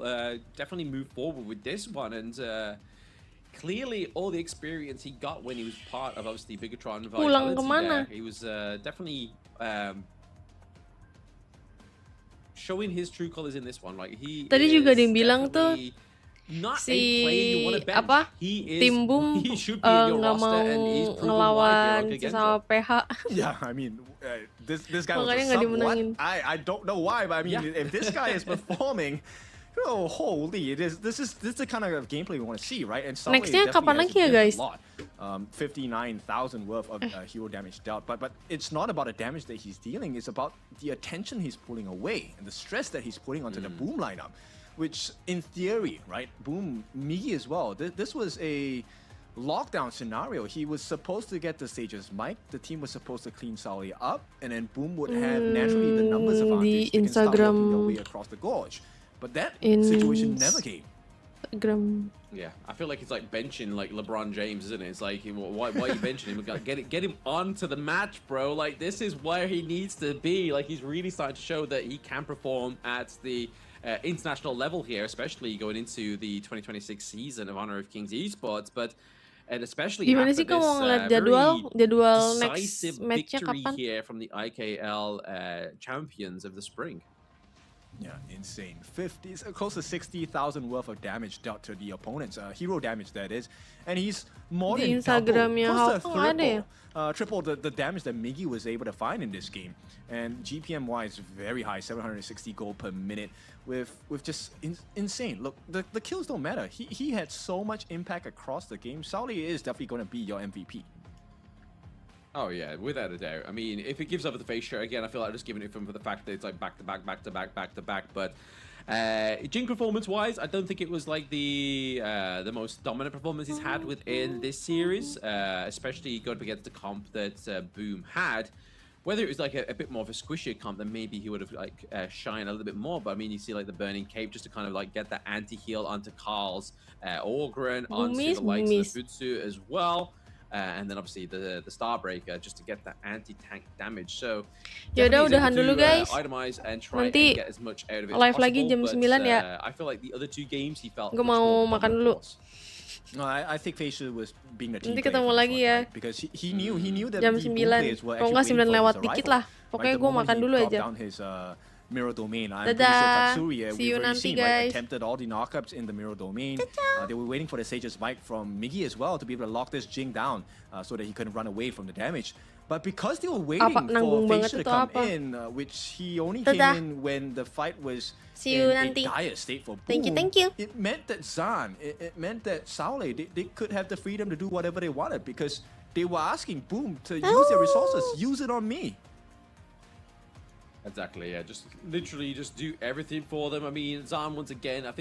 E: definitely move forward with this one. And clearly all the experience he got when he was part of, obviously, Bigatron
C: Pulang
E: Vitality
C: kemana?
E: there, he was definitely showing his true colors in this one. Like, he
C: Tadi juga
E: is
C: ada yang bilang tuh,
E: definitely not
C: si
E: a player you want to bench.
C: apa
E: He is,
C: tim Boom
E: he should be in your
C: nggak
E: roster,
C: mau
E: and he's proven why
C: ngelawan
E: here on
C: sesama
E: Kagendra.
C: PH.
A: Yeah, I mean, this guy was
C: Makanya
A: a
C: nggak
A: sub. What?
C: dimenangin.
A: I don't know why, but I mean,
E: Yeah.
A: if this guy is performing, oh holy! This is the kind of gameplay we want to see, right? And Sale
C: Next-nya
A: definitely
C: kapan
A: has
C: lagi ya,
A: given
C: guys?
A: a lot. 59,000 worth of hero damage dealt, but it's not about the damage that he's dealing. It's about the attention he's pulling away and the stress that he's putting onto the Boom lineup. Which, in theory, right, Boom, Migi as well, this was a lockdown scenario. He was supposed to get the stages mic, the team was supposed to clean Sally up, and then Boom would have naturally the numbers advantage. They can start
C: Instagram.
A: working their way across the gorge. But that situation never came.
C: Instagram.
E: Yeah, I feel like it's like benching like LeBron James, isn't it? It's like, why are you benching him? We gotta get him onto the match, bro. Like, this is where he needs to be. Like, he's really starting to show that he can perform at the international level here, especially going into the 2026 season of Honor of Kings Esports. And especially
C: Gimana
E: after
C: sih kamu
E: this
C: ngeliat
E: very
C: jadwal
E: decisive
C: next matchnya
E: victory
C: kapan?
E: here from the IKL champions of the spring.
A: Yeah, insane. Close to 60,000 worth of damage dealt to the opponents. Hero damage, that is. And he's more
C: Di
A: than double,
C: Instagramnya
A: close to
C: Hawk ada ya?
A: triple the damage that Migi was able to find in this game. And GPM-wise, very high, 760 gold per minute, with just insane. Look, the kills don't matter. He had so much impact across the game. Sauli is definitely going to be your MVP.
E: Oh yeah, without a doubt. I mean, if it gives up the face shirt again, I feel like just giving it for the fact that it's like back to back, back to back, back to back. But Jing performance-wise, I don't think it was like the most dominant performance he's had within this series, especially going up against the comp that Boom had. Whether it was like a bit more of a squishier comp, then maybe he would have like shined a little bit more. But I mean, you see like the Burning Cape just to kind of like get that anti-heal onto Carl's Orgren, onto the likes of the Futsu as well. And then obviously the Starbreaker just to get that anti-tank damage. So
C: Yaudah, udahan dulu guys.
E: Itemize and try and
C: Nanti
E: get as much out of it
C: live
E: as
C: lagi
E: possible,
C: jam
E: but,
C: 9 ya.
E: I feel like the other two games he felt
C: Gue mau makan dulu.
A: No, I think Facial was being the team
C: Nanti
A: player
C: ketemu
A: for this
C: lagi
A: one,
C: ya.
A: right? Because he knew that
C: Jam
A: the
C: 9.
A: Boom players were
C: Kalau
A: actually
C: nggak 9
A: waiting for
C: lewat
A: his
C: dikit
A: arrival.
C: lah. Pokoknya gue makan dulu
A: He
C: aja.
A: dropped down his mirror domain. I'm pretty
C: Dadah.
A: sure Tatsuri,
C: See
A: we've
C: you
A: already
C: nanti,
A: seen, right,
C: guys.
A: attempted all the knockups in the mirror domain. They were waiting for the Sage's mic from Migi as well to be able to lock this Jing down so that he couldn't run away from the damage. But because they were waiting for
C: nanggung banget
A: Facia to
C: itu
A: come
C: apa?
A: in, which he only
C: Dadah.
A: came in when the fight was
C: See you
A: in
C: nanti.
A: a dire state for Boom.
C: Thank you.
A: It meant that Zan, it meant that Saule, they could have the freedom to do whatever they wanted because they were asking Boom to use their resources, use it on me.
E: Exactly, yeah. Just literally just do everything for them. I mean, Zan, once again, I feel